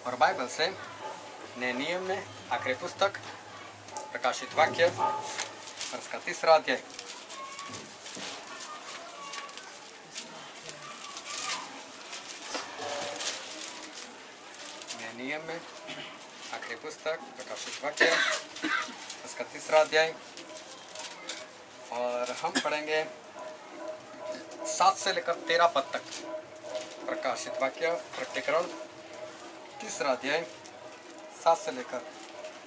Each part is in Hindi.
और बाइबल से नए नियम में आखिरी पुस्तक प्रकाशित वाक्य और इसका 3रा अध्याय। नए नियम में आखिरी पुस्तक प्रकाशित वाक्य इसका 3रा अध्याय और हम पढ़ेंगे 7 से लेकर 13 पद तक। प्रकाशित वाक्य प्रकटीकरण 3रा अध्याय 7 से लेकर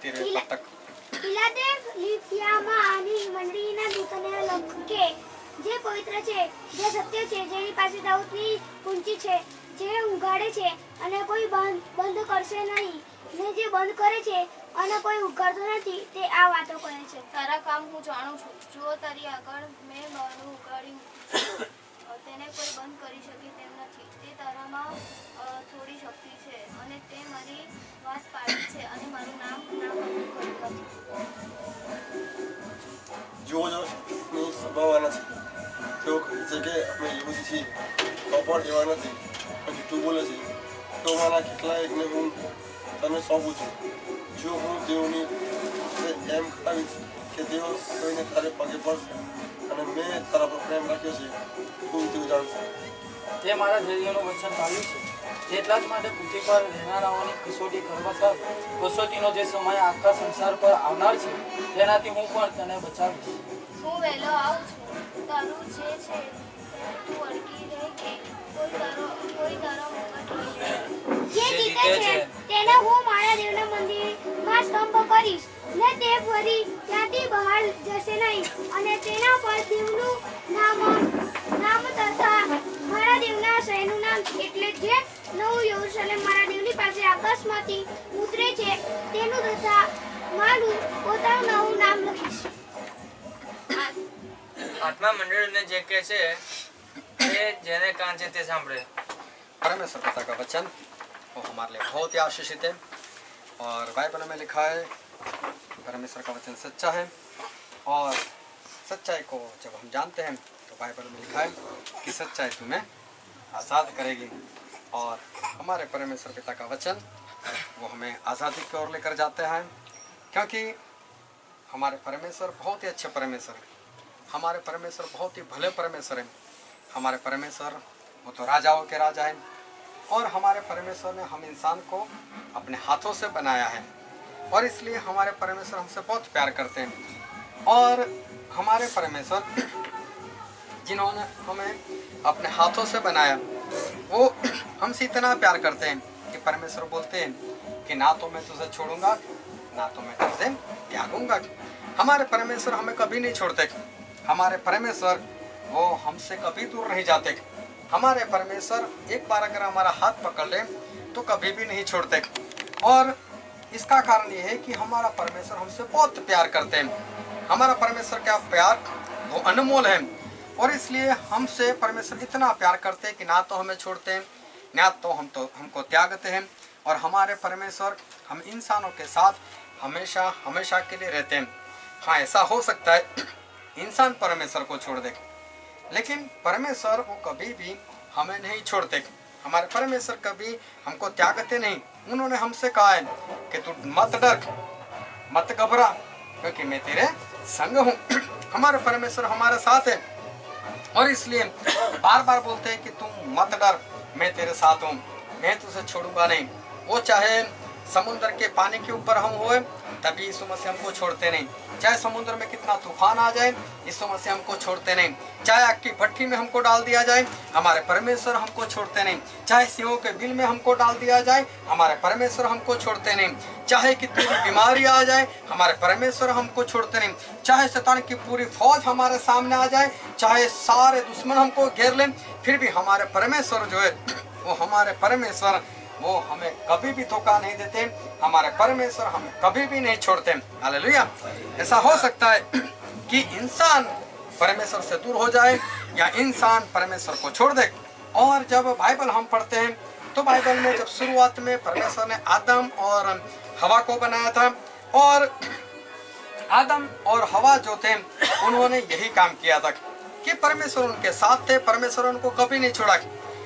13 पद तक। ફિલાડેલ્ફિયામાં આની મંડળીના દૂતને લખે જે પવિત્ર છે, જે સત્ય છે, જેની પાસે દાઉદની કુંજી છે, જે ઉઘાડે છે અને કોઈ બંધ કરશે નહીં, ને જે બંધ કરે છે અને કોઈ ઉઘાડતો નથી, તે આ વાતો કરે છે. તારા કામ હું જાણું છું. જો તારી આગળ મેં મારું ઉઘાડ્યું તેને કોઈ બંધ કરી શકે તેમ નથી. તે તારામાં થોડી શક્તિ છે અને તે મારી વાત પાડી છે અને મારું નામ ના કબૂલ કર્યું નથી. જુઓ સ્વભાવવાના છે તેઓ કહે છે કે અમે યુવતી છીએ તો પણ એવા નથી. પછી તું બોલે છે તો મારા કેટલાયકને હું તને સોંપું છું. જો હું તેઓની એમ કરાવીશ કે તેઓ કોઈને તારે પગે પડશે અને મેં તારા પર પ્રેમ રાખ્યો છે, તું તેવું જાણશે. તે મારા ધૈર્યનું વચન પાળ્યું છે. એટલા જ માટે પૃથ્વી પર રહેનારાઓની કસોટી કરવા સર કસોટીનો જે સમય આખા સંસાર પર આવનાર છે તેનાથી હું પણ તને બચાવીશ. હું વહેલો આવું છું. તારું જે છે તું અડકી રહે કે કોઈ તારો મુકટ લઈ લે. જે જીતે છે તેને હું મારા દેવના મંદિરમાં સ્તંભ કરીશ, ને તે ફરી ત્યાંથી બહાર જશે નહીં, અને તેના પર દેવનું નામ તથા મારા દેવના શહેરનું નામ, એટલે જે નવું યરુશલેમ મારા દેવની પાસે આકાશમાંથી ઉતરે છે તેનું તથા મારું પોતાનું નવું નામ લખીશ. આત્મા મંડળને જે કહે છે તે જેને કાન છે તે સાંભળે. परमेश्वर पिता का वचन वो हमारे लिए बहुत ही आशीषित है और बाइबल में लिखा है परमेश्वर का वचन सच्चा है और सच्चाई को जब हम जानते हैं तो बाइबल में लिखा है कि सच्चाई तुम्हें आज़ाद करेगी। और हमारे परमेश्वर पिता का वचन वो हमें आज़ादी की ओर लेकर जाते हैं, क्योंकि हमारे परमेश्वर बहुत ही अच्छे परमेश्वर हैं। हमारे परमेश्वर बहुत ही भले परमेश्वर हैं। हमारे परमेश्वर वो तो राजाओं के राजा हैं और हमारे परमेश्वर ने हम इंसान को अपने हाथों से बनाया है और इसलिए हमारे परमेश्वर हमसे बहुत प्यार करते हैं। और हमारे परमेश्वर जिन्होंने हमें अपने हाथों से बनाया वो हमसे इतना प्यार करते हैं कि परमेश्वर बोलते हैं कि ना तो मैं तुझे छोड़ूंगा ना तो मैं तुझे त्यागूंगा। हमारे परमेश्वर हमें कभी नहीं छोड़ते। हमारे परमेश्वर वो हमसे कभी दूर नहीं जाते। हमारे परमेश्वर एक बार अगर हमारा हाथ पकड़ ले तो कभी भी नहीं छोड़ते। और इसका कारण ये है कि हमारा परमेश्वर हमसे बहुत प्यार करते हैं। हमारा परमेश्वर का प्यार वो अनमोल है और इसलिए हमसे परमेश्वर इतना प्यार करते हैं कि ना तो हमें छोड़ते हैं ना तो हमको त्यागते हैं। और हमारे परमेश्वर हम इंसानों के साथ हमेशा हमेशा के लिए रहते हैं। हाँ, ऐसा हो सकता है इंसान परमेश्वर को छोड़ दे, लेकिन परमेश्वर वो कभी भी हमें नहीं छोड़ते। हमारे परमेश्वर कभी हमको त्यागते नहीं। उन्होंने हमसे कहा है कि तू मत डर मत घबरा क्योंकि मैं तेरे संग हूँ। हमारे परमेश्वर हमारे साथ है और इसलिए बार बार बोलते हैं कि तुम मत डर, मैं तेरे साथ हूँ, मैं तुझे छोड़ूंगा नहीं। वो चाहे समुद्र के पानी के ऊपर हम होए तभी यीशु मसीह हमको छोड़ते नहीं। चाहे समुद्र में कितना तूफान आ जाए यीशु मसीह हमको छोड़ते नहीं। चाहे आग की भट्टी में हमको डाल दिया जाए हमारे परमेश्वर हमको छोड़ते नहीं। चाहे सिंहों के बिल में हमको डाल दिया जाए हमारे परमेश्वर हमको छोड़ते नहीं। चाहे कितनी भी बीमारी आ जाए हमारे परमेश्वर हमको छोड़ते नहीं। चाहे शैतान की पूरी फौज हमारे सामने आ जाए, चाहे सारे दुश्मन हमको घेर लें, फिर भी हमारे परमेश्वर जो है वो हमारे परमेश्वर वो हमें कभी भी धोखा नहीं देते। हमारे परमेश्वर हमें कभी भी नहीं छोड़ते। हालेलुया। ऐसा हो सकता है कि इंसान परमेश्वर से दूर हो जाए या इंसान परमेश्वर को छोड़ दे। और जब बाइबल हम पढ़ते हैं तो बाइबल में जब शुरुआत में परमेश्वर ने आदम और हवा को बनाया था और आदम और हवा जो थे उन्होंने यही काम किया था कि परमेश्वर उनके साथ थे, परमेश्वर उनको कभी नहीं छोड़ा।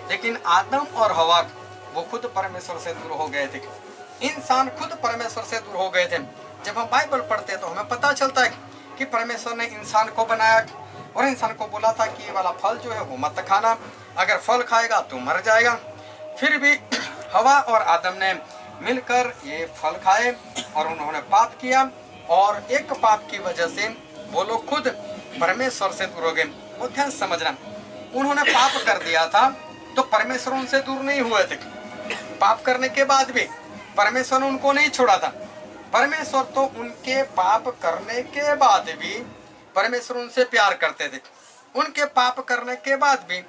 लेकिन आदम और हवा वो खुद परमेश्वर से दूर हो गए थे। इंसान खुद परमेश्वर से दूर हो गए थे। जब हम बाइबल पढ़ते हैं तो हमें पता चलता है कि परमेश्वर ने इंसान को बनाया और इंसान को बोला था कि ये वाला फल जो है वो मत खाना, अगर फल खाएगा तो मर जाएगा। फिर भी हवा और आदम ने मिलकर ये फल खाए और उन्होंने पाप किया, और एक पाप की वजह से वो लोग खुद परमेश्वर से दूर हो गए। वो ध्यान समझना, उन्होंने पाप कर दिया था तो परमेश्वर उनसे दूर नहीं हुए थे। पाप करने के बाद भी परमेश्वर ने उनको नहीं छोड़ा था। परमेश्वर तो उनके पाप करने के बाद भी परमेश्वर उनसे प्यार करते थे। उनके पाप करने के बाद भी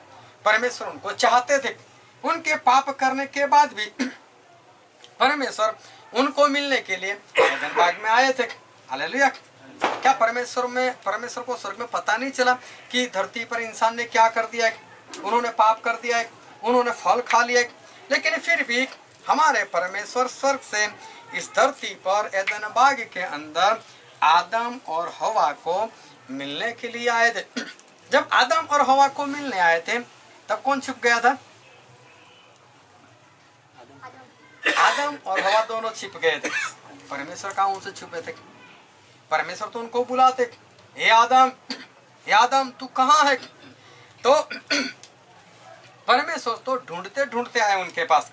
परमेश्वर उनको चाहते थे। उनके पाप करने के बाद भी परमेश्वर उनको मिलने के लिए एदन बाग में आए थे। हालेलुया। क्या परमेश्वर को स्वर्ग में पता नहीं चला कि धरती पर इंसान ने क्या कर दिया है? उन्होंने पाप कर दिया है, उन्होंने फल खा लिया है। लेकिन फिर भी हमारे परमेश्वर स्वर्ग से इस धरती पर एदन बाग के अंदर आदम और हवा को मिलने के लिए आए थे। जब आदम और हवा को मिलने आए थे तब कौन छुप गया था? आदम और हवा दोनों छिप गए थे। परमेश्वर कहाँ उनसे छुपे थे? परमेश्वर तो उनको बुलाते, हे आदम तू कहाँ है? तो परमेश्वर तो ढूंढते ढूंढते आए उनके पास।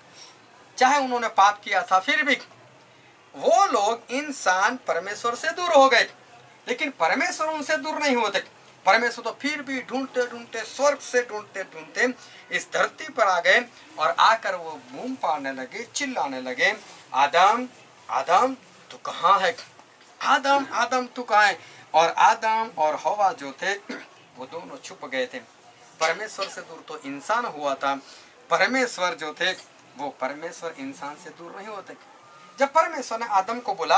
चाहे उन्होंने पाप किया था फिर भी वो लोग इंसान परमेश्वर से दूर हो गए, लेकिन परमेश्वर उनसे दूर नहीं हुए थे। परमेश्वर तो फिर भी ढूंढते ढूंढते स्वर्ग से ढूंढते ढूंढते इस धरती पर आ गए और आकर वो बूम पाड़ने लगे, चिल्लाने लगे, आदम आदम तू कहाँ है? आदम आदम तू कहाँ है? और आदम और हवा जो थे वो दोनों छुप गए थे। परमेश्वर से दूर तो इंसान हुआ था, परमेश्वर जो थे वो परमेश्वर इंसान से दूर नहीं होते। जब परमेश्वर ने आदम को बोला,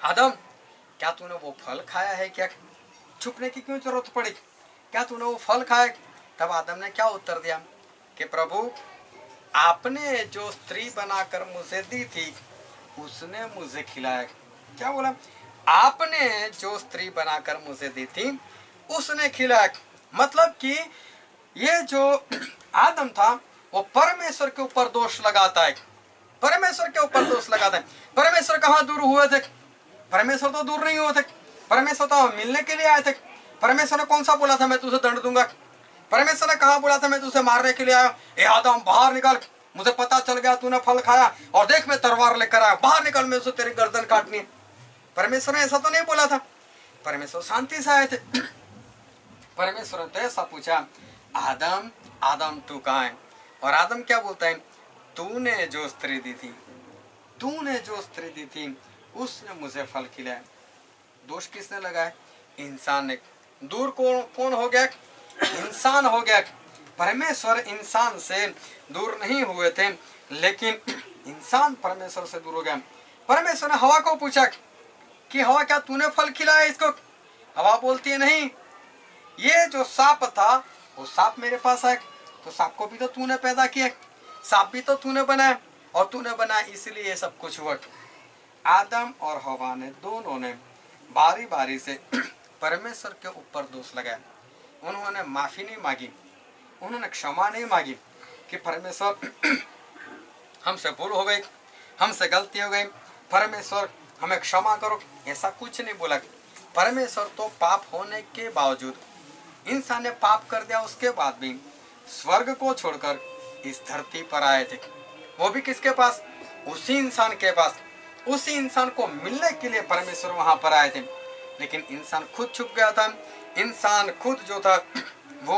आदम क्या तूने वो फल खाया है? क्या छुपने की क्यों जरूरत पड़ी? क्या तूने वो फल खाया? तब आदम ने क्या उत्तर दिया कि प्रभु आपने जो स्त्री बनाकर मुझे दी थी उसने मुझे खिलाया। क्या बोला? आपने जो स्त्री बनाकर मुझे दी थी उसने खिलाया। मतलब कि ये जो आदम था वो परमेश्वर के ऊपर दोष लगाता है। परमेश्वर के ऊपर दोष लगाता है। परमेश्वर कहाँ दूर हुए थे? परमेश्वर तो दूर नहीं हुए थे। परमेश्वर तो मिलने के लिए आए थे। परमेश्वर ने कौन सा बोला था मैं तुझे दंड दूंगा? परमेश्वर ने कहा बोला था मैं तुझे मारने के लिए आया? ए आदम बाहर निकल, मुझे पता चल गया तूने फल खाया और देख मैं तलवार लेकर आया, बाहर निकल, मैं तेरी गर्दन काटनी है। परमेश्वर ने ऐसा तो नहीं बोला था। परमेश्वर शांति से आए थे। परमेश्वर ने तो ऐसा पूछा, आदम आदम तू कहाँ है? और आदम क्या बोलता है? तूने जो स्त्री दी थी, तूने जो स्त्री दी थी उसने मुझे फल खिलाया। दोष किसने लगाया? इंसान ने। दूर कौन हो गया? इंसान हो गया। परमेश्वर इंसान से दूर नहीं हुए थे, लेकिन इंसान परमेश्वर से दूर हो गया। परमेश्वर ने हवा को पूछा कि हवा क्या तूने फल खिलाया इसको? हवा बोलती है नहीं, ये जो सांप था वो सांप मेरे पास आया, तो सांप को भी तो तूने पैदा किया, सांप भी तो तूने बनाया, और तूने बनाया इसलिए ये सब कुछ हुआ। आदम और हवा ने दोनों ने बारी बारी से परमेश्वर के ऊपर दोष लगाया। उन्होंने माफी नहीं मांगी, उन्होंने क्षमा नहीं मांगी कि परमेश्वर हमसे भूल हो गई, हमसे गलती हो गई, परमेश्वर हमें क्षमा करो, ऐसा कुछ नहीं बोला। परमेश्वर तो पाप होने के बावजूद, इंसान ने पाप कर दिया उसके बाद भी स्वर्ग को छोड़कर इस धरती पर आए थे। वो भी किसके पास? उसी इंसान के पास। उसी इंसान को मिलने के लिए परमेश्वर वहां पर आए थे, लेकिन इंसान खुद छुप गया था। इंसान खुद जो था वो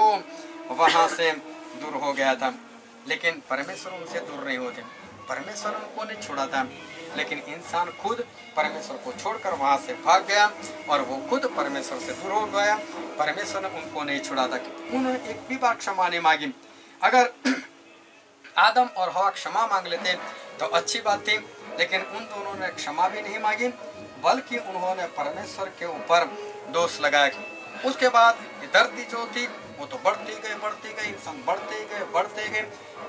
वहां से दूर हो गया था, लेकिन परमेश्वर उनसे दूर नहीं होते। परमेश्वर उनको नहीं छोड़ा था, लेकिन इंसान खुद परमेश्वर को छोड़कर वहां से भाग गया और वो खुद परमेश्वर से दूर हो गया। परमेश्वर ने उनको नहीं छोड़ा था। उन्होंने एक भी बार क्षमा नहीं मांगी। अगर आदम और हवा क्षमा मांग लेते तो अच्छी बात थी, लेकिन उन दोनों ने क्षमा भी नहीं मांगी, बल्कि उन्होंने परमेश्वर के ऊपर दोष लगाया। उसके बाद धरती जो थी वो तो बढ़ती गई, इंसान बढ़ते गए,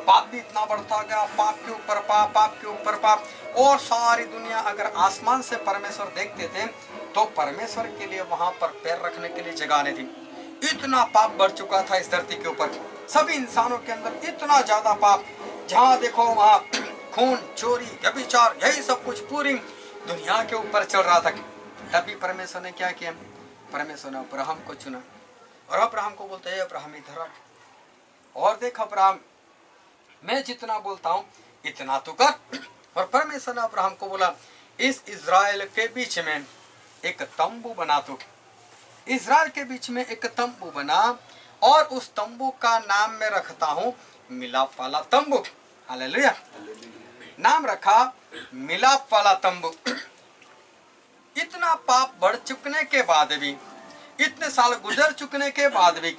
पाप भी इतना बढ़ता गया, पाप के ऊपर पाप, पाप के ऊपर पाप। और सारी दुनिया अगर आसमान से परमेश्वर देखते थे तो परमेश्वर के लिए वहां पर पैर रखने के लिए जगह नहीं थी। इतना पाप बढ़ चुका था इस धरती के ऊपर, सभी इंसानों के अंदर इतना ज्यादा पाप, जहाँ देखो वहाँ खून, चोरी, व्यभिचार, यही सब कुछ पूरी दुनिया के ऊपर चल रहा था। तभी परमेश्वर ने क्या किया? परमेश्वर ने अब्राहम को चुना और अब्राहम को बोलते हैं अब्राहम इधर आ और देख अब्राहम, मैं जितना बोलता हूँ इतना तो कर। और परमेश्वर ने अब्राहम को बोला इस इज़राइल के बीच में एक तंबू बना दो। इज़राइल के बीच में एक तंबू बना और उस तंबू का नाम मैं रखता हूँ मिलाप वाला तंबू। हालेलुया। नाम रखा मिलाप वाला तंबू। इतना पाप बढ़ चुकने के बाद भी, इतने साल गुजर चुकने के बाद भी,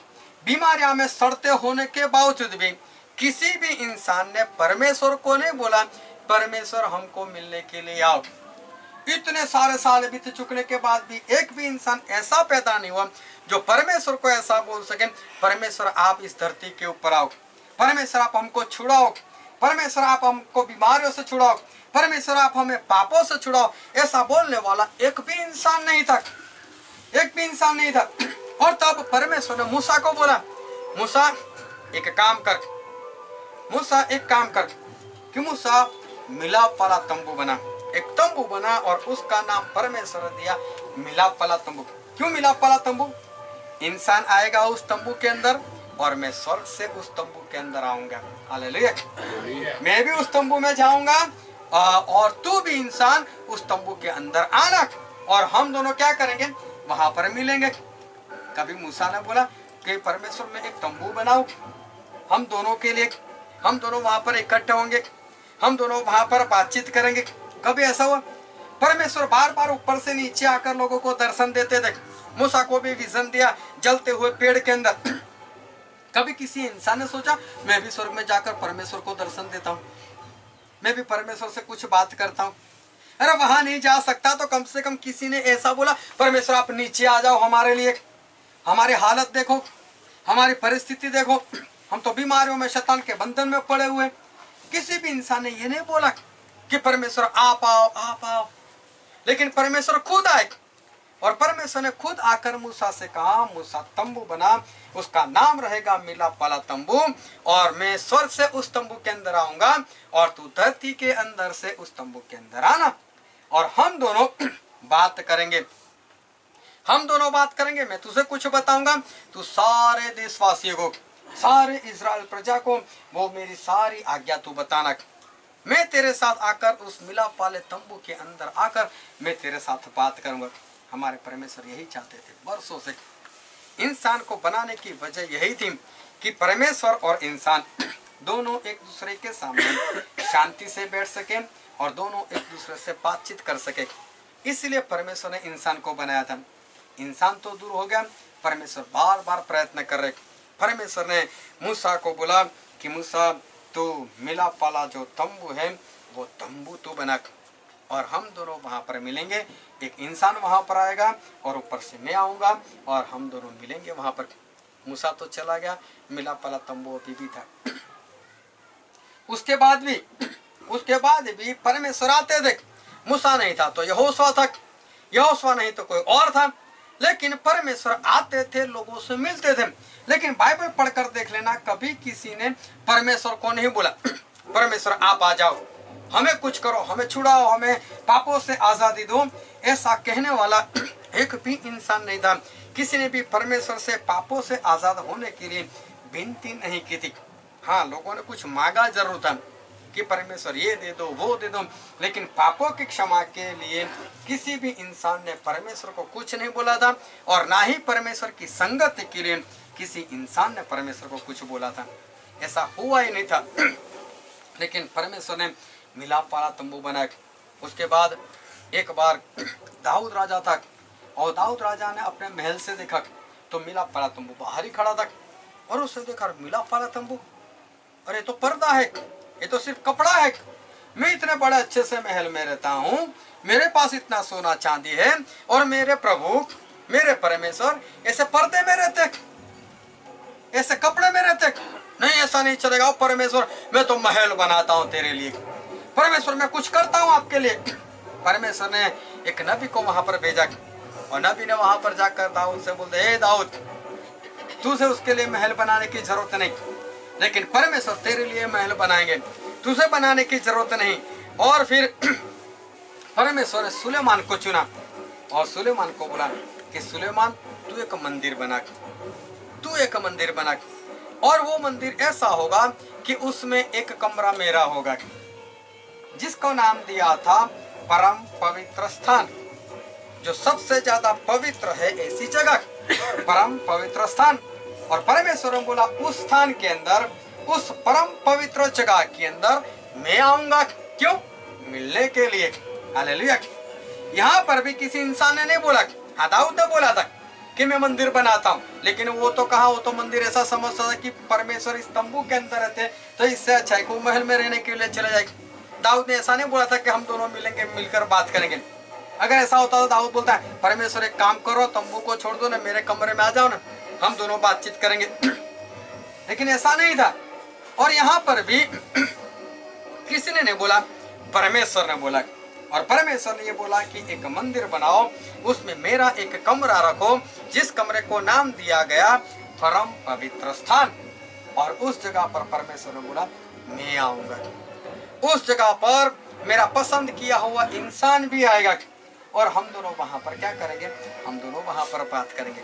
बीमारियां में सड़ते होने के बावजूद भी किसी भी इंसान ने परमेश्वर को नहीं बोला परमेश्वर हमको मिलने के लिए आओ। इतने सारे साल बीत चुकने के बाद भी एक भी इंसान ऐसा पैदा नहीं हुआ जो परमेश्वर को ऐसा बोल सके परमेश्वर आप इस धरती के ऊपर आओ, परमेश्वर आप हमको छुड़ाओ, परमेश्वर आप हमको बीमारियों से छुड़ाओ, परमेश्वर आप हमें पापों से छुड़ाओ। ऐसा बोलने वाला एक भी इंसान नहीं था, एक भी इंसान नहीं था। और तब परमेश्वर ने मूसा को बोला मूसा एक काम कर, मूसा एक काम कर कि मूसा मिलाप वाला तंबू बना। एक तंबू बना और उसका नाम परमेश्वर ने दिया मिलाप वाला तंबू। क्यों मिलाप वाला तंबू? इंसान आएगा उस तंबू के अंदर और मैं स्वर्ग से उस तंबू के अंदर आऊंगा। हालेलुया। मैं भी उस तंबू में जाऊंगा और तू भी इंसान उस तंबू के अंदर आना और हम दोनों क्या करेंगे? वहां पर मिलेंगे। कभी मूसा ने बोला कि परमेश्वर में एक तंबू बनाओ हम दोनों के लिए, हम दोनों वहां पर इकट्ठे होंगे, हम दोनों वहां पर बातचीत करेंगे। कभी ऐसा हुआ? परमेश्वर बार बार ऊपर से नीचे आकर लोगों को दर्शन देते थे। मूसा को भी विजन दिया जलते हुए पेड़ के अंदर। कभी किसी इंसान ने सोचा मैं भी स्वर्ग में जाकर परमेश्वर को दर्शन देता हूँ, मैं भी परमेश्वर से कुछ बात करता हूँ? अरे वहां नहीं जा सकता तो कम से कम किसी ने ऐसा बोला परमेश्वर आप नीचे आ जाओ हमारे लिए, हमारी हालत देखो, हमारी परिस्थिति देखो, हम तो बीमारियों में शैतान के बंधन में पड़े हुए। किसी भी इंसान ने ये नहीं बोला कि परमेश्वर आप आओ आप आओ, लेकिन परमेश्वर खुद आए और परमेश्वर ने खुद आकर मूसा से कहा मूसा तंबू बना, उसका नाम रहेगा मिलाप वाला तंबू और मैं स्वर्ग से उस तंबू के अंदर आऊंगा और तू धरती के अंदर से उस तंबू के अंदर आना और हम दोनों बात करेंगे, हम दोनों बात करेंगे। मैं तुझे कुछ बताऊंगा, तू सारे देशवासियों को, सारे इज़राइल प्रजा को वो मेरी सारी आज्ञा तू बताना। मैं तेरे साथ आकर उस मिलाप वाले तंबू के अंदर आकर मैं तेरे साथ बात करूंगा। हमारे परमेश्वर यही चाहते थे वर्षों से। इंसान को बनाने की वजह यही थी कि परमेश्वर और इंसान दोनों एक दूसरे के सामने शांति से बैठ सके और दोनों एक दूसरे से बातचीत कर सके। इसलिए परमेश्वर ने इंसान को बनाया था। इंसान तो दूर हो गया, परमेश्वर बार बार प्रयत्न कर रहे। परमेश्वर ने मूसा को बोला कि मूसा तू मिलाप वाला जो तंबू है वो तंबू तू बना और हम दोनों वहां पर मिलेंगे। एक इंसान वहां पर आएगा और ऊपर से मैं आऊंगा और हम दोनों मिलेंगे वहां पर। मूसा तो चला गया, मिलाप वाला तंबू अभी भी था। उसके बाद भी परमेश्वर आते थे। मूसा नहीं था तो यहोशुआ था, यहोशुआ नहीं तो कोई और था, लेकिन परमेश्वर आते थे, लोगों से मिलते थे। लेकिन बाइबल पढ़कर देख लेना, कभी किसी ने परमेश्वर को नहीं बोला परमेश्वर आप आ जाओ, हमें कुछ करो, हमें छुड़ाओ, हमें पापों से आजादी दो। ऐसा कहने वाला एक भी इंसान नहीं था। किसी ने भी परमेश्वर से पापों से आजाद होने के लिए विनती नहीं की थी। हाँ, लोगों ने कुछ मांगा जरूर था कि परमेश्वर ये दे दो वो दे दो, लेकिन पापों की क्षमा के लिए किसी भी इंसान ने परमेश्वर को कुछ नहीं बोला था और ना ही परमेश्वर की संगति के लिए किसी इंसान ने परमेश्वर को कुछ बोला था। ऐसा हुआ ही नहीं था। लेकिन परमेश्वर ने मिलाप वाला तंबू बनाया। उसके बाद एक बार दाऊद राजा था और दाऊद राजा ने अपने महल से देखा तो मिलाप वाला तंबू बाहर ही खड़ा था और उसने देखा मिलाप वाला तंबू, अरे तो पर्दा है, ये तो सिर्फ कपड़ा है। मैं इतने बड़े अच्छे से महल में रहता हूँ, मेरे पास इतना सोना चांदी है और मेरे प्रभु मेरे परमेश्वर ऐसे पर्दे में रहते, ऐसे कपड़े में रहते? नहीं, ऐसा नहीं चलेगा। परमेश्वर मैं तो महल बनाता हूँ तेरे लिए, परमेश्वर मैं कुछ करता हूँ आपके लिए। परमेश्वर ने एक नबी को वहां पर भेजा और नबी ने वहां पर जाकर दाऊद से बोलते हे दाऊद, तुझे उसके लिए महल बनाने की जरूरत नहीं, लेकिन परमेश्वर तेरे लिए महल बनाएंगे, तुझे बनाने की जरूरत नहीं। और फिर परमेश्वर ने सुलेमान को चुना और सुलेमान को बोला कि सुलेमान तू एक मंदिर बना, तू एक मंदिर बना, और वो मंदिर ऐसा होगा कि उसमें एक कमरा मेरा होगा, जिसको नाम दिया था परम पवित्र स्थान। जो सबसे ज्यादा पवित्र है ऐसी जगह, परम पवित्र स्थान। और परमेश्वर ने बोला उस स्थान के अंदर, उस परम पवित्र जगह के अंदर मैं आऊंगा। क्यों? मिलने के लिए। हालेलुया। यहाँ पर भी किसी इंसान ने नहीं बोला, हाँ दाऊद ने बोला था कि मैं मंदिर बनाता हूँ, लेकिन वो तो कहा, वो तो मंदिर ऐसा समझता था कि परमेश्वर इस तंबू के अंदर रहते, तो इससे अच्छा है कि वो महल में रहने के लिए चले जाए। दाऊद ने ऐसा नहीं बोला था कि हम दोनों मिलेंगे, मिलकर बात करेंगे। अगर ऐसा होता तो दाऊद बोलता है परमेश्वर एक काम करो, तंबू को छोड़ दो ना, मेरे कमरे में आ जाओ ना, हम दोनों बातचीत करेंगे। लेकिन ऐसा नहीं था। और यहाँ पर भी किसी ने नहीं बोला, परमेश्वर ने बोला। और परमेश्वर ने ये बोला कि एक मंदिर बनाओ, उसमें मेरा एक कमरा रखो, जिस कमरे को नाम दिया गया परम पवित्र स्थान। और उस जगह पर परमेश्वर ने बोला मैं आऊंगा। उस जगह पर मेरा पसंद किया हुआ इंसान भी आएगा और हम दोनों वहां पर क्या करेंगे? हम दोनों वहां पर बात करेंगे।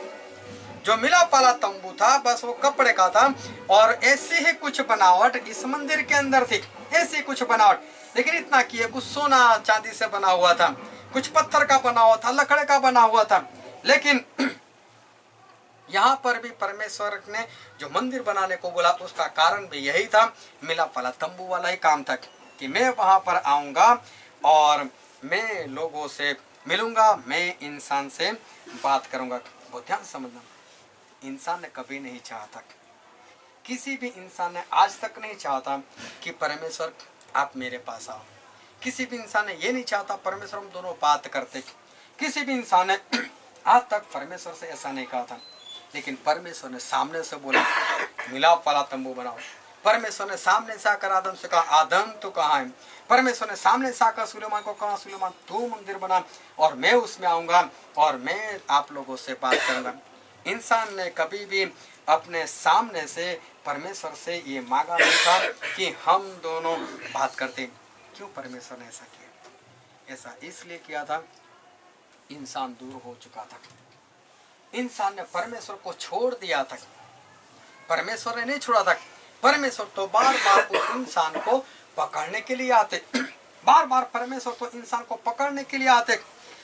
जो मिला पाला तंबू था बस वो कपड़े का था, और ऐसी ही कुछ बनावट इस मंदिर के अंदर थी, ऐसी कुछ बनावट। लेकिन इतना किए, कुछ सोना चांदी से बना हुआ था, कुछ पत्थर का बना हुआ था, लकड़े का बना हुआ था। लेकिन यहाँ पर भी परमेश्वर ने जो मंदिर बनाने को बोला उसका कारण भी यही था, मिला पाला तंबू वाला ही काम था कि मैं वहां पर आऊंगा और मैं लोगों से मिलूंगा, मैं इंसान से बात करूंगा। बहुत ध्यान समझना, इंसान ने कभी नहीं चाहता, किसी भी इंसान ने आज तक नहीं चाहता कि परमेश्वर आप मेरे पास आओ। किसी भी इंसान ने ये नहीं चाहता परमेश्वर हम दोनों बात करते। किसी भी इंसान ने आज तक परमेश्वर से ऐसा नहीं कहा था। लेकिन परमेश्वर ने सामने से बोला मिलाप वाला तंबू बनाओ। परमेश्वर ने सामने से आकर आदम से कहा आदम तू कहाँ है? परमेश्वर ने सामने से आकर सुलेमान को कहा सुलेमान तू मंदिर बना और मैं उसमें आऊंगा और मैं आप लोगों से बात करूंगा। इंसान ने कभी भी अपने सामने से परमेश्वर से ये मांगा नहीं था कि हम दोनों बात करते। क्यों परमेश्वर ने ऐसा किया? ऐसा इसलिए किया था, इंसान दूर हो चुका था। इंसान ने परमेश्वर को छोड़ दिया था। परमेश्वर ने नहीं छोड़ा था। परमेश्वर तो बार बार उस इंसान को पकड़ने के लिए आते, बार बार परमेश्वर तो इंसान को पकड़ने के लिए आते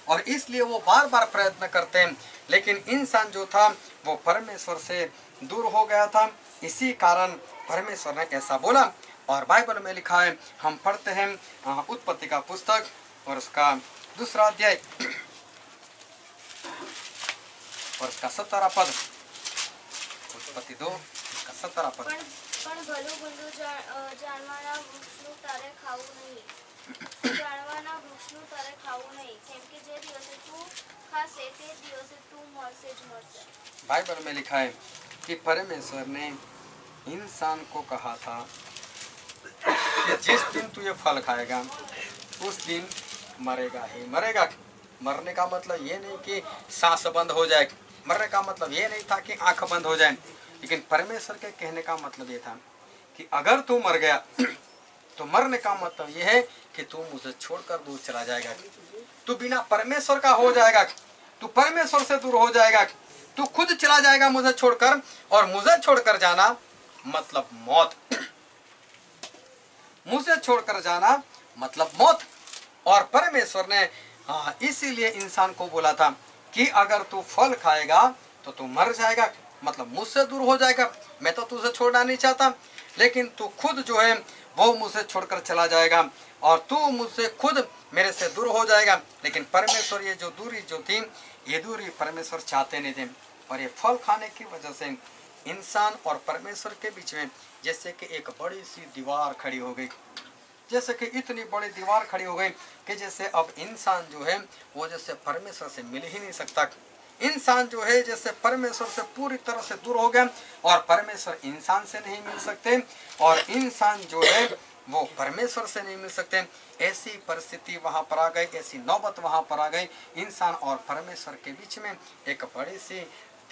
और इसलिए वो बार बार प्रयत्न करते हैं। लेकिन इंसान जो था वो परमेश्वर से दूर हो गया था, इसी कारण परमेश्वर ने ऐसा बोला। और बाइबल में लिखा है, हम पढ़ते हैं उत्पत्ति का पुस्तक और उसका 2 अध्याय और उसका 17 पद। उत्पत्ति 2 उसका 17 पद। પણ ભલું ભલું જાણવાના વૃક્ષનું તારે ખાવું નહીં, જાણવાના વૃક્ષનું તારે ખાવું નહીં, કેમ કે જે દિવસે તું ખાશે તે દિવસે તું મરશે જ મરશે। बाइबल में लिखा है कि परमेश्वर ने इंसान को कहा था कि जिस दिन तू ये फल खाएगा उस दिन मरेगा ही मरेगा। मरने का मतलब ये नहीं कि सांस बंद हो जाए, मरने का मतलब ये नहीं था कि आंख बंद हो जाए, लेकिन परमेश्वर के कहने का मतलब ये था कि अगर तू मर गया तो मरने का मतलब ये है कि तू मुझे छोड़कर दूर चला जाएगा, तू बिना परमेश्वर का हो जाएगा, तू परमेश्वर से दूर हो जाएगा, तू खुद चला जाएगा मुझे छोड़कर। और मुझे छोड़कर जाना मतलब मौत, मुझे छोड़कर जाना मतलब मौत। और परमेश्वर ने इसीलिए इंसान को बोला था कि अगर तू फल खाएगा तो तू मर जाएगा, मतलब मुझसे दूर हो जाएगा। मैं तो तुझे छोड़ना नहीं चाहता, लेकिन तू खुद जो है वो मुझसे छोड़कर चला जाएगा और तू मुझसे खुद मेरे से दूर हो जाएगा। लेकिन परमेश्वर ये जो दूरी जो थी, ये दूरी परमेश्वर चाहते नहीं थे। और ये फल खाने की वजह से इंसान और परमेश्वर के बीच में जैसे कि एक बड़ी सी दीवार खड़ी हो गई, जैसे कि इतनी बड़ी दीवार खड़ी हो गई कि जैसे अब इंसान जो है वो जैसे परमेश्वर से मिल ही नहीं सकता। इंसान जो है जैसे परमेश्वर से पूरी तरह से दूर हो गया और परमेश्वर इंसान से नहीं मिल सकते और इंसान जो है वो परमेश्वर से नहीं मिल सकते। ऐसी परिस्थिति वहां पर आ गई, ऐसी नौबत वहां पर आ गई। इंसान और परमेश्वर के बीच में एक बड़ी सी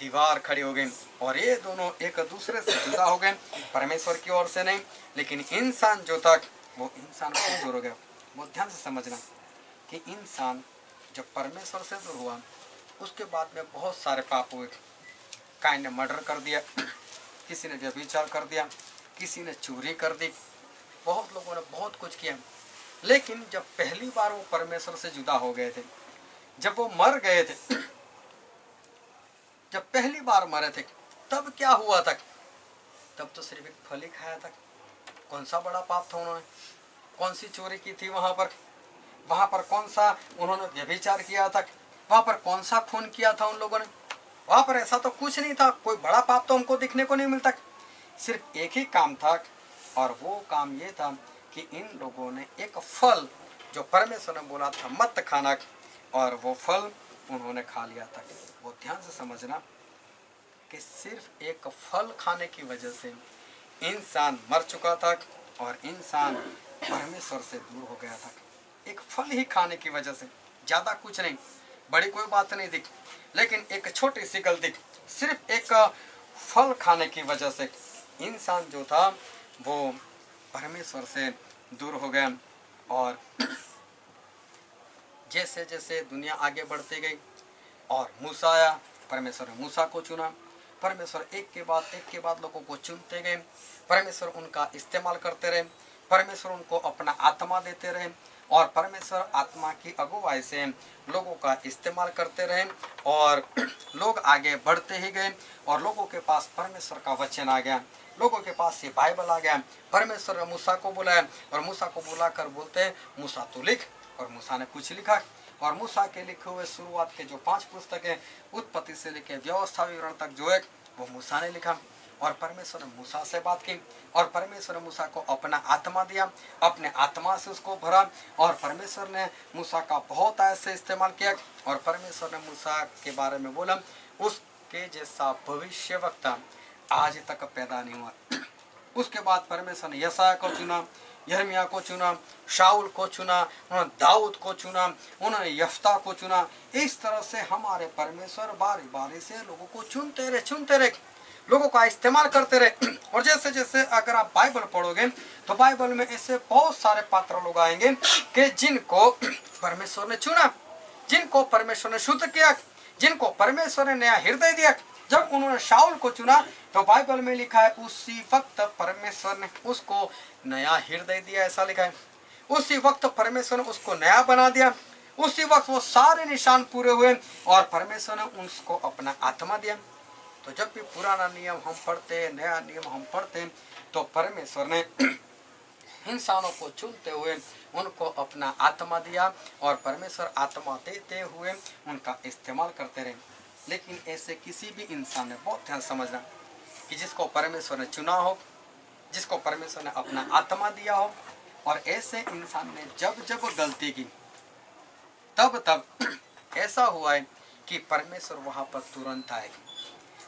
दीवार खड़ी हो गई और ये दोनों एक दूसरे से जुदा हो गए, परमेश्वर की ओर से नहीं। लेकिन इंसान जो था वो इंसान से दूर हो गया। बहुत ध्यान से समझना कि इंसान जब परमेश्वर से दूर हुआ उसके बाद में बहुत सारे पाप हुए। काइन ने मर्डर कर दिया, किसी ने व्यभिचार कर दिया, किसी ने चोरी कर दी, बहुत लोगों ने बहुत कुछ किया। लेकिन जब पहली बार वो परमेश्वर से जुदा हो गए थे, जब वो मर गए थे, जब पहली बार मरे थे, तब क्या हुआ था? तब तो सिर्फ एक फल ही खाया था। कौन सा बड़ा पाप था उन्होंने? कौन सी चोरी की थी वहां पर कौन सा उन्होंने व्यभिचार किया था? वहां पर कौन सा खून किया था उन लोगों ने? वहां पर ऐसा तो कुछ नहीं था। कोई बड़ा पाप तो हमको दिखने को नहीं मिलता। सिर्फ एक ही काम था और वो काम ये था कि इन लोगों ने एक फल जो परमेश्वर ने बोला था मत खाना, और वो फल उन्होंने खा लिया था। वो ध्यान से समझना कि सिर्फ एक फल खाने की वजह से इंसान मर चुका था और इंसान परमेश्वर से दूर हो गया था। एक फल ही खाने की वजह से, ज्यादा कुछ नहीं, बड़ी कोई बात नहीं दिख, लेकिन एक छोटी सी गलती, सिर्फ एक फल खाने की वजह से इंसान जो था वो परमेश्वर से दूर हो गया। और जैसे जैसे दुनिया आगे बढ़ती गई और मूसा आया, परमेश्वर ने मूसा को चुना। परमेश्वर एक के बाद लोगों को चुनते गए। परमेश्वर उनका इस्तेमाल करते रहे। परमेश्वर उनको अपना आत्मा देते रहे और परमेश्वर आत्मा की अगुवाई से लोगों का इस्तेमाल करते रहे और लोग आगे बढ़ते ही गए और लोगों के पास परमेश्वर का वचन आ गया, लोगों के पास ये बाइबल आ गया। परमेश्वर ने मूसा को बुलाया और मूसा को बुलाकर बोलते हैं मूसा तू लिख, और मूसा ने कुछ लिखा और मूसा के लिखे हुए शुरुआत के जो 5 पुस्तकें उत्पत्ति से लेकर व्यवस्था विवरण तक जो है वो मूसा ने लिखा। और परमेश्वर ने मूसा से बात की और परमेश्वर ने मूसा को अपना आत्मा दिया, अपने आत्मा से उसको भरा और परमेश्वर ने मूसा का बहुत ऐसे इस्तेमाल किया और परमेश्वर ने मूसा के बारे में बोला उसके जैसा भविष्यवक्ता आज तक पैदा नहीं हुआ। उसके बाद परमेश्वर ने यशायाह को चुना, यिर्मयाह को चुना, शाऊल को चुना, उन्होंने दाऊद को चुना, उन्होंने यफ्ता को चुना। इस तरह से हमारे परमेश्वर बारी बारी से लोगों को चुनते रहे, लोगों का इस्तेमाल करते रहे। और जैसे जैसे अगर आप बाइबल पढ़ोगे तो बाइबल में ऐसे बहुत सारे पात्र लोग आएंगे कि जिनको परमेश्वर ने चुना, जिनको परमेश्वर ने शुद्ध किया, जिनको परमेश्वर ने नया हृदय दिया। जब उन्होंने शाऊल को चुना तो बाइबल में लिखा है उसी वक्त परमेश्वर ने उसको नया हृदय दिया, ऐसा लिखा है। उसी वक्त परमेश्वर ने उसको नया बना दिया, उसी वक्त वो सारे निशान पूरे हुए और परमेश्वर ने उसको अपना आत्मा दिया। तो जब भी पुराना नियम हम पढ़ते, नया नियम हम पढ़ते, तो परमेश्वर ने इंसानों को चुनते हुए उनको अपना आत्मा दिया और परमेश्वर आत्मा देते हुए उनका इस्तेमाल करते रहे। लेकिन ऐसे किसी भी इंसान ने बहुत ध्यान समझना कि जिसको परमेश्वर ने चुना हो, जिसको परमेश्वर ने अपना आत्मा दिया हो, और ऐसे इंसान ने जब जब गलती की तब ऐसा हुआ है कि परमेश्वर वहां पर तुरंत आए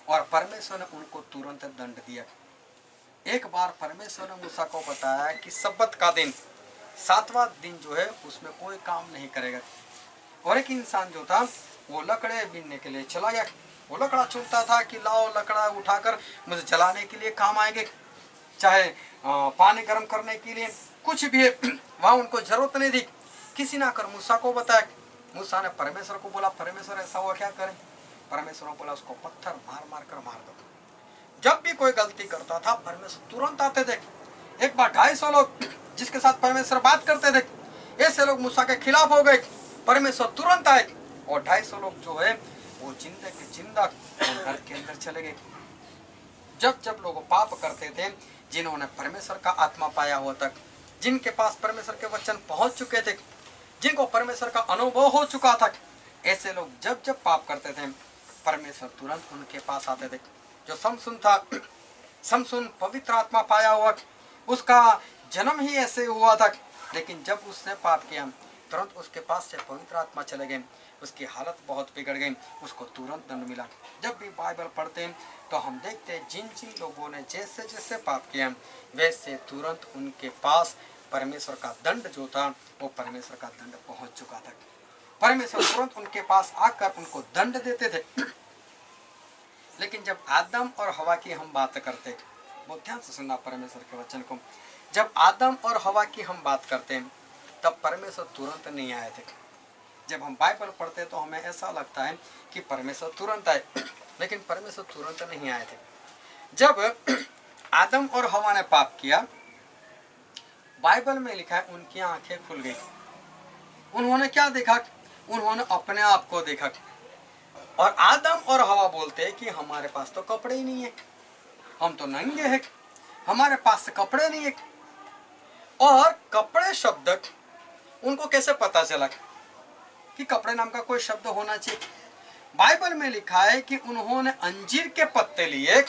और परमेश्वर ने उनको तुरंत दंड दिया। एक बार परमेश्वर ने मूसा को बताया कि सब्बत का दिन, 7वां दिन जो है उसमें कोई काम नहीं करेगा। और एक इंसान जो था वो लकड़े बीनने के लिए चला गया। वो लकड़ा चुनता था कि लाओ लकड़ा उठाकर मुझे जलाने के लिए काम आएंगे, चाहे पानी गर्म करने के लिए, कुछ भी है। वहां उनको जरूरत नहीं थी। किसी ने आकर मूसा को बताया। मूसा ने परमेश्वर को बोला परमेश्वर ऐसा हुआ क्या करें? परमेश्वर ने बोला उसको पत्थर मार मार कर मार दो। जब भी कोई गलती करता था परमेश्वर तुरंत आते थे। एक बार 250 लोग जिसके साथ परमेश्वर बात करते थे, ऐसे लोग मूसा के खिलाफ हो गए। परमेश्वर तुरंत आए और 250 लोग जो है वो जिंदा के जिंदा घर के अंदर चले गए। जब जब लोग पाप करते थे, जिन्होंने परमेश्वर का आत्मा पाया हुआ तक, जिनके पास परमेश्वर के वचन पहुंच चुके थे, जिनको परमेश्वर का अनुभव हो चुका था, ऐसे लोग जब जब पाप करते थे परमेश्वर तुरंत उनके पास आते थे। जो समसुन था, समसुन पवित्र आत्मा पाया हुआ, उसका जन्म ही ऐसे हुआ था, लेकिन जब उसने पाप किया तुरंत उसके पास से पवित्र आत्मा चले गए, उसकी हालत बहुत बिगड़ गई, उसको तुरंत दंड मिला। जब भी बाइबल पढ़ते हैं तो हम देखते हैं जिन जिन लोगों ने जैसे जैसे पाप किया वैसे तुरंत उनके पास परमेश्वर का दंड जो था वो परमेश्वर का दंड पहुंच चुका था। परमेश्वर तुरंत उनके पास आकर उनको दंड देते थे। लेकिन जब आदम और हवा की हम बात करते, बहुत ध्यान से सुनना परमेश्वर के वचन को, जब आदम और हवा की हम बात करते हैं तब परमेश्वर तुरंत नहीं आए थे। जब हम बाइबल पढ़ते तो हमें ऐसा लगता है कि परमेश्वर तुरंत आए, लेकिन परमेश्वर तुरंत नहीं आए थे। जब आदम और हवा ने पाप किया, बाइबल में लिखा है उनकी आंखें खुल गई। उन्होंने क्या देखा? उन्होंने अपने आप को देखा। और आदम और हवा बोलते हैं कि हमारे पास तो कपड़े ही नहीं है, हम तो नंगे हैं, हमारे पास कपड़े नहीं है। और कपड़े शब्द उनको कैसे पता चला कि कपड़े नाम का कोई शब्द होना चाहिए? बाइबल में लिखा है कि उन्होंने अंजीर के पत्ते लिए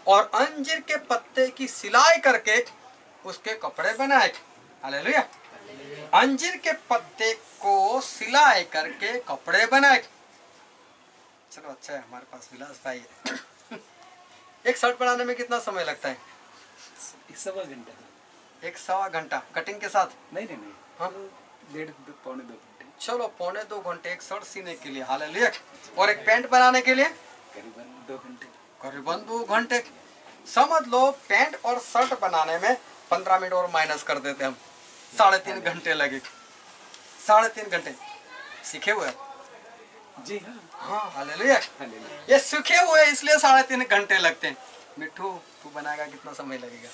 और अंजीर के पत्ते की सिलाई करके उसके कपड़े बनाए। हालेलुया। अंजीर के पत्ते को सिलाई करके कपड़े बनाए। चलो अच्छा है, हमारे पास विलास भाई है। एक शर्ट बनाने में कितना समय लगता है? 1.25 घंटा। 1.25 घंटा कटिंग के साथ? नहीं, हाँ, 1.5 पौने 2 घंटे। चलो पौने 2 घंटे एक शर्ट सीने के लिए। हालेलुया। और एक पैंट बनाने के लिए करीबन 2 घंटे। करीबन 2 घंटे। समझ लो पैंट और शर्ट बनाने में 15 मिनट और माइनस कर देते हम, 3.5 घंटे लगे। 3.5 घंटे सीखे हुए जी हाँ। हाँ। हालेलुया। हालेलुया। ये सीखे हुए इसलिए 3.5 घंटे लगते हैं। मिठू तू बनाएगा कितना समय लगेगा?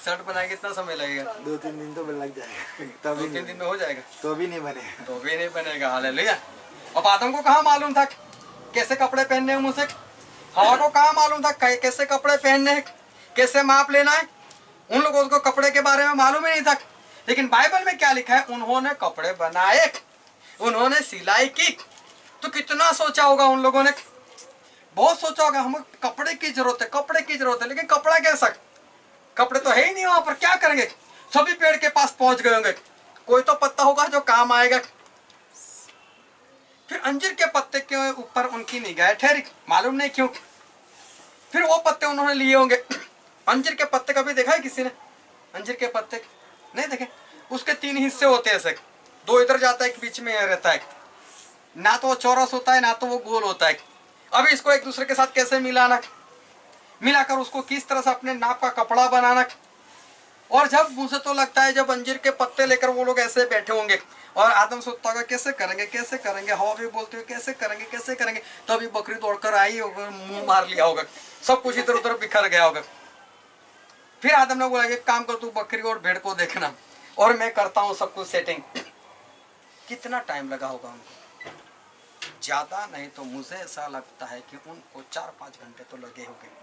शर्ट बनाए कितना समय लगेगा? 2-3 दिन तो लग जाएगा। 2-3 दिन में हो जाएगा? तो भी नहीं बनेगा। तो भी नहीं बनेगा। हालेलुया। अब आदम को कहाँ मालूम था कैसे कपड़े पहनने हैं मुझसे? हवा को कहाँ मालूम था कैसे कपड़े पहनने हैं, कैसे माप लेना है? उन लोगों को कपड़े के बारे में मालूम ही नहीं था। लेकिन बाइबल में क्या लिखा है? उन्होंने कपड़े बनाए, उन्होंने सिलाई की। तो कितना सोचा होगा उन लोगों ने? बहुत सोचा होगा, हमें कपड़े की जरूरत है, कपड़े की जरूरत है। लेकिन कपड़ा कैसा? कपड़े तो है ही नहीं वहां पर, क्या करेंगे? सभी पेड़ के पास पहुंच गए होंगे, कोई तो पत्ता होगा जो काम आएगा। फिर अंजीर के पत्ते के ऊपर उनकी निगाह ठहरी, मालूम नहीं क्यों। फिर वो पत्ते उन्होंने लिए होंगे। अंजीर के पत्ते कभी देखा है किसी ने? अंजीर के पत्ते नहीं देखे। उसके 3 हिस्से होते हैं, ऐसे 2 इधर जाता है, एक बीच में रहता है। ना तो वो चौरस होता है, ना तो वो गोल होता है। अभी इसको एक दूसरे के साथ कैसे मिलाना, मिलाकर उसको किस तरह से अपने नाप का कपड़ा बनाना। और जब मुझे तो लगता है जब अंजीर के पत्ते लेकर वो लोग ऐसे बैठे होंगे और आदम सोचता होगा कैसे करेंगे कैसे करेंगे, हवा भी बोलते हुए कैसे करेंगे कैसे करेंगे, तो अभी बकरी दौड़कर आई होगा, मुंह मार लिया होगा, सब कुछ इधर उधर बिखर गया होगा। फिर आदम ने बोला एक काम कर, तू बकरी और भेड़ को देखना और मैं करता हूँ सब कुछ सेटिंग। कितना टाइम लगा होगा उनको? ज्यादा नहीं तो मुझे ऐसा लगता है कि उनको 4-5 घंटे तो लगे होंगे।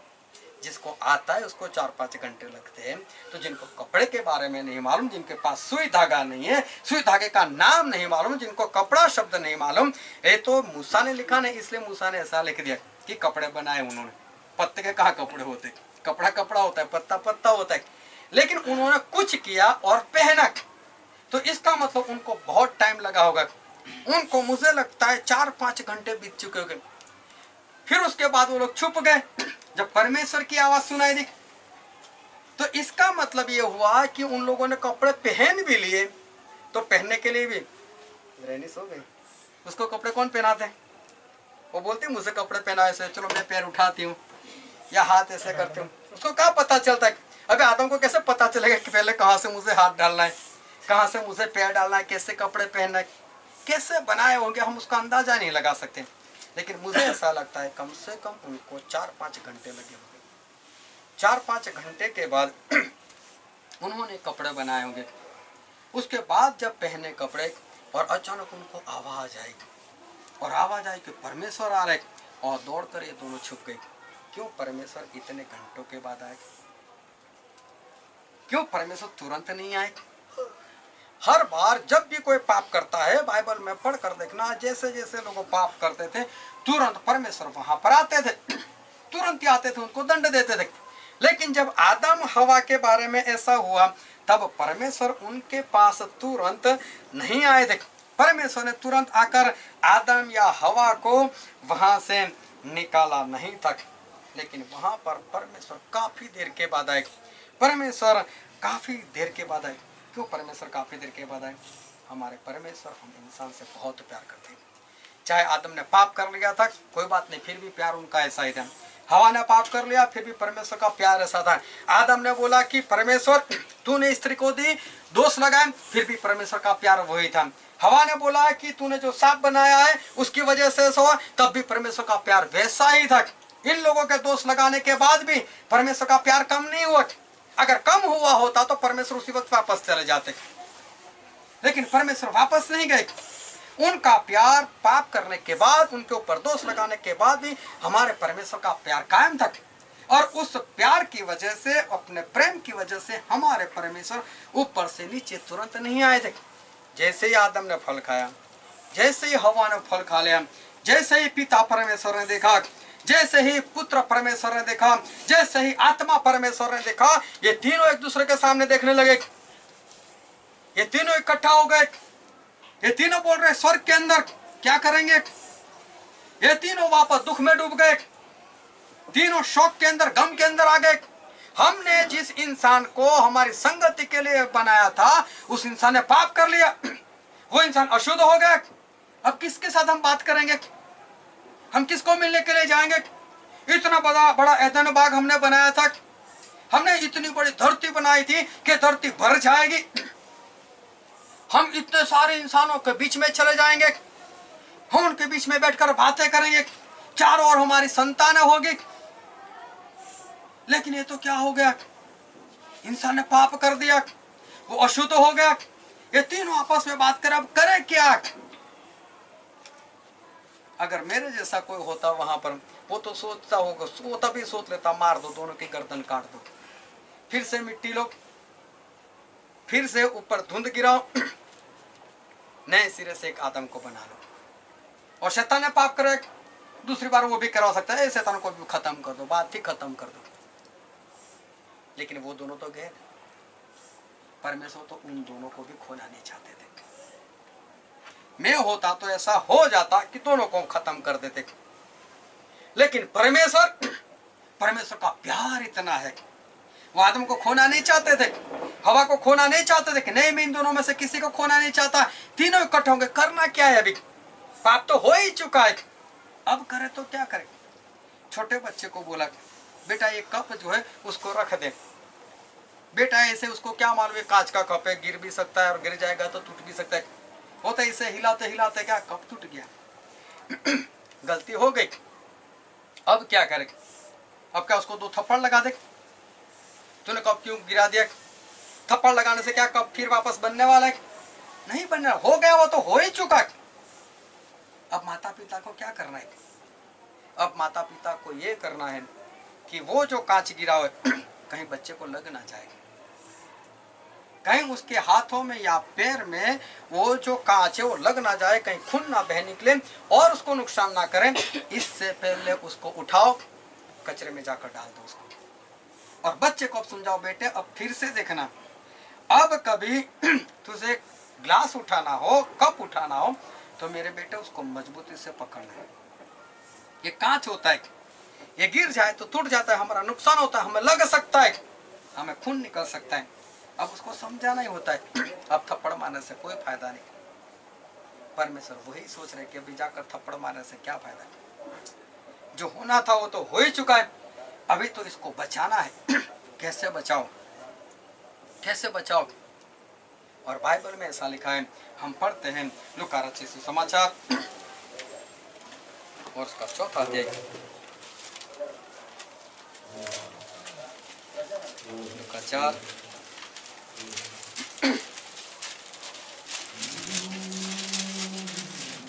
जिसको आता है उसको 4-5 घंटे लगते हैं। तो जिनको कपड़े के बारे में नहीं मालूम, जिनके पास सुई धागा नहीं है, सुई धागे का नाम नहीं मालूम, जिनको कपड़ा शब्द नहीं मालूम, ये तो मूसा ने लिखा नहीं, इसलिए मूसा ने ऐसा लिख दिया कि कपड़े बनाए उन्होंने। पत्ते के कहाँ कपड़े होते? कपड़ा कपड़ा होता है, पत्ता पत्ता होता है। लेकिन उन्होंने कुछ किया और पहना, तो इसका मतलब उनको बहुत टाइम लगा होगा। उनको मुझे लगता है 4-5 घंटे बीत चुके होंगे। फिर उसके बाद वो लोग छुप गए जब परमेश्वर की आवाज सुनाई दी। तो इसका मतलब ये हुआ कि उन लोगों ने कपड़े पहन भी लिए, तो पहनने के लिए भी रेनिस हो गई। उसको कपड़े कौन पहनाते? वो बोलती मुझे कपड़े पहना ऐसे, चलो मैं पैर उठाती हूँ या हाथ ऐसे करती हूँ। उसको क्या पता चलता है? अबे आदम को कैसे पता चलेगा कि पहले कहाँ से मुझे हाथ डालना है, कहाँ से मुझे पैर डालना है, कैसे कपड़े पहनना है, कैसे बनाए होंगे, हम उसका अंदाजा नहीं लगा सकते। लेकिन मुझे ऐसा लगता है कम से कम उनको 4-5 घंटे लगे होंगे। 4-5 घंटे के बाद उन्होंने कपड़े बनाए होंगे। उसके बाद जब पहने कपड़े और अचानक उनको आवाज आई, और आवाज आई कि परमेश्वर आ रहे, और दौड़कर ये दोनों छुप गए। क्यों परमेश्वर इतने घंटों के बाद आए? क्यों परमेश्वर तुरंत नहीं आए? हर बार जब भी कोई पाप करता है, बाइबल में पढ़कर देखना, जैसे जैसे लोग पाप करते थे तुरंत परमेश्वर वहां पर आते थे, तुरंत ही आते थे, उनको दंड देते थे। लेकिन जब आदम हवा के बारे में ऐसा हुआ, तब परमेश्वर उनके पास तुरंत नहीं आए थे। परमेश्वर ने तुरंत आकर आदम या हवा को वहां से निकाला नहीं था, लेकिन वहां पर परमेश्वर काफी देर के बाद आए। परमेश्वर काफी देर के बाद आए। क्यों परमेश्वर काफी देर के बाद आए? हमारे परमेश्वर हम इंसान से बहुत प्यार करते हैं। चाहे आदम ने पाप कर लिया था, कोई बात नहीं, फिर भी प्यार उनका ऐसा ही था। हवा ने पाप कर लिया, फिर भी परमेश्वर का प्यार ऐसा था। आदम ने बोला कि परमेश्वर तूने स्त्री को दी, दोष लगाए, फिर भी परमेश्वर का प्यार वही था। हवा ने बोला कि तूने जो सांप बनाया है उसकी वजह से ऐसा हुआ, तब भी परमेश्वर का प्यार वैसा ही था। इन लोगों के दोष लगाने के बाद भी परमेश्वर का प्यार कम नहीं हुआ। अगर कम हुआ होता तो परमेश्वर उसी वक्त वापस चले जाते, लेकिन परमेश्वर वापस नहीं गए। उनका प्यार पाप करने के बाद, उनके ऊपर दोष लगाने के बाद भी हमारे परमेश्वर का प्यार कायम था। और उस प्यार की वजह से, अपने प्रेम की वजह से हमारे परमेश्वर ऊपर से नीचे तुरंत नहीं आए थे। जैसे ही आदम ने फल खाया, जैसे ही हवा ने फल खा लिया, जैसे ही पिता परमेश्वर ने देखा, जैसे ही पुत्र परमेश्वर ने देखा, जैसे ही आत्मा परमेश्वर ने देखा, ये तीनों एक दूसरे के सामने देखने लगे। ये तीनों इकट्ठा हो गए। ये तीनों बोल रहे स्वर्ग के अंदर क्या करेंगे। ये तीनों वापस दुख में डूब गए, तीनों शोक के अंदर, गम के अंदर आ गए। हमने जिस इंसान को हमारी संगति के लिए बनाया था, उस इंसान ने पाप कर लिया, वो इंसान अशुद्ध हो गया। अब किसके साथ हम बात करेंगे, हम किसको मिलने के लिए जाएंगे। इतना बड़ा एदन बाग हमने बनाया था, हमने इतनी बड़ी धरती बनाई थी कि धरती भर जाएगी। हम इतने सारे इंसानों के बीच में चले जाएंगे, हम उनके बीच में बैठकर बातें करेंगे, चारों ओर हमारी संतानें होगी। लेकिन ये तो क्या हो गया, इंसान ने पाप कर दिया, वो अशुद्ध हो गया। ये तीनों आपस में बात कर, अब करे क्या। अगर मेरे जैसा कोई होता वहां पर, वो तो सोचता होगा, वो तभी सोच लेता मार दो, दोनों की गर्दन काट दो, फिर से मिट्टी लो, फिर से ऊपर धुंध गिराओ, नए सिरे से एक आदम को बना लो। और शैतान ने पाप करे, दूसरी बार वो भी करवा सकता है, शैतान को भी खत्म कर दो, बात ही खत्म कर दो। लेकिन वो दोनों तो गए, परमेश्वर तो उन दोनों को भी खोना नहीं चाहते थे। मैं होता तो ऐसा हो जाता कि दोनों को खत्म कर देते, लेकिन परमेश्वर का प्यार इतना है, वो आदम को खोना नहीं चाहते थे, हवा को खोना नहीं चाहते थे कि नहीं, मैं इन दोनों में से किसी को खोना नहीं चाहता। तीनों इकट्ठे होंगे, करना क्या है, अभी पाप तो हो ही चुका है, अब करे तो क्या करे। छोटे बच्चे को बोला, बेटा ये कप जो है उसको रख दे। बेटा ऐसे उसको क्या मालूम, कांच का कप है, गिर भी सकता है और गिर जाएगा तो टूट भी सकता है। होता है इसे हिलाते हिलाते क्या कप टूट गया। गलती हो गई, अब क्या करे, अब क्या उसको 2 थप्पड़ लगा दे। तूने कप क्यों गिरा दिया, थप्पड़ लगाने से क्या कप फिर वापस बनने वाला है, नहीं बनने, हो गया, वो तो हो ही चुका। अब माता पिता को क्या करना है, अब माता पिता को ये करना है कि वो जो कांच गिरा हो कहीं बच्चे को लग ना जाए, कहीं उसके हाथों में या पैर में वो जो कांच है वो लग ना जाए, कहीं खून ना बह निकले और उसको नुकसान ना करें। इससे पहले उसको उठाओ, कचरे में जाकर डाल दो उसको, और बच्चे को अब समझाओ, बेटे अब फिर से देखना, अब कभी तुझे ग्लास उठाना हो, कप उठाना हो, तो मेरे बेटे उसको मजबूती से पकड़ना है। ये कांच होता है, ये गिर जाए तो टूट जाता है, हमारा नुकसान होता है, हमें लग सकता है, हमें खून निकल सकता है। अब उसको समझाना ही होता है, अब थप्पड़ मारने से कोई फायदा नहीं। परमेश्वर वही सोच रहे कि अभी जाकर थप्पड़ मारने से क्या फायदा, जो होना था वो तो हो ही चुका है, अभी तो इसको बचाना है। कैसे बचाओ, कैसे बचाओ। और बाइबल में ऐसा लिखा है, हम पढ़ते हैं लूका रचित सुसमाचार और उसका 4था अध्याय, लूका 4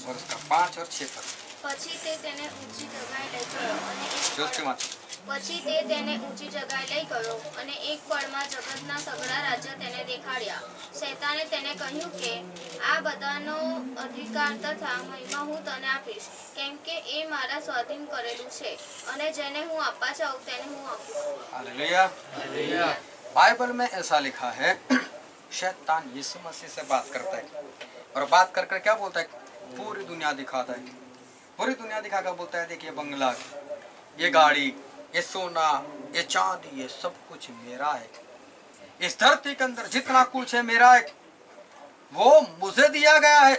और उसका 5 और 6 पद। પછી તે તેને ઊંચી જગ્યાએ લઈ ગયો અને જોશથી વાંચો। પછી તે તેને ઊંચી જગ્યાએ લઈ ગયો અને એક પળમાં જગતના સગળા રાજ્ય તેને દેખાડ્યા. શૈતાને તેને કહ્યું કે આ બધાનો અધિકાર તથા મહિમા હું તને આપીશ, કેમ કે એ મારા સ્વાધીન કરેલું છે અને જેને હું આપવા ચાહું તેને હું આપું છું. Hallelujah, hallelujah. बाइबल में ऐसा लिखा है, शैतान यीशु मसीह से बात करता है और बात कर कर क्या बोलता है, पूरी दुनिया दिखाता है, पूरी दुनिया दिखाकर बोलता है, देखिए बंगला, ये गाड़ी, ये सोना, ये चांदी, ये सब कुछ मेरा है, इस धरती के अंदर जितना कुछ है मेरा है, वो मुझे दिया गया है,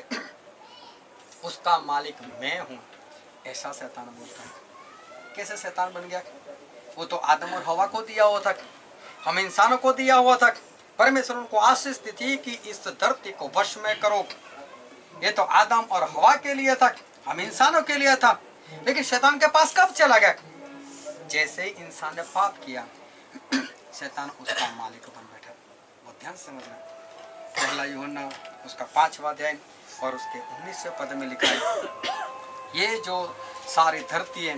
उसका मालिक मैं हूँ, ऐसा शैतान बोलता है। कैसे शैतान बन गया? वो तो आदम और हवा को दिया हुआ था, हम इंसानों को दिया हुआ था। परमेश्वर उनको आशीष दी थी कि इस धरती को वश में करो। ये तो आदम और हवा के लिए था, हम इंसानों के लिए था। लेकिन शैतान के पास कब चला गया? जैसे ही इंसान ने पाप किया, शैतान उसका मालिक बन बैठा। वो ध्यान समझना। पहला यूहन्ना उसका 5वां अध्याय और उसके 19वें पद में लिखा है, ये जो सारी धरती है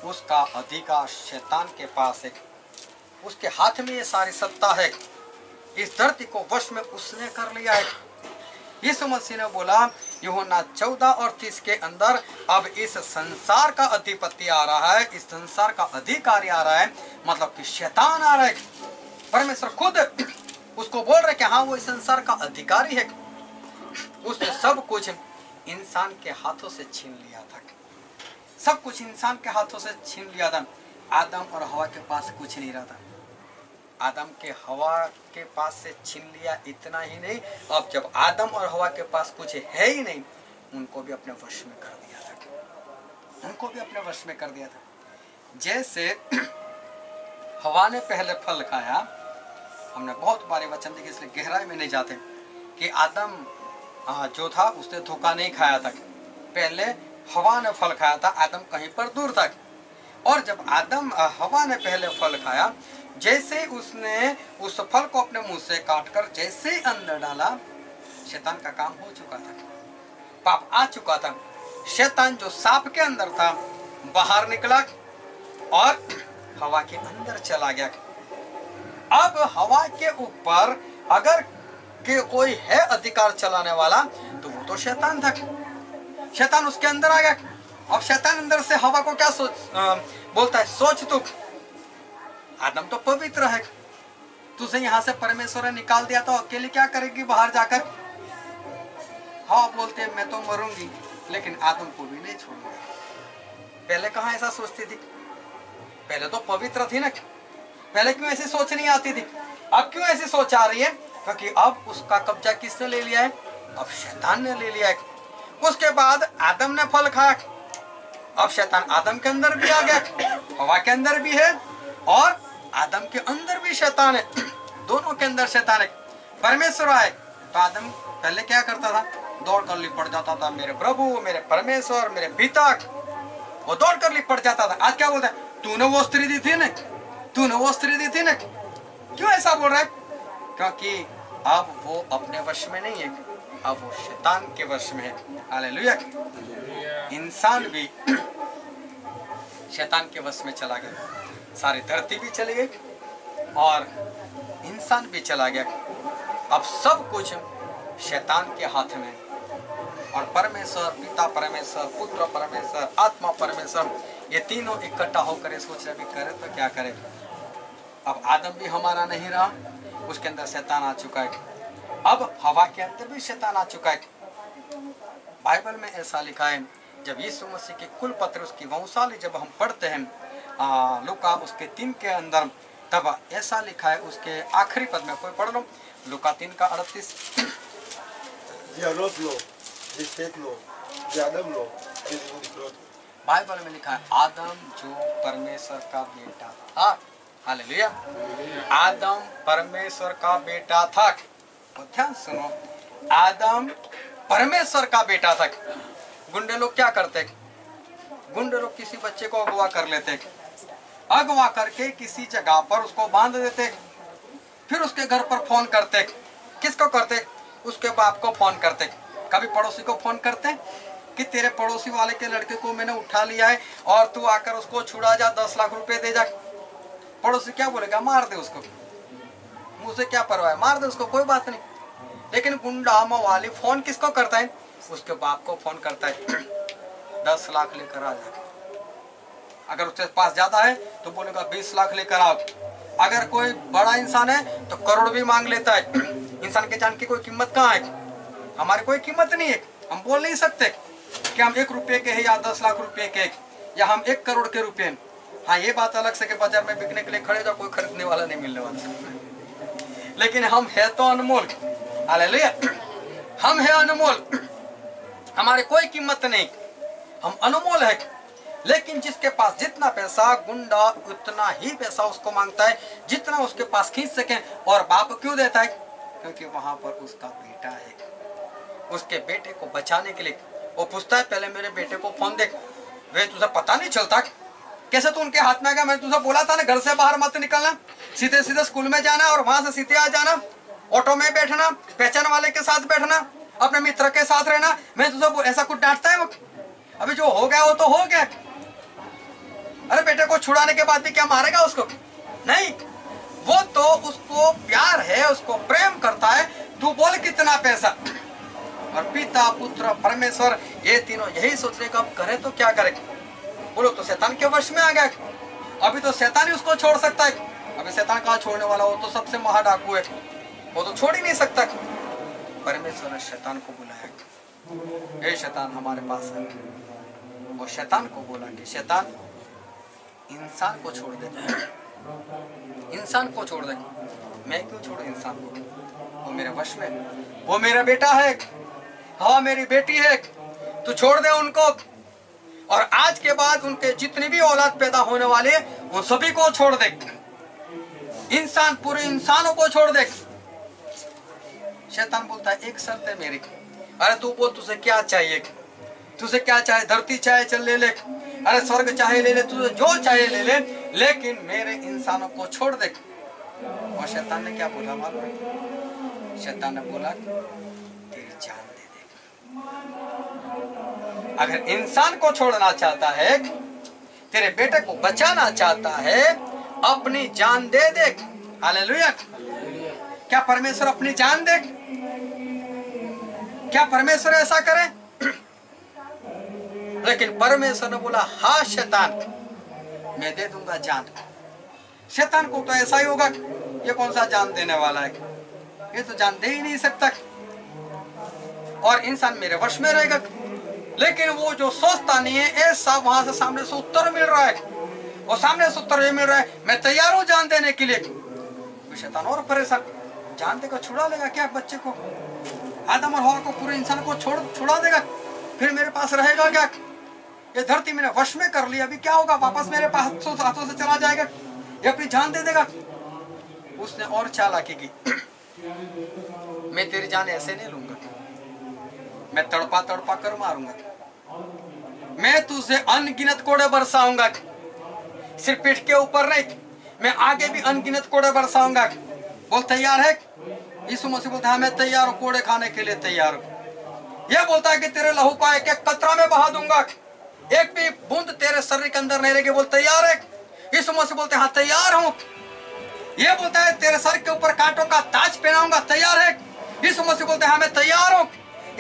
उसका अधिकार शैतान के पास है, उसके हाथ में ये सारी सत्ता है। इस धरती को वश में उसने कर लिया है। यीशु मसीह ने बोला यूहन्ना 14 और 30 के अंदर, अब इस संसार का अधिपति आ रहा है, इस संसार का अधिकारी आ रहा है, मतलब कि शैतान आ रहा है। परमेश्वर खुद उसको बोल रहे कि हाँ वो इस संसार का अधिकारी है। उसने सब कुछ इंसान के हाथों से छीन लिया था, सब कुछ इंसान के हाथों से छीन लिया था। आदम और हवा के पास कुछ नहीं रहा था। आदम के हवा के पास से छीन लिया, इतना ही नहीं, अब जब आदम और हवा के पास कुछ है ही नहीं, उनको भी अपने वश में कर दिया था, उनको भी अपने वश में कर दिया था। जैसे हवा ने पहले फल खाया, हमने बहुत बारे वचन देखे इसलिए गहराई में नहीं जाते, कि आदम जो था उसने धोखा नहीं खाया था। पहले हवा ने फल खाया था, आदम कहीं पर दूर था। और जब आदम हवा ने पहले फल खाया, जैसे उसने उस फल को अपने मुंह से काटकर जैसे ही अंदर डाला, शैतान का काम हो चुका था, पाप आ चुका था। शैतान जो सांप के अंदर था बाहर निकला और हवा के अंदर चला गया। अब हवा के ऊपर अगर के कोई है अधिकार चलाने वाला, तो वो तो शैतान था। शैतान उसके अंदर आ गया। अब शैतान अंदर से हवा को क्या बोलता है, सोच तू, आदम तो पवित्र है, तुझे यहाँ से परमेश्वर ने निकाल दिया, तो अकेले क्या करेगी बाहर जाकर? हाँ बोलते हैं मैं तो मरूंगी, लेकिन आदम को भी नहीं छोड़ूंगा। पहले कहाँ ऐसा सोचती थी? पहले तो पवित्र थी ना, पहले क्यों ऐसी सोच नहीं आती थी? अब क्यों ऐसी सोच आ रही है? क्योंकि अब उसका कब्जा किसने ले लिया है? अब शैतान ने ले लिया है। उसके बाद आदम ने फल खाया, अब शैतान आदम के अंदर भी आ गया, हवा के अंदर भी है और आदम के अंदर भी शैतान है, दोनों के अंदर शैतान है। परमेश्वर आए तो आदम पहले क्या करता था? दौड़ कर लिपट जाता था, मेरे प्रभु, मेरे परमेश्वर, मेरे पिता, वो दौड़ कर लिपट जाता था। आज क्या बोलता है? तूने वो स्त्री दी थी ना, तूने वो स्त्री दी थी ना। क्यों ऐसा बोल रहा है? क्योंकि अब वो अपने वश में नहीं है, अब वो शैतान के वश में है। हालेलुया। इंसान भी शैतान के वश में चला गया, सारी धरती भी चली गई और इंसान भी चला गया। अब सब कुछ शैतान के हाथ में, और परमेश्वर, पिता परमेश्वर, पुत्र परमेश्वर, आत्मा परमेश्वर, ये तीनों इकट्ठा होकर सोच रहे भी करे तो क्या करे। अब आदम भी हमारा नहीं रहा, उसके अंदर शैतान आ चुका है। अब हवा के अंदर भी शैतान आ चुका है। बाइबल में ऐसा लिखा है, जब यीशु मसीह के कुल पत्र, उसकी वंशावली जब हम पढ़ते हैं लूका उसके 3 के अंदर, तब ऐसा लिखा है उसके आखिरी पद में, कोई पढ़ लो, लूका 3 का 38। बाइबल में लिखा है आदम जो परमेश्वर का बेटा था। हालेलुया। आदम परमेश्वर का बेटा था। तो ध्यान सुनो, आदम परमेश्वर का बेटा था। गुंडे लोग क्या करते? गुंडे लोग किसी बच्चे को अगवा कर लेते, अगवा करके किसी जगह पर उसको बांध देते, फिर उसके घर पर फोन करते। किसको करते? उसके बाप को फोन करते। कभी पड़ोसी को फोन करते कि तेरे पड़ोसी वाले के लड़के को मैंने उठा लिया है और तू आकर उसको छुड़ा जा, 10 लाख रुपए दे जा। पड़ोसी क्या बोलेगा? मार दे उसको, मुझे क्या परवाह है, मार दे उसको, कोई बात नहीं। लेकिन गुंडा मवाली फोन किसको करता है? उसके बाप को फोन करता है, 10 लाख लेकर आ जा। अगर उसके पास ज्यादा है तो बोलेगा 20 लाख लेकर आओ। अगर कोई बड़ा इंसान है तो करोड़ भी मांग लेता है। इंसान के जान की कोई कीमत कहाँ है? हमारी कोई कीमत नहीं है। हम बोल नहीं सकते कि हम 1 रुपये के हैं या 10 लाख रुपए के, या हम 1 करोड़ के रुपए हैं। हाँ, ये बात अलग से कि बाजार में बिकने के लिए खड़े जाओ, कोई खरीदने वाला नहीं मिलने वाला। लेकिन हम है तो अनमोल। हालेलुया। हम है अनमोल। हमारे कोई कीमत नहीं, हम अनमोल है। लेकिन जिसके पास जितना पैसा, गुंडा उतना ही पैसा उसको मांगता है जितना उसके पास खींच सके। और बाप क्यों देता है? क्योंकि वहां पर उसका बेटा है। उसके बेटे को बचाने के लिए वो पूछता है, पहले मेरे बेटे को फोन दे। वे तुझे पता नहीं चलता कैसे तू उनके हाथ में आ गया? मैंने तुझे बोला था ना, घर से बाहर मत निकलना, सीधे सीधे स्कूल में जाना और वहां से सीधे आ जाना, ऑटो में बैठना, पहचान वाले के साथ बैठना, अपने मित्र के साथ रहना। मैं तुझे ऐसा कुछ डांटता है? वो अभी जो हो गया वो तो हो गया। अरे बेटे को छुड़ाने के बाद भी क्या मारेगा उसको? नहीं, वो तो उसको प्यार है, उसको प्रेम करता है। तू बोल कितना पैसा? और पिता, पुत्र, परमेश्वर ये तीनों यही सोच रहे कि अब करे तो क्या करे। बोलो तो शैतान के वश में आ गया। अभी तो शैतान ही उसको छोड़ सकता है। अभी शैतान कहाँ छोड़ने वाला? वो तो सबसे महाडाकू है, वो तो छोड़ ही नहीं सकता। परमेश्वर ने शैतान को बुलाया, ये शैतान हमारे पास है। वो शैतान को बोला कि शैतान इंसान को छोड़ दे, इंसान को छोड़ दे। मैं क्यों छोड़ू इंसान को? वो मेरे वश में, वो मेरा बेटा है, हाँ मेरी बेटी है। तू छोड़ दे उनको। और आज के बाद उनके जितनी भी औलाद पैदा होने वाले वो सभी को छोड़ दे। इंसान, पूरे इंसानों को छोड़ दे। शैतान बोलता है एक शर्त है मेरी। अरे तू बोल, तुझे क्या चाहिए? तुझे क्या चाहे? धरती चाहे चल ले ले, अरे स्वर्ग चाहे ले ले, तुझे जो चाहे ले ले, लेकिन मेरे इंसानों को छोड़ दे। और शैतान ने क्या बोला मालूम है? शैतान ने बोला तेरी जान दे दे। अगर इंसान को छोड़ना चाहता है, तेरे बेटे को बचाना चाहता है, अपनी जान दे दे। हालेलुया। क्या परमेश्वर अपनी जान दे? क्या परमेश्वर ऐसा करे? लेकिन परमेश्वर ने बोला हाँ शैतान, मैं दे दूंगा जान। शैतान को तो ऐसा ही होगा, ये कौन सा जान देने वाला है, ये तो जान दे ही नहीं सकता। और इंसान मेरे वश में रहेगा। लेकिन वो जो सोचता नहीं है, ऐसा वहां से सामने से उत्तर मिल रहा है, और सामने से उत्तर ये मिल रहा है मैं तैयार हूं जान देने के लिए। तो शैतान और परेशान, जान देगा, छुड़ा लेगा क्या बच्चे को? आदम और हवा को, पूरे इंसान को छुड़ा देगा, फिर मेरे पास रहेगा क्या? ये धरती मैंने वश में कर लिया, अभी क्या होगा? वापस मेरे पास हाथों से चला जाएगा, ये अपनी जान दे देगा। उसने और चालाकी की, मैं तेरी जान ऐसे नहीं लूंगा, मैं तड़पा तड़पा कर मारूंगा, मैं तुझे अनगिनत कोड़े बरसाऊंगा। सिर्फ पीठ के ऊपर नहीं, मैं आगे भी अनगिनत कोड़े बरसाऊंगा। बोल तैयार है? यीशु मसीह बोलता है मैं तैयार हूं, कोड़े खाने के लिए तैयार हूं। यह बोलता है कि तेरे लहू का एक एक कतरा में बहा दूंगा, एक भी बूंद तेरे शरीर के अंदर नहीं रहेगी। बोल तैयार है? यीशु मसीह बोलते हैं हाँ तैयार हूं। यह बोलता है तेरे सर के ऊपर कांटों का ताज पहनाऊंगा, तैयार है? यीशु मसीह बोलते हैं हाँ मैं तैयार हूं।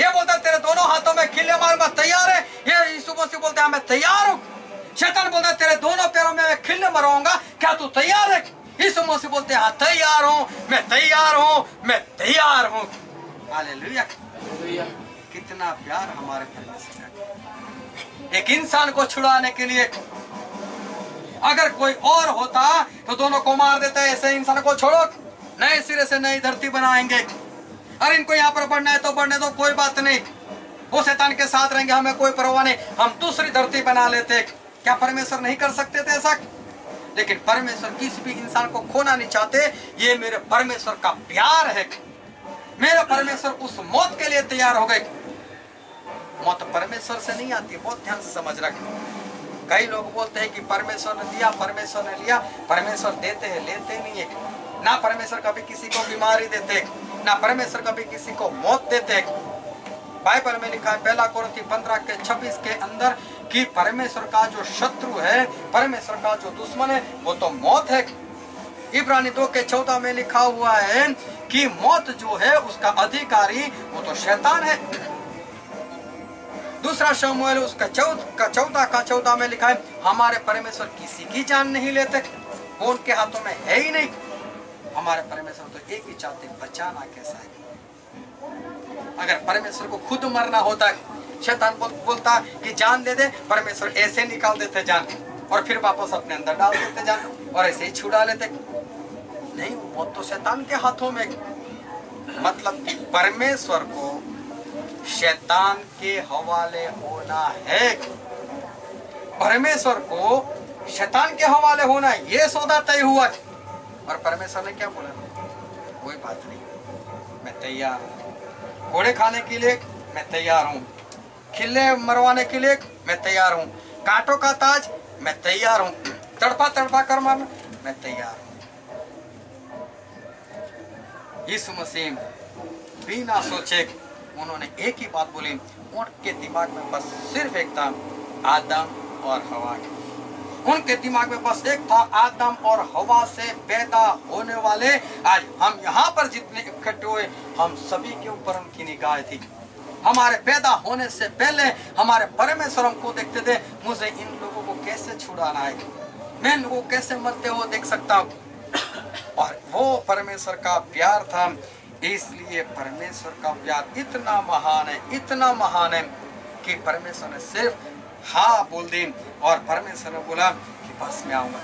यह बोलता है तेरे दोनों हाथों में खिल्ले मारूंगा, तैयार है? ये यीशु मसीह बोलते हैं मैं तैयार हूं। शैतान बोलता है तेरे दोनों पैरों में खिल्ले मरवाऊंगा, क्या तू तैयार है? यीशु मसीह बोलते हैं हाँ तैयार हूं, मैं तैयार हूं, मैं तैयार हूं। हालेलुया। कितना प्यार हमारे परमेश्वर का। एक इंसान को छुड़ाने के लिए, अगर कोई और होता तो दोनों को मार देता है। ऐसे इंसान को छोड़ो, नए सिरे से नई धरती बनाएंगे। अरे इनको यहाँ पर बढ़ना है तो बढ़ने दो, कोई बात नहीं, वो शैतान के साथ रहेंगे, हमें कोई परवाह नहीं, हम दूसरी धरती बना लेते। क्या परमेश्वर नहीं कर सकते थे ऐसा? लेकिन परमेश्वर किसी भी इंसान को खोना नहीं चाहते। ये मेरे परमेश्वर का प्यार है। मेरा परमेश्वर उस मौत के लिए तैयार हो गए। मौत परमेश्वर से नहीं आती, बहुत ध्यान से समझ रख। कई लोग बोलते हैं कि परमेश्वर ने दिया, परमेश्वर ने लिया। परमेश्वर देते हैं, लेते नहीं है ना। परमेश्वर कभी किसी को बीमारी देते ना, परमेश्वर कभी किसी को मौत देते। बाइबल में लिखा है 1 कोरिन्थी 15:26 के अंदर कि परमेश्वर का जो शत्रु है, परमेश्वर का जो दुश्मन है, वो तो मौत है। इब्रानी 2:14 में लिखा हुआ है कि मौत जो है उसका अधिकारी वो तो शैतान है। दूसरा शमूएल उसका 14:14 में लिखा है हमारे परमेश्वर किसी की जान नहीं लेते, वो उनके हाथों में है ही नहीं। हमारे परमेश्वर तो एक ही चाहते, बचाना कैसा है। अगर परमेश्वर को खुद मरना होता, शैतान बोलता कि जान दे दे, परमेश्वर ऐसे निकाल देते जान और फिर वापस अपने अंदर डाल देते जान और ऐसे ही छुड़ा लेते। नहीं, वो तो शैतान के हाथों में। मतलब परमेश्वर को शैतान के हवाले होना है। परमेश्वर को शैतान के हवाले होना है, ये सौदा तय हुआ। और परमेश्वर ने क्या बोला? कोई बात नहीं, मैं तैयार हूँ। घोड़े खाने के लिए मैं तैयार हूँ, खिल्ले मरवाने के लिए मैं तैयार हूँ, कांटों का ताज मैं तैयार हूँ, तड़पा तड़पा कर मारना मैं तैयार हूँ। यीशु मसीह बिना सोचे उन्होंने एक ही बात बोली। उनके दिमाग में बस सिर्फ एक था, आदम और हवा। उनके दिमाग में बस एक था, आदम और हवा से पैदा होने वाले आज हम यहाँ पर जितने इकट्ठे हुए, हम सभी के ऊपर उनकी निगाह थी। हमारे पैदा होने से पहले हमारे परमेश्वर हमको देखते थे। मुझे इन लोगों को कैसे छुड़ाना है, मैं इन लोगों को कैसे मरते हुए देख सकता हूँ। और वो परमेश्वर का प्यार था। इसलिए परमेश्वर का प्यार इतना महान है, इतना महान है कि परमेश्वर ने सिर्फ हाँ बोल दी और परमेश्वर ने बोला कि बस मैं आऊंगा।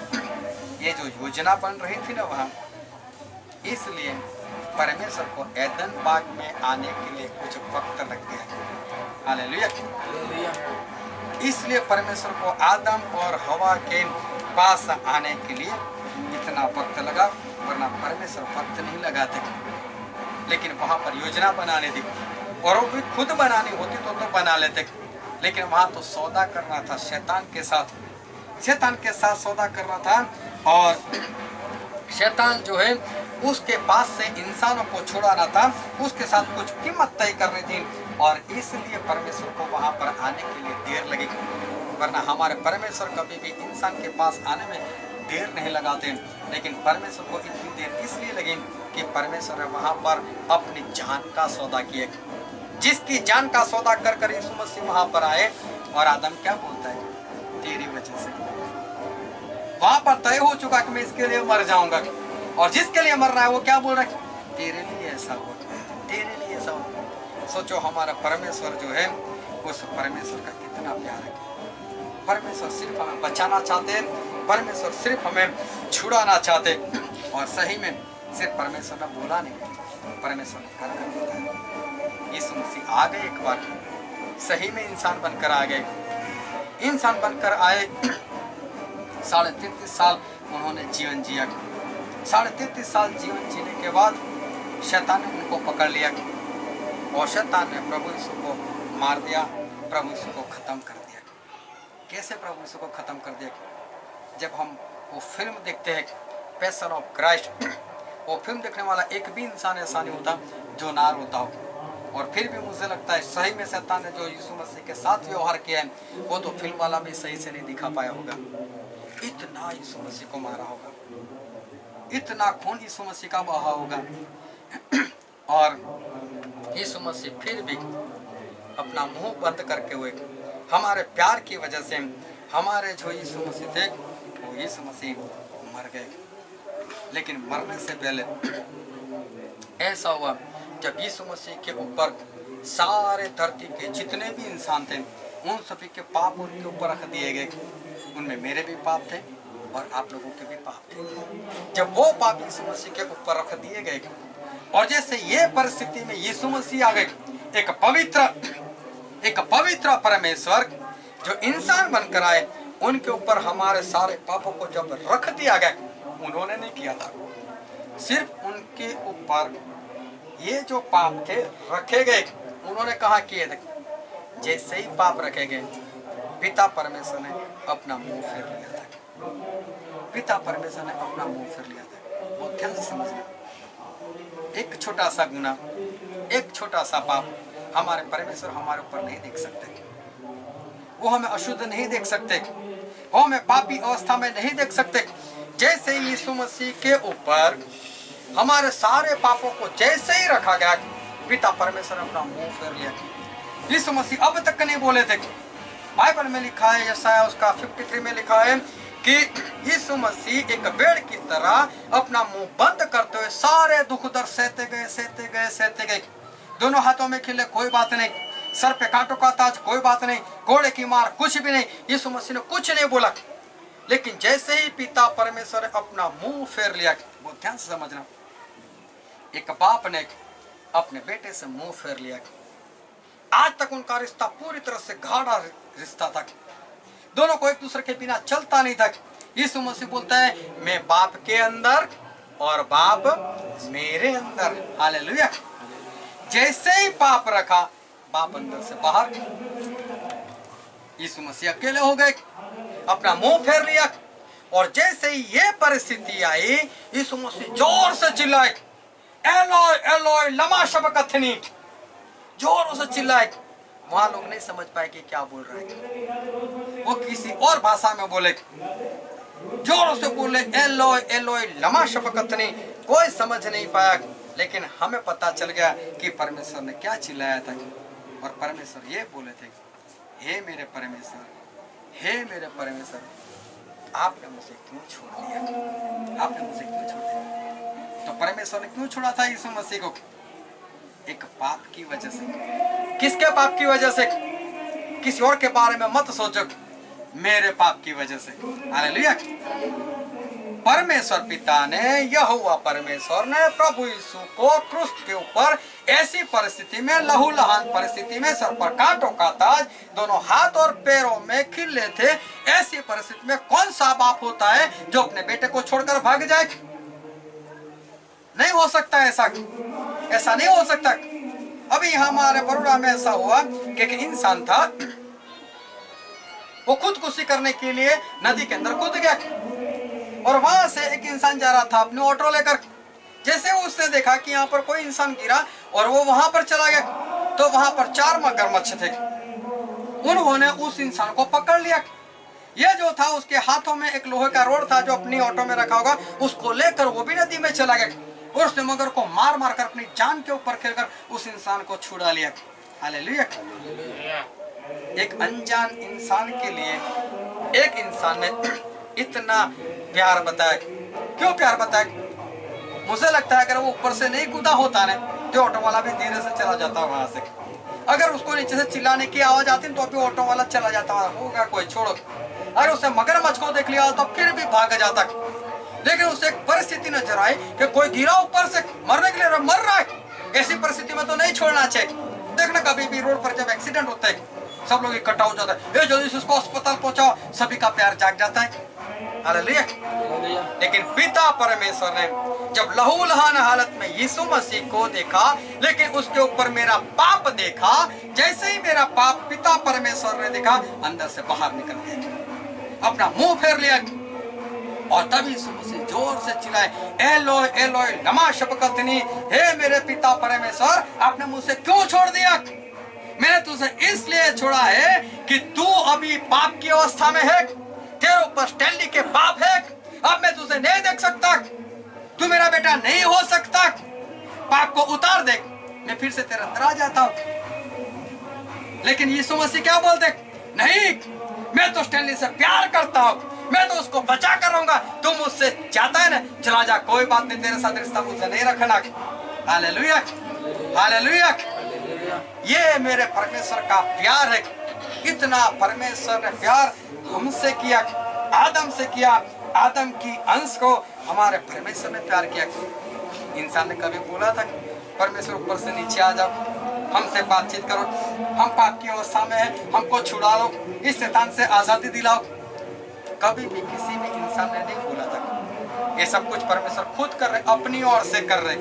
ये जो योजना बन रही थी ना वहाँ, इसलिए परमेश्वर को एदन बाग में आने के लिए कुछ वक्त लग गया। हालेलुया। इसलिए परमेश्वर को आदम और हवा के पास आने के लिए इतना वक्त लगा, वरना परमेश्वर वक्त नहीं लगाते। लेकिन वहाँ पर योजना बनाने थी, और वो भी खुद बनानी होती तो बना लेते, लेकिन वहाँ तो सौदा करना था शैतान के साथ सौदा करना था। और शैतान जो है उसके पास से इंसानों को छुड़ाना था, उसके साथ कुछ कीमत तय करनी थी। और इसलिए परमेश्वर को वहाँ पर आने के लिए देर लगेगी, वरना हमारे परमेश्वर कभी भी इंसान के पास आने में देर नहीं लगाते। लेकिन परमेश्वर को इतनी देर इसलिए लगी कि परमेश्वर ने वहाँ पर अपनी जान का सौदा किया। जिसकी जान का सौदा कर कर यीशु मसीह वहाँ पर आए। और आदम क्या बोलता है? तेरी वजह से वहाँ पर तय हो चुका कि मैं इसके लिए मर जाऊंगा, और जिसके लिए मर रहा है वो क्या बोल रहा है? तेरे लिए ऐसा हो, तेरे लिए ऐसा हो। सोचो हमारा परमेश्वर जो है, उस परमेश्वर का कितना प्यार है। परमेश्वर सिर्फ हमें बचाना चाहते हैं, परमेश्वर सिर्फ हमें छुड़ाना चाहते। और सही में सिर्फ परमेश्वर ने बोला नहीं, परमेश्वर ने कर दिया। यीशु मसीह आ गए एक बार, सही में इंसान बनकर आ गए। इंसान बनकर आए, 33.5 साल उन्होंने जीवन जिया। 33.5 साल जीवन जीने के बाद शैतान ने उनको पकड़ लिया, और शैतान ने प्रभु यीशु को मार दिया, प्रभु यीशु को खत्म कर दिया। कैसे प्रभु यीशु को खत्म कर दिया? जब हम वो फिल्म देखते हैं पैशन ऑफ क्राइस्ट, वो फिल्म देखने वाला एक भी इंसान ऐसा नहीं होता जो ना रोता हो। और फिर भी मुझे लगता है सही में शैतान ने जो यीशु मसीह के साथ व्यवहार किया है, वो तो फिल्म वाला भी सही से नहीं दिखा पाया होगा। इतना यीशु मसीह को मारा होगा, इतना खून यीशु मसीह का बहा होगा, और यीशु मसीह फिर भी अपना मुंह बंद करके हुए हमारे प्यार की वजह से हमारे जो यीशु मसीह थे वो यीशु मसीह मर गए। लेकिन मरने से पहले ऐसा हुआ, जब यीशु मसीह के ऊपर सारे धरती के जितने भी इंसान थे उन सभी के पाप उनके ऊपर रख दिए गए। उनमें मेरे भी पाप थे और आप लोगों के भी पाप थे। जब वो पाप यीशु मसीह के ऊपर रख दिए गए, और जैसे ये परिस्थिति में यीशु मसीह आ गए, एक पवित्र परमेश्वर जो इंसान बनकर आए, उनके ऊपर हमारे सारे पापों को जब रख दिया गया, उन्होंने नहीं किया था, सिर्फ उनके ऊपर ये जो पाप थे रखे गए। उन्होंने कहा किए थे, जैसे ही पाप रखे गए पिता परमेश्वर ने अपना मुंह फेर लिया था। पिता परमेश्वर ने अपना मुंह फेर लिया था। वो ध्यान से समझना, एक छोटा सा गुनाह, एक छोटा सा पाप हमारे परमेश्वर हमारे ऊपर नहीं देख सकते। वो हमें अशुद्ध नहीं देख सकते, वो हमें पापी अवस्था में नहीं देख सकते। जैसे ही यीशु मसीह के ऊपर हमारे सारे पापों को जैसे ही रखा गया, पिता परमेश्वर ने अपना मुंह फेर लिया। यीशु मसीह अब तक नहीं बोले थे। बाइबल में लिखा है, यशायाह उसका 53 में लिखा है कि यीशु मसीह एक पेड़ की तरह अपना मुंह बंद करते हुए सारे दुख दर्द सहते गए। दोनों हाथों में खिले, कोई बात नहीं। सर पे कांटों का ताज, कोई बात नहीं। घोड़े की मार, कुछ भी नहीं। यीशु मसीह ने कुछ नहीं बोला। लेकिन जैसे ही पिता परमेश्वर ने अपना मुंह फेर लिया, वो ध्यान से समझना, एक बाप ने अपने बेटे से मुंह फेर लिया। आज तक उनका रिश्ता पूरी तरह से गाढ़ा रिश्ता था। दोनों को एक दूसरे के बिना चलता नहीं था। यीशु मसीह बोलता है मैं बाप के अंदर और बाप मेरे अंदर। हालेलुया। जैसे ही पाप रखा, बाप अंदर से बाहर, यीशु मसीह अकेले हो गए, अपना मुंह फेर लिया। और जैसे ही ये परिस्थिति आई, यीशु मसीह जोर से चिल्लाए, एलोय एलोय लमा शबक्तनी, जोरों से चिल्लाए। वहां लोग नहीं समझ पाए कि क्या बोल रहा है, वो किसी और भाषा में बोले, जोरों से बोले एलोय एलोय लमा शबक्तनी। कोई समझ नहीं पाया, लेकिन हमें पता चल गया कि परमेश्वर ने क्या चिल्लाया था। और परमेश्वर ये बोले थे, हे मेरे परमेश्वर, हे मेरे परमेश्वर, आपने मुझे क्यों छोड़ दिया, आपने मुझे क्यों छोड़ दिया। तो परमेश्वर ने क्यों छोड़ा था यीशु मसीह को? एक पाप की वजह से। किसके पाप की वजह से? किसी और के बारे में मत सोचो, मेरे पाप की वजह से। हालेलुया। परमेश्वर पिता ने, यहोवा परमेश्वर ने प्रभु यीशु को क्रूस के ऊपर ऐसी परिस्थिति में, लहूलुहान परिस्थिति में, सर पर कांटों का ताज, दोनों हाथ और पैरों में खिल्ले थे, ऐसी परिस्थिति में कौन सा बाप होता है जो अपने बेटे को छोड़कर भाग जाए? नहीं हो सकता ऐसा, ऐसा नहीं हो सकता। अभी हमारे बड़ौदा में ऐसा हुआ कि एक इंसान था, वो खुदकुशी करने के लिए नदी के अंदर कूद गया। और वहां से एक इंसान जा रहा था अपने ऑटो लेकर। जैसे उसने देखा कि यहाँ पर कोई इंसान गिरा और वो वहां पर चला गया, तो वहां पर 4 मगरमच्छ थे। उन्होंने उस इंसान को पकड़ लिया। ये जो था, उसके हाथों में एक लोहे का रोड था जो अपनी ऑटो में रखा होगा, उसको लेकर वो भी नदी में चला गया। और उसने मगर को मार मार कर अपनी जान के ऊपर खेलकर उस इंसान को छुड़ा लिया। हालेलुया। एक अनजान इंसान के लिए एक इंसान ने इतना प्यार बताया। क्यों प्यार बताया? मुझे लगता है अगर वो ऊपर से नहीं कूदा होता ना, तो ऑटो वाला भी धीरे से चला जाता वहां से। अगर उसको नीचे से चिल्लाने की आवाज आती तो अभी ऑटो वाला चला जाता होगा, कोई छोड़ो। अगर उसने मगरमच्छ को देख लिया तो फिर भी भाग जाता। लेकिन उसे एक परिस्थिति नजर आई कि कोई गिरा ऊपर से, मरने के लिए मर रहा है। ऐसी परिस्थिति में तो नहीं छोड़ना चाहिए। देखना कभी भी रोड पर जब एक्सीडेंट होता है, सब लोग इकट्ठा हो जाता है, जल्दी से उसको अस्पताल पहुंचाओ, सभी का प्यार जाग जाता है। हालेलुया। लेकिन पिता परमेश्वर ने जब लहूलुहान हालत में यीशु मसीह को देखा, लेकिन उसके ऊपर मेरा पाप देखा, जैसे ही मेरा पाप पिता परमेश्वर ने देखा, अंदर से बाहर निकल गया, अपना मुंह फेर लिया। और तभी यीशु मसीह जोर से चिल्लाए, एलोय एलोय लमा शबक्तनी, हे मेरे पिता परमेश्वर, आपने मुझसे क्यों छोड़ दिया? मैंने तुझे इसलिए छोड़ा है कि तू अभी पाप की अवस्था में है, तेरे ऊपर स्टैनली के पाप है। अब मैं तुझे नहीं देख सकता, तू मेरा बेटा नहीं हो सकता। पाप को उतार दे, मैं फिर से तेरे अंदर आ जाता हूं। लेकिन यीशु मसीह क्या बोलते? नहीं, मैं तो स्टैनली से प्यार करता हूं, मैं तो उसको बचा कर रहूंगा। तू मुझसे चाहता है ना, चला जा, कोई बात नहीं, तेरे साथ रिश्ता मुझसे नहीं रखना। Hallelujah, hallelujah. ये मेरे परमेश्वर का प्यार है। इतना परमेश्वर ने प्यार हमसे किया, आदम से किया। आदम की अंश को हमारे परमेश्वर ने प्यार किया। इंसान ने कभी बोला था परमेश्वर ऊपर से नीचे आ जाओ, हमसे बातचीत करो, हम पाप की अवस्था में हैं, हमको छुड़ा लो, इस शैतान से आजादी दिलाओ? कभी भी किसी भी इंसान ने नहीं बोला था। ये सब कुछ परमेश्वर खुद कर रहे, अपनी ओर से कर रहे।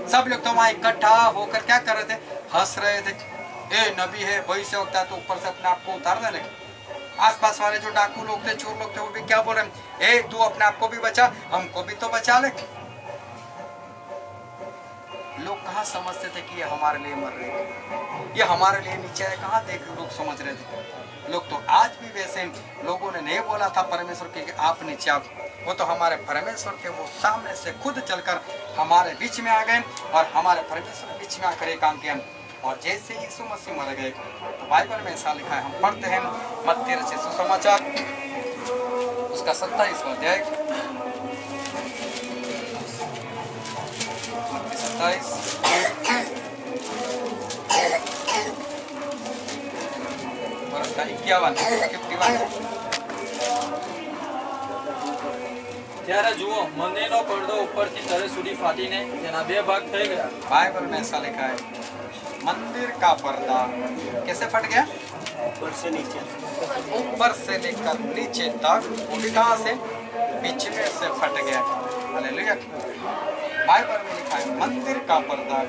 सब लोग तो वहां इकट्ठा होकर क्या कर रहे थे? हंस रहे थे। ए नबी है, भविष्य होता है, तो ऊपर से अपने आप को उतार देने। आसपास वाले जो डाकू लोग थे, चोर लोग थे, वो भी क्या बोल रहे हैं? ए तू अपने आप को भी बचा, हमको भी तो बचा ले। लोग कहाँ समझते थे कि ये हमारे लिए मर रहे थे, ये हमारे लिए नीचे है, कहाँ देख लोग समझ रहे थे। लोग तो आज भी वैसे, लोगों ने नहीं बोला था परमेश्वर के कि आप नीचे आओ, वो तो हमारे परमेश्वर के वो सामने से खुद चलकर हमारे बीच में आ गए और हमारे परमेश्वर बीच में आकर ये काम किया। और जैसे यीशु मसीह मर गए, तो बाइबल में ऐसा लिखा है, हम पढ़ते हैं मत्ती रचित सुसमाचार उसका 27वां अध्याय, 27 और उसका 51। ત્યારે જુઓ, મંદિરનો પડદો ઉપરથી તળે સુધી ફાટીને તેના 2 ભાગ થઈ ગયા। बाइबल में ऐसा लिखा है, मंदिर का पर्दा कैसे फट गया? ऊपर से नीचे। ऊपर से लेकर नीचे तक, वो भी कहाँ से? बीच में से फट गया। हालेलुया। बाइबल में लिखा है मंदिर का पर्दा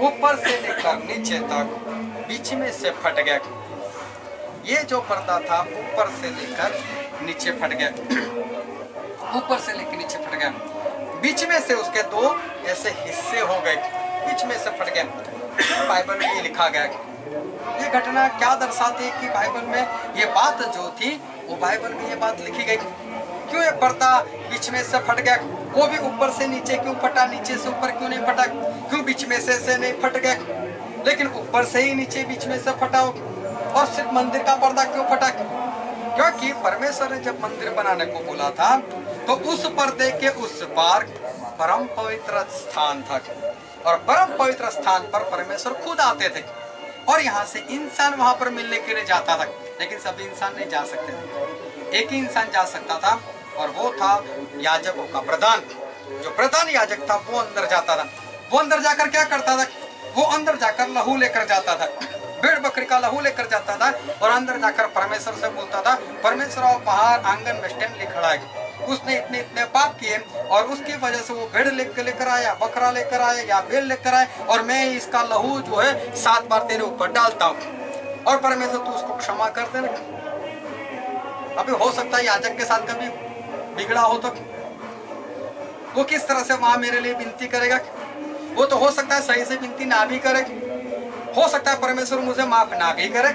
ऊपर से लेकर नीचे तक बीच में से फट गया। ये जो पर्दा था ऊपर से लेकर नीचे फट गया, ऊपर से लेकर नीचे फट गया, बीच में से उसके दो ऐसे हिस्से हो गए, बीच में से फट गया। बाइबल में ये लिखा गया। ये घटना क्या दर्शाती है कि बाइबल में ये बात जो थी वो बाइबल में ये बात लिखी गई। क्यों ये पर्दा बीच में से फट गया? वो भी ऊपर से नीचे क्यों फटा, नीचे से ऊपर क्यों नहीं फटा? क्यों बीच में से नहीं फट गया, लेकिन ऊपर से ही नीचे बीच में से फटा हो? और सिर्फ मंदिर का पर्दा क्यों फटा? क्योंकि परमेश्वर ने जब मंदिर बनाने को बोला था तो उस पर्दे के उस पार परम पवित्र स्थान था, और परम पवित्र स्थान पर परमेश्वर खुद आते थे, और यहाँ से इंसान वहां पर मिलने के लिए जाता था। लेकिन सभी इंसान नहीं जा सकते थे, एक ही इंसान जा सकता था, और वो था याजकों का प्रधान। जो प्रधान याजक था वो अंदर जाता था। वो अंदर जाकर क्या करता था? वो अंदर जाकर लहू लेकर जाता था, भेड़ बकरी का लहू लेकर जाता था, और अंदर जाकर परमेश्वर से बोलता था, परमेश्वर और बाहर आंगन में स्टैंड खड़ा है, उसने इतने इतने पाप किए और उसकी वजह से वो भेड़ लेकर आया, बकरा लेकर आया या भेड़ लेकर आया, और मैं इसका लहू जो है 7 बार तेरे ऊपर डालता हूँ, और परमेश्वर तू उसको क्षमा कर देना। अभी हो सकता है याजक के साथ कभी बिगड़ा हो तो वो किस तरह से वहां मेरे लिए विनती करेगा? वो तो हो सकता है सही से विनती ना भी करे, हो सकता है परमेश्वर मुझे माफ ना भी करे,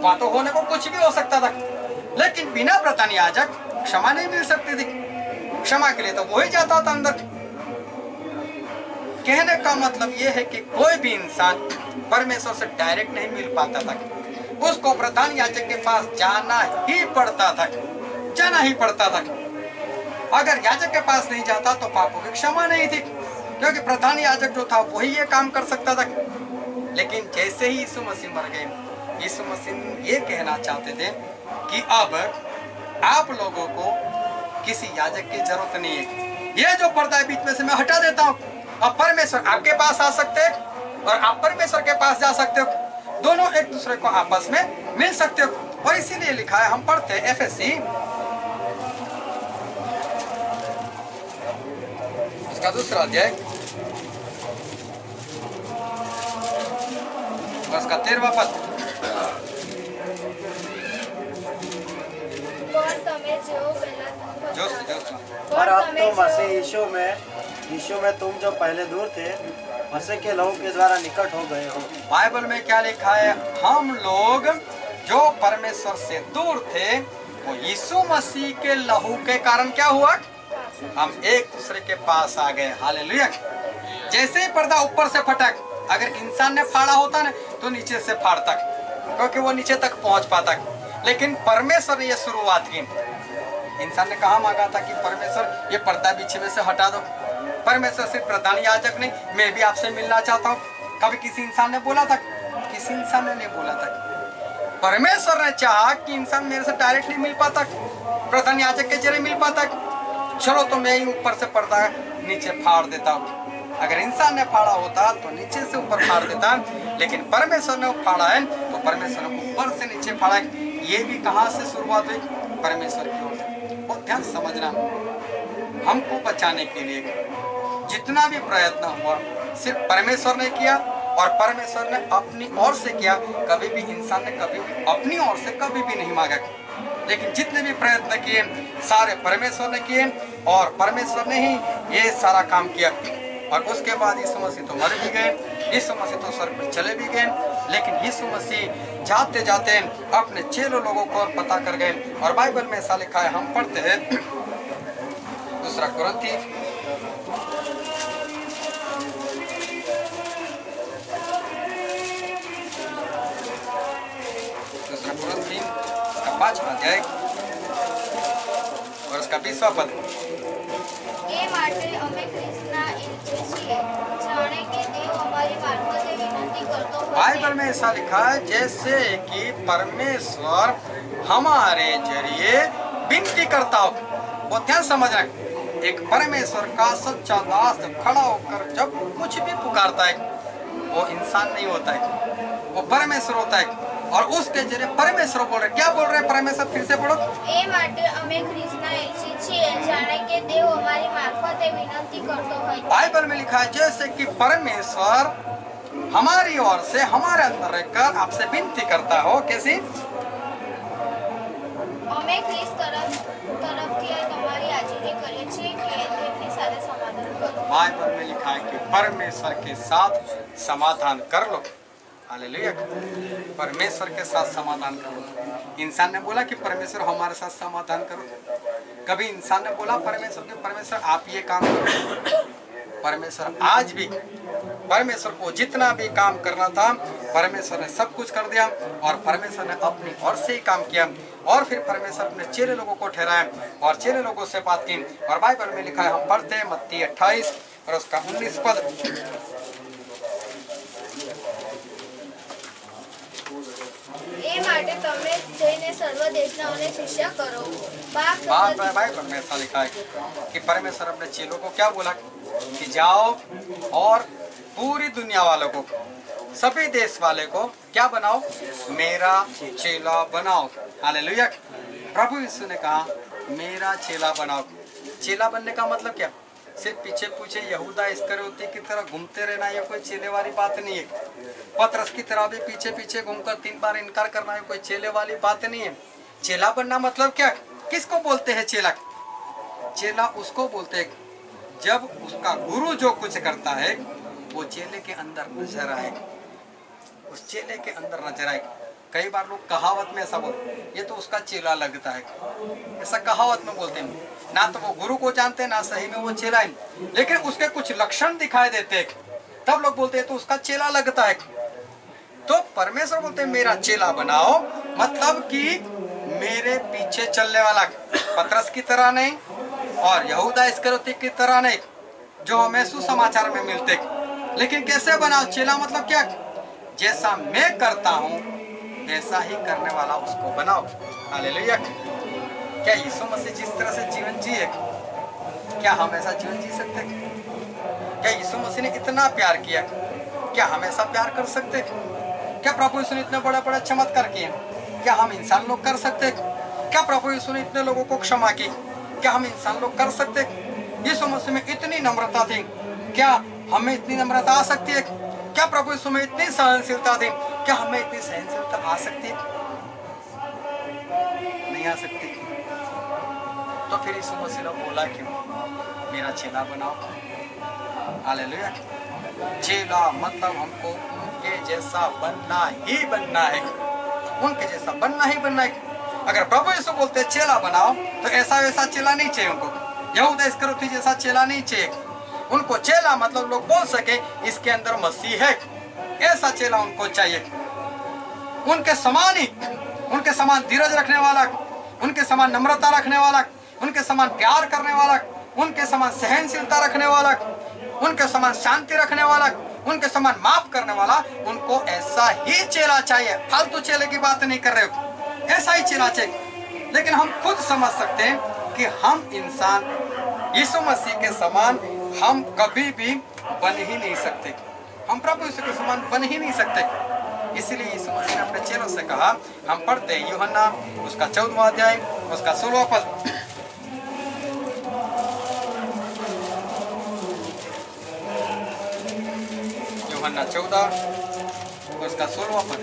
वहां तो होने को कुछ भी हो सकता था। लेकिन बिना प्रधान याजक क्षमा नहीं मिल सकती थी। क्षमा के लिए तो वो ही जाता था अंदर। कहने का मतलब ये है कि कोई भी इंसान परमेश्वर से डायरेक्ट नहीं मिल पाता था, उसको प्रधान याजक के पास जाना ही पड़ता था, जाना ही पड़ता था। अगर याजक के पास नहीं जाता तो पापों की क्षमा नहीं थी, क्योंकि प्रधान याजक जो था वही ये काम कर सकता था। लेकिन जैसे ही यीशु मसीह मर गए, यीशु मसीह ये कहना चाहते थे कि अब आप लोगों को किसी याजक की जरूरत नहीं है, ये जो पर्दा है बीच में से मैं हटा देता हूँ, अब परमेश्वर आपके पास आ सकते हैं और आप परमेश्वर के पास जा सकते हो, दोनों एक दूसरे को आपस में मिल सकते हो। और इसीलिए लिखा है, हम पढ़ते हैं एफएससी इसका 2 अध्याय उसका 13वां पद। और अब तो मसीह यीशु में तुम जो पहले दूर थे मसीह के लहू के द्वारा निकट हो गए हो। बाइबल में क्या लिखा है? हम लोग जो परमेश्वर से दूर थे वो यीशु मसीह के लहू के कारण क्या हुआ? हम एक दूसरे के पास आ गए। हालेलुया। जैसे ही पर्दा ऊपर से फटक, अगर इंसान ने फाड़ा होता ना तो नीचे से फाड़ता, क्योंकि वो नीचे तक पहुंच पाता, लेकिन परमेश्वर ने यह शुरुआत की। इंसान ने कहा मांगा था कि परमेश्वर ये पर्दा बीच में से हटा दो। परमेश्वर सिर्फ प्रधान याजक नहीं, मैं भी आपसे मिलना चाहता हूँ। कभी किसी इंसान ने बोला था? किसी इंसान ने नहीं बोला था। परमेश्वर ने चाहा कि इंसान मेरे से डायरेक्ट नहीं मिल पाता, प्रधान याजक के जरिए मिल पाता, चलो तो मैं ही ऊपर से पर्दा नीचे फाड़ देता हूँ। अगर इंसान ने फाड़ा होता तो नीचे से ऊपर फाड़ देता, लेकिन परमेश्वर ने फाड़ा है तो परमेश्वर ने ऊपर से नीचे फाड़ा है। ये भी कहाँ से शुरुआत हुई? परमेश्वर की ओर से। बहुत ध्यान समझना, हमको बचाने के लिए जितना भी प्रयत्न हुआ सिर्फ परमेश्वर ने किया, और परमेश्वर ने अपनी ओर से किया। कभी भी इंसान ने कभी भी अपनी ओर से कभी भी नहीं मांगा, लेकिन जितने भी प्रयत्न किए सारे परमेश्वर ने किए, और परमेश्वर ने ही ये सारा काम किया। और उसके बाद यीशु मसीह तो मर भी गए, यीशु मसीह तो स्वर्ग में चले भी गए, लेकिन यीशु मसीह जाते जाते अपने चेलों लोगों को पता कर गए। और बाइबल में ऐसा लिखा है, हम पढ़ते हैं 2 कुरिन्थी 5वां अध्याय और उसका 20वां पद। એ માટે અમે ખ્રિસ્તના ઈચ્છીએ છીએ, જાણે કે તેઓ અમારી મારફતે વિનંતી કરતો હોય। बाइबल में ऐसा लिखा है जैसे कि परमेश्वर हमारे जरिए विनती करता हो। वो ध्यान समझना, एक परमेश्वर का सच्चा दास खड़ा होकर जब कुछ भी पुकारता है, वो इंसान नहीं होता है, वो परमेश्वर होता है। और उसके जरिए परमेश्वर बोल रहे, क्या बोल रहे हैं परमेश्वर? फिर से पढ़ो। એ માટે અમે ખ્રિસ્તના એલચી છીએ, જાણે કે તેઓ અમારી મારફતે વિનંતી કરતો હોય। बाइबल में लिखा है जैसे कि परमेश्वर हमारी ओर से हमारे अंदर रहकर आपसे विनती करता हो। कैसी? અમે ખ્રિસ્ત તરફથી તમારી હાજરી કરીએ છીએ કે તેમની સાથે સમાધાન કરો। बाइबल में लिखा है कि परमेश्वर के साथ समाधान कर लो। हालेलुया। परमेश्वर के साथ समाधान करो। इंसान ने बोला कि परमेश्वर हमारे साथ समाधान करो। कभी इंसान ने बोला परमेश्वर आप ये काम करो। परमेश्वर आज भी, परमेश्वर को जितना भी काम करना था परमेश्वर ने सब कुछ कर दिया और परमेश्वर ने अपनी ओर से ही काम किया। और फिर परमेश्वर अपने चेले लोगों को ठहराया और चेले लोगों से बात की। और बाइबल में लिखा है, हम पढ़ते हैं मत्ती 28 और उसका 19 पद। એ માટે તમે જઈને સર્વ દેશનાઓને શિષ્ય કરો। बाइबल में ऐसा लिखा है कि परमेश्वर अपने चेलों को क्या बोला कि जाओ और पूरी दुनिया वालों को, सभी देश वाले को क्या बनाओ? मेरा चेला बनाओ। हालेलुया। प्रभु यीशु ने कहा मेरा चेला बनाओ। चेला बनने का मतलब क्या? सिर्फ पीछे पूछे यहूदा इस्करियोती की तरह घूमते रहना, ये कोई चेले वाली बात नहीं है। पतरस की तरह भी पीछे पीछे घूमकर 3 बार इनकार करना, ये कोई चेले वाली बात नहीं है। चेला बनना मतलब क्या? किसको बोलते हैं चेला? चेला उसको बोलते हैं जब उसका गुरु जो कुछ करता है वो चेले के अंदर नजर आए, उस चेले के अंदर नजर आए। कई बार लोग कहावत में ऐसा बोलते, ये तो उसका चेला लगता है, ऐसा कहावत में बोलते हैं। ना तो वो गुरु को जानते हैं, ना सही में वो चेला है, लेकिन उसके कुछ लक्षण दिखाई देते हैं, तब लोग बोलते हैं तो उसका चेला लगता है। तो परमेश्वर बोलते हैं मेरा चेला बनाओ, मतलब कि मेरे पीछे चलने वाला, पतरस की तरह नहीं और यहूदा इस्करियोती की तरह नहीं जो हमें सुसमाचार में मिलते। लेकिन कैसे बनाओ? चेला मतलब क्या? जैसा मैं करता हूँ वैसा ही करने वाला उसको बनाओ। हालेलुया। क्या यीशु मसीह जिस तरह से जीवन जिए, क्या हम ऐसा जीवन जी सकते? क्या यीशु मसीह ने इतना प्यार किया, क्या हम ऐसा प्यार कर सकते? क्या प्रभु यीशु ने इतने बड़े बड़े चमत्कार किए, क्या हम इंसान लोग कर सकते? क्या प्रभु यीशु ने इतने लोगों को क्षमा की, क्या हम इंसान लोग कर सकते? यीशु मसीह में इतनी नम्रता थी, क्या हमें इतनी नम्रता आ सकती है? क्या प्रभु यीशु में इतनी सहनशीलता थी, क्या हमें इतनी सहनशीलता आ सकती है? नहीं आ सकती। तो फिर यीशु मसीह ने बोला क्यों मेरा चेला बनाओ। हालेलुया। चेला मतलब हमको उनके जैसा बनना ही बनना है, उनके जैसा बनना ही बनना है। अगर प्रभु यीशु बोलते चेला बनाओ तो ऐसा वैसा चेला नहीं चाहिए उनको, यहूदा इस्करियोती जैसा चेला नहीं चाहिए उनको। चेला मतलब लोग बोल सके इसके अंदर मसीह है, ऐसा चेला उनको चाहिए। उनके समान ही, उनके समान धीरज रखने वाला, उनके समान नम्रता रखने वाला, उनके समान प्यार करने वाला, उनके समान सहनशीलता रखने वाला, उनके समान शांति रखने वाला, उनके समान माफ करने वाला, उनको ऐसा ही चेला चाहिए। फालतू चेले की बात नहीं कर रहे हो, ऐसा ही चेला चाहिए। लेकिन हम खुद समझ सकते हैं कि हम इंसान यीशु मसीह के समान हम कभी भी बन ही नहीं सकते, हम प्रभु यीशु के समान बन ही नहीं सकते। इसीलिए यीशु मसीह ने अपने चेलों से कहा, हम पढ़ते हैं यूहन्ना उसका 14वां अध्याय उसका 16वां पद। यूहन्ना 14 उसका 16वां पद।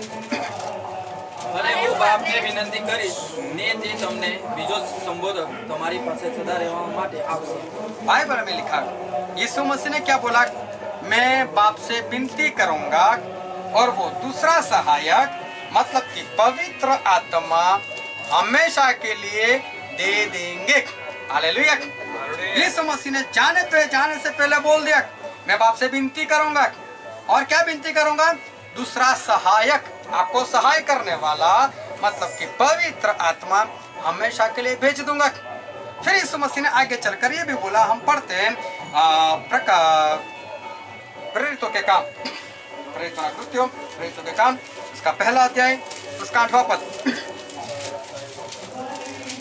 અને હું બાપને વિનંતી કરીશ ને તે તમને બીજો સંબોધક તમારી પાસે સદા રહેવા માટે આપશે। बाइबल में लिखा यीशु मसीह ने क्या बोला? मैं बाप से विनती करूंगा और वो दूसरा सहायक मतलब कि पवित्र आत्मा हमेशा के लिए दे देंगे। हालेलुया। यीशु मसीह ने जाने से पहले बोल दिया मैं बाप से विनती करूंगा, और क्या विनती करूंगा? दूसरा सहायक, आपको सहाय करने वाला मतलब कि पवित्र आत्मा हमेशा के लिए भेज दूंगा। फिर यीशु मसीह ने आगे चलकर ये भी बोला, हम पढ़ते हैं प्रेरितों के काम, प्रेरितों के काम उसका 1 अध्याय उसका 8वां पद।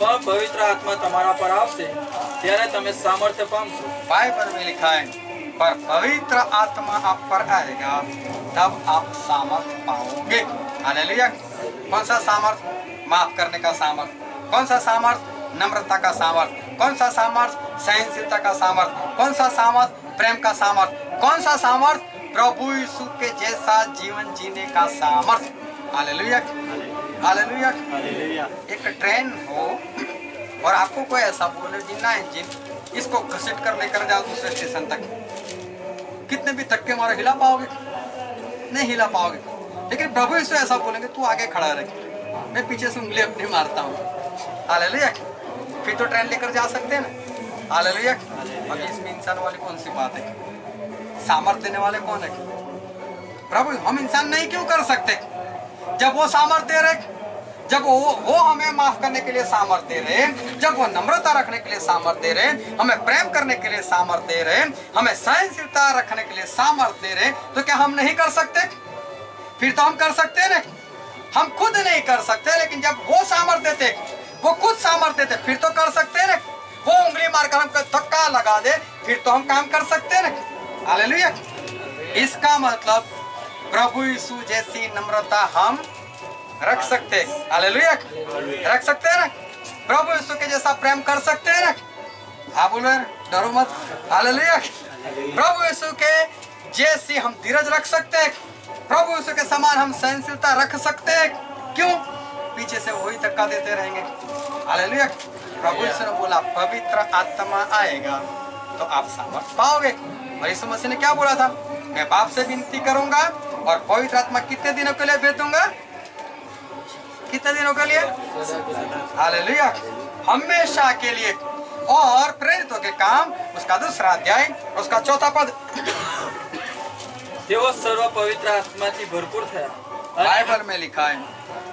पर पवित्र आत्मा તમારા પર આવશે ત્યારે તમે સામર્થ્ય પામશો। बाइबल में लिखा है पर पवित्र आत्मा आप पर आएगा तब आप सामर्थ पाओगे। हालेलुया। कौन सा सामर्थ? माफ करने का सामर्थ। कौन सा सामर्थ? नम्रता का सामर्थ। कौन सा सामर्थ? सहनशीलता का सामर्थ। कौन सा सामर्थ? प्रेम का सामर्थ। कौन सा सामर्थ? प्रभु यीशु के जैसा जीवन जीने का सामर्थ। हालेलुया। हालेलुया। हालेलुया। एक ट्रेन हो और आपको कोई ऐसा बोले कि ना इंजन इसको घसीट कर लेकर जाओ दूसरे स्टेशन तक, कितने भी धक्के मारो हिला पाओगे? नहीं हिला पाओगे। लेकिन प्रभु यीशु ऐसा बोलेंगे तू आगे खड़ा रहे, मैं पीछे से उंगली अपनी मारता हूँ। हालेलुया। फिर तो ट्रेन लेकर जा सकते हैं ना। हालेलुया। अभी इसमें इंसान वाली कौन सी बात है? सामर्थ देने वाले कौन है? प्रभु। हम इंसान नहीं क्यों कर सकते जब वो सामर्थ दे रहे, जब वो हमें माफ करने के लिए सामर्थ दे रहे, जब वो नम्रता रखने के लिए सामर्थ दे रहे, हमें प्रेम करने के लिए सामर्थ दे रहे, हमें सहनशीलता रखने के लिए सामर्थ दे रहे, तो क्या हम नहीं कर सकते? फिर तो हम कर सकते हैं ना। हम खुद नहीं कर सकते, लेकिन जब वो सामर्थ देते, वो खुद सामर्थ देते, फिर तो कर सकते हैं ना। वो उंगली मारकर हमको धक्का लगा दे, फिर तो हम काम कर सकते हैं ना। हालेलुया। इसका मतलब प्रभु यीशु जैसी नम्रता हम रख सकते हैं। हालेलुया। रख सकते हैं ना। प्रभु यीशु के जैसा प्रेम कर सकते हैं ना। हाँ बोलो यार, डरो मत। हालेलुया। प्रभु यीशु के जैसी हम धीरज रख सकते हैं। प्रभु यीशु के समान हम सहनशीलता रख सकते हैं। क्यों? पीछे से वही धक्का देते रहेंगे। हालेलुया। प्रभु यीशु ने बोला पवित्र आत्मा आएगा तो आप सामर्थ पाओगे। और यीशु मसीह ने क्या बोला था? मैं बाप से विनती करूंगा और पवित्र आत्मा कितने दिनों के लिए भेज दूंगा? कितने दिनों के लिए? हालेलुया। हमेशा के लिए। और प्रेरितों के काम उसका 2 अध्याय उसका 4 पद। તેઓ સર્વ પવિત્ર આત્માથી ભરપૂર થયા बाइबल में लिखा है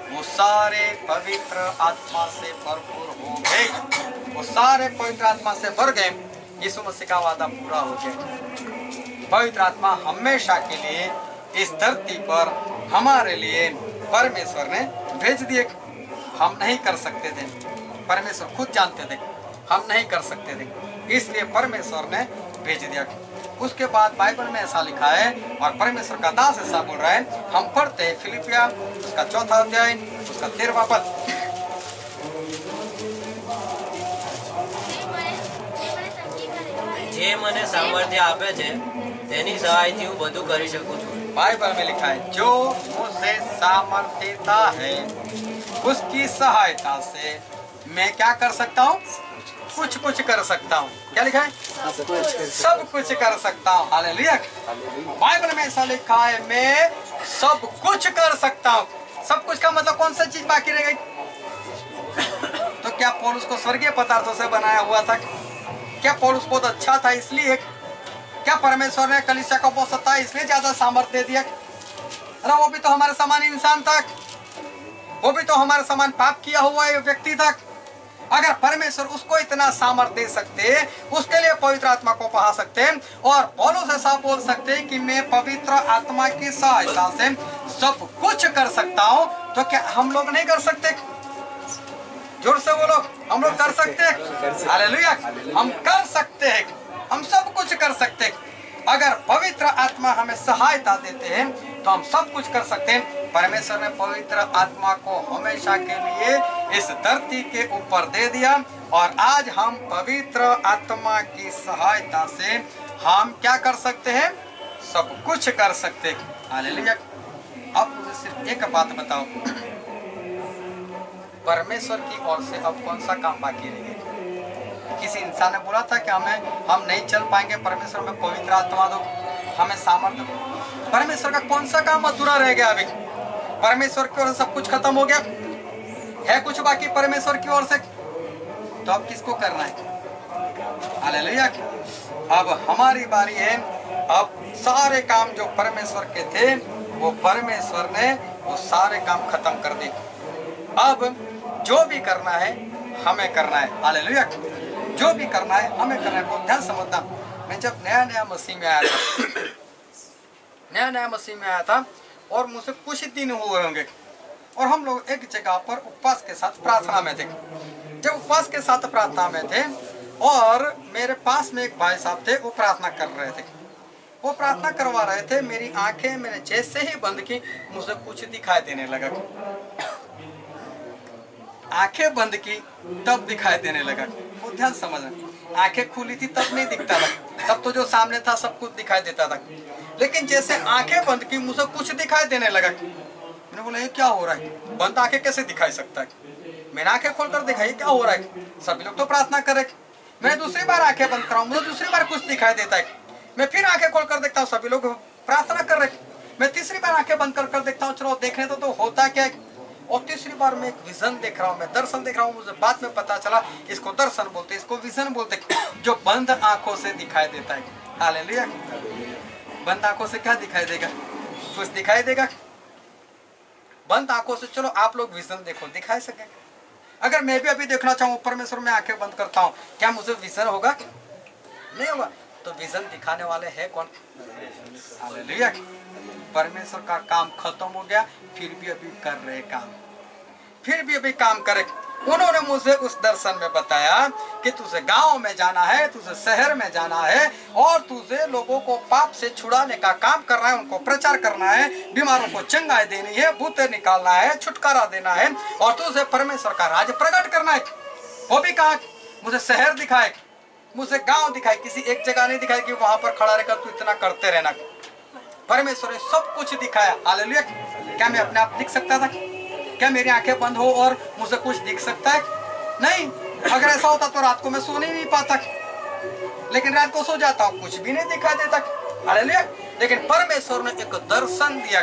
वो सारे पवित्र आत्मा से भरपूर हो गए। वो सारे पवित्र आत्मा से भर गए। यीशु मसीह का वादा पूरा हो गया। पवित्र आत्मा हमेशा के लिए इस धरती पर हमारे लिए परमेश्वर ने भेज दिए। हम नहीं कर सकते थे, परमेश्वर खुद जानते थे हम नहीं कर सकते थे, इसलिए परमेश्वर ने भेज दिया। उसके बाद बाइबल में ऐसा लिखा है और परमेश्वर का दास ऐसा बोल रहा है। हम पढ़ते हैं फिलिपिया उसका 4 अध्याय उसका 13वां पद। જે મને સામર્થ્ય આપે છે તેની સહાયથી હું બધું કરી શકું છું। बाइबल में लिखा है जो मुझे सामर्थ्य देता है उसकी सहायता से मैं क्या कर सकता हूँ? कुछ कर सकता हूँ। क्या लिखा है? सब कुछ कर सकता हूँ। हालेलुया। बाइबल में ऐसा लिखा है मैं सब कुछ कर सकता हूँ। सब कुछ का मतलब कौन सा चीज बाकी रह गई? तो क्या पौलुस को स्वर्गीय पदार्थों से बनाया हुआ था? क्या पौलुस बहुत अच्छा था इसलिए? क्या परमेश्वर ने कलीसिया को बहुत सत्ता इसलिए ज्यादा सामर्थ्य दे दिया? अरे वो भी तो हमारे समान इंसान था, वो भी तो हमारे समान पाप किया हुआ व्यक्ति था। अगर परमेश्वर उसको इतना सामर्थ्य दे सकते, उसके लिए पवित्र आत्मा को पढ़ा सकते और पौलुस ऐसा बोल सकते कि मैं पवित्र आत्मा की सहायता से सब कुछ कर सकता हूँ, तो क्या हम लोग नहीं कर सकते? जोर से बोलो, हम लोग कर सकते हैं। हालेलुया। हम कर सकते हैं, हम सब कुछ कर सकते हैं। अगर पवित्र आत्मा हमें सहायता देते हैं तो हम सब कुछ कर सकते हैं। परमेश्वर ने पवित्र आत्मा को हमेशा के लिए इस धरती के ऊपर दे दिया और आज हम पवित्र आत्मा की सहायता से हम क्या कर सकते हैं? सब कुछ कर सकते हैं। हालेलुया। अब मुझे सिर्फ एक बात बताओ, परमेश्वर की ओर से अब कौन सा काम बाकी रह गया? किसी इंसान ने बोला था कि हम नहीं चल पाएंगे, परमेश्वर में पवित्र आत्मा दो, हमें सामर्थ्य दो। परमेश्वर का कौन सा काम अधूरा रह गया? अभी परमेश्वर की ओर से सब कुछ खत्म हो गया है, कुछ बाकी परमेश्वर की ओर से? तो अब किसको करना है? हालेलुया। अब हमारी बारी है। अब सारे काम जो परमेश्वर के थे वो परमेश्वर ने वो सारे काम खत्म कर दिए। अब जो भी करना है हमें करना है। हालेलुया। जो भी करना है हमें करना है। बहुत ध्यान समझना। मैं जब नया मसीह में आया था, नया मसीह में आया था और मुझसे कुछ दिन हुए होंगे और हम लोग एक जगह पर उपवास के साथ प्रार्थना में थे। जब उपवास के साथ प्रार्थना में थे और मेरे पास में एक भाई साहब थे, वो प्रार्थना कर रहे थे वो प्रार्थना करवा रहे थे, मेरी आंखें मैंने जैसे ही बंद की मुझे कुछ दिखाई देने लगा। आंखें बंद की तब दिखाई देने लगा। वो ध्यान समझना, आंखें खुली थी तब नहीं दिखता था, तब तो जो सामने था सब कुछ दिखाई देता था। लेकिन जैसे आंखें बंद की मुझे कुछ दिखाई देने लगा। मैंने बोला ये क्या हो रहा है, बंद आंखें कैसे दिखाई सकता है? मैंने आंखें खोलकर देखा ये क्या हो रहा है, सभी लोग तो प्रार्थना कर रहे। मैं दूसरी बार आंखें बंद कराऊं, मुझे दूसरी बार कुछ दिखाई देता है। मैं फिर आंखें खोलकर देखता हूँ, सभी लोग प्रार्थना कर रहे। मैं तीसरी बार आंखें बंद कर देखता हूँ, चलो देखने तो होता क्या है। और तीसरी बार मैं एक विजन देख रहा हूँ, मैं दर्शन देख रहा हूँ। मुझे बाद में पता चला इसको दर्शन बोलते, इसको विजन बोलते, जो बंद आंखों से दिखाई देता है। हालेलुया। बंद आंखों से क्या दिखाई देगा? कुछ दिखाई देगा? बंद आंखों से चलो आप लोग विजन देखो, दिखाई सके। अगर मैं भी अभी देखना चाहूँ परमेश्वर में आंखें बंद करता हूँ, क्या मुझे विजन होगा? नहीं होगा। तो विजन दिखाने वाले है कौन? हालेलुया। परमेश्वर का काम खत्म हो गया, फिर भी अभी कर रहे काम, फिर भी अभी काम करे। उन्होंने मुझे उस दर्शन में बताया कि तुझे गांव में जाना है, तुझे शहर में जाना है और तुझे लोगों को पाप से छुड़ाने का काम करना है, उनको प्रचार करना है, बीमारों को चंगाई देनी है, भूतें निकालना है, छुटकारा देना है और तुझे परमेश्वर का राज प्रकट करना है। वो भी कहा मुझे शहर दिखाए, मुझे गांव दिखाए, किसी एक जगह नहीं दिखाई कि वहां पर खड़ा रहकर तू इतना करते रहना। परमेश्वर ने सब कुछ दिखाया। हालेलुया। क्या मैं अपने आप दिख सकता था? क्या मेरी आंखें बंद हो और मुझे कुछ दिख सकता है? नहीं। अगर ऐसा होता तो रात को मैं सो नहीं पाता, लेकिन रात को सो जाता हूँ, कुछ भी नहीं दिखाई देता। हालेलुया। लेकिन परमेश्वर ने एक दर्शन दिया।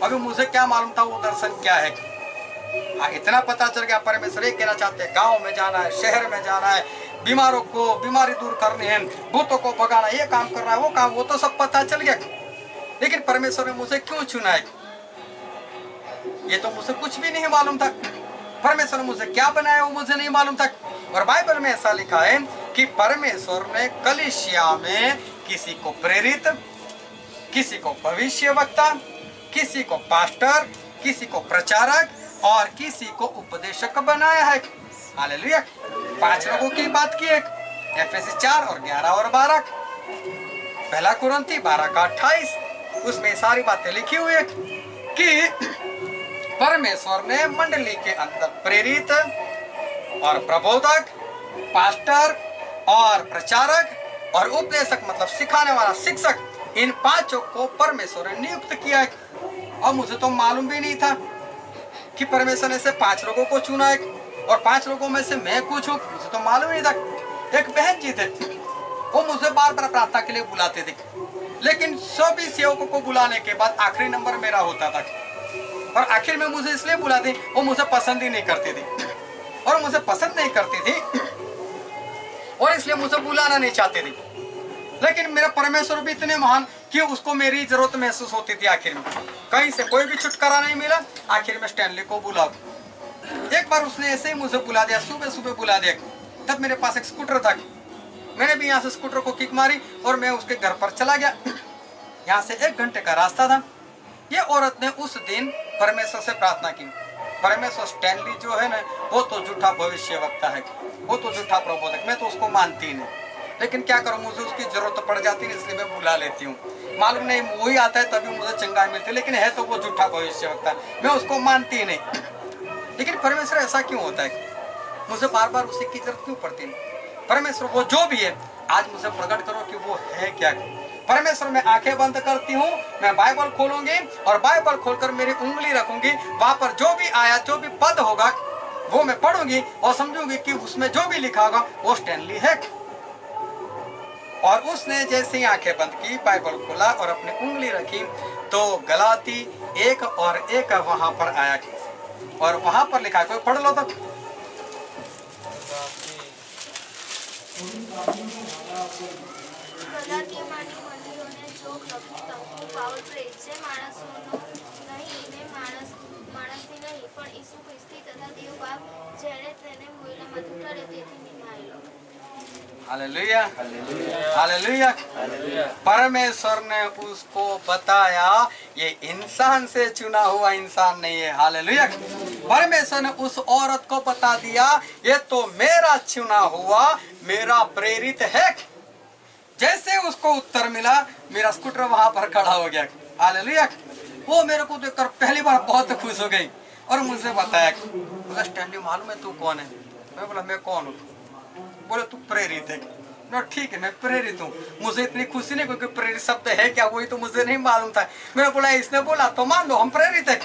अभी मुझे क्या मालूम था वो दर्शन क्या है? हाँ, इतना पता चल गया परमेश्वर ये कहना चाहते हैं, गांव में जाना है, शहर में जाना है, बीमारों को बीमारी दूर करनी है, भूतों को भगाना, ये काम करना है, वो काम, वो तो सब पता चल गया। लेकिन परमेश्वर ने मुझे क्यों चुना है, ये तो मुझे कुछ भी नहीं मालूम था। परमेश्वर ने मुझे क्या बनाया वो मुझे नहीं मालूम था। और बाइबल में ऐसा लिखा है कि परमेश्वर ने कलीसिया में किसी को प्रेरित, किसी को भविष्यवक्ता, किसी को पास्टर, किसी को प्रचारक और किसी को उपदेशक बनाया है। हालेलुया। 5 लोगों की बात की है, एफएसी 4 और 11 और 12, पहला कुरिन्थी 12 का 28, उसमें सारी बातें लिखी हुई है कि परमेश्वर ने मंडली के अंदर प्रेरित और प्रबोधक, पास्टर और प्रचारक और उपदेशक मतलब सिखाने वाला शिक्षक, इन 5 को परमेश्वर ने नियुक्त किया है। और मुझे तो मालूम भी नहीं था कि परमेश्वर ने से 5 लोगों को चुना है और 5 लोगों में से मैं कुछ हूँ, मुझे तो मालूम नहीं था। एक बहन जी थे, वो मुझे बार बार प्रार्थना के लिए बुलाते थे, लेकिन सभी सेवकों को बुलाने के बाद आखिरी नंबर मेरा होता था। और आखिर में मुझे इसलिए बुलाते, वो मुझे पसंद ही नहीं करती थी और मुझे पसंद नहीं करती थी और इसलिए मुझे बुलाना नहीं चाहती थी। लेकिन मेरा परमेश्वर भी इतने महान कि उसको मेरी जरूरत महसूस होती थी। आखिर में कहीं से कोई भी छुटकारा नहीं मिला, आखिर में स्टैनली को बुलाओ। एक बार उसने ऐसे ही मुझे बुला दिया, सुबह सुबह बुला दिया। तब मेरे पास एक स्कूटर था, मैंने भी यहाँ से स्कूटर को किक मारी और मैं उसके घर पर चला गया। यहाँ से 1 घंटे का रास्ता था। ये औरत ने उस दिन परमेश्वर से प्रार्थना की, परमेश्वर स्टैनली जो है ना वो तो झूठा भविष्यवक्ता है, वो तो झूठा प्रबोधक, मैं तो उसको मानती नहीं, लेकिन क्या करूँ मुझे उसकी जरूरत पड़ जाती है इसलिए मैं बुला लेती हूँ। मालूम नहीं वही आता है तभी मुझे चंगाई मिलती है, लेकिन है तो वो झूठा भविष्यवक्ता, मैं उसको मानती ही नहीं। लेकिन परमेश्वर ऐसा क्यों होता है, मुझे बार बार उसी की जरूरत क्यों पड़ती है? परमेश्वर वो जो भी है आज मुझे प्रकट करो कि वो है क्या। परमेश्वर मैं आंखें बंद करती हूँ, मैं बाइबल खोलूंगी और बाइबल खोलकर मेरी उंगली रखूंगी, वहां पर जो भी आया जो भी पद होगा वो मैं पढ़ूंगी और समझूंगी कि उसमें जो भी लिखा होगा वो स्टैनली है। और उसने जैसे ही आंखें बंद की, बाइबल खोला और अपनी उंगली रखी तो गलाती 1 और 1 वहां पर आया और वहां पर लिखा, कोई पढ़ लो तो। ગલાતીયમાંની મંડળીઓને જોગ લખવું પાવલ પ્રેત જે માણસોનો નહીં ને માણસની નહીં પણ ઈસુ ખ્રિસ્તી તથા દેવ બાપ જેણે તેને મૂળમાંથી ઉઠાડ્યો તેથી નિમાયેલો। Hallelujah, hallelujah. परमेश्वर ने उसको बताया ये इंसान से चुना हुआ इंसान नहीं है। हालेलुया। परमेश्वर ने उस औरत को बता दिया ये तो मेरा चुना हुआ, मेरा प्रेरित है। जैसे उसको उत्तर मिला, मेरा स्कूटर वहां पर खड़ा हो गया। हालेलुया। वो मेरे को देखकर पहली बार बहुत खुश हो गई और मुझसे बताया, बोला स्टैंडी मालूम है तू कौन है? मैं बोला मैं कौन हूँ? बोले तू प्रेरित है। ना ठीक है, मैं प्रेरित हूँ। मुझे इतनी खुशी नहीं, क्योंकि प्रेरित शब्द है क्या वही तो मुझे नहीं मालूम था। मैंने बोला इसने बोला तो मान लो हम प्रेरित है,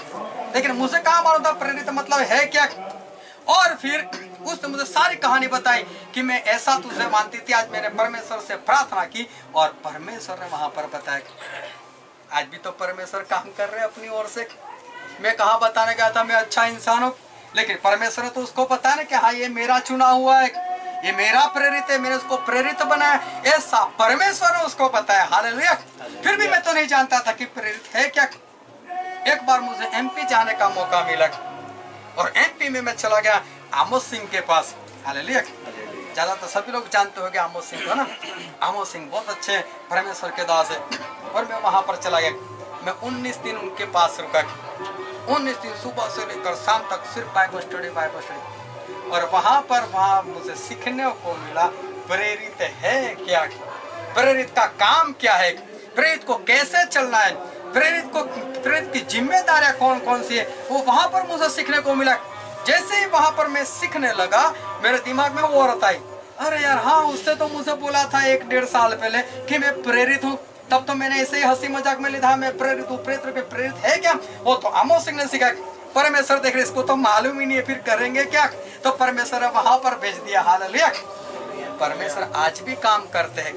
लेकिन मुझे कहाँ मालूम था प्रेरित मतलब है क्या। और फिर उसने मुझे सारी कहानी बताई कि मैं ऐसा तुझे मानती थी, आज मैंने परमेश्वर से प्रार्थना की और परमेश्वर ने वहां पर बताया। आज भी तो परमेश्वर काम कर रहे हैं अपनी ओर से। मैं कहाँ बताने गया था मैं अच्छा इंसान हूँ, लेकिन परमेश्वर ने तो उसको पता ना कि हाँ ये मेरा चुना हुआ है, ये मेरा प्रेरित है, मैंने उसको प्रेरित बनाया, ऐसा परमेश्वर ने उसको बताया। हालेलुया। फिर भी मैं तो नहीं जानता था कि प्रेरित है क्या। एक बार मुझे एमपी जाने का मौका मिला और एमपी में मैं चला गया आमोद सिंह के पास। हालेलुया। ज्यादा तो सभी लोग जानते हो आमोद सिंह को ना। आमोद सिंह बहुत अच्छे परमेश्वर के दास है और मैं वहां पर चला गया। मैं 19 दिन उनके पास रुका। 19 दिन सुबह से लेकर शाम तक सिर्फ बाइबल स्टडी। और वहां मुझे सीखने को मिला प्रेरित है क्या, प्रेरित का काम क्या है, प्रेरित को कैसे चलना है, प्रेरित की जिम्मेदारियां कौन कौन सी है, वो वहां पर मुझे सीखने को मिला। जैसे ही वहां पर मैं सीखने लगा, मेरे दिमाग में वो औरत आई, अरे यार हाँ उसने तो मुझे बोला था 1-1.5 साल पहले कि मैं प्रेरित हूँ। तब तो मैंने ऐसे ही हंसी मजाक में लिखा मैं प्रेरित हूँ। प्रेरित है क्या? वो तो आमोद सिंह ने सिखाया। परमेश्वर देख रहे इसको तो मालूम ही नहीं है, फिर करेंगे क्या। तो परमेश्वर वहां पर भेज दिया। हालेलुया। परमेश्वर आज भी काम करते हैं।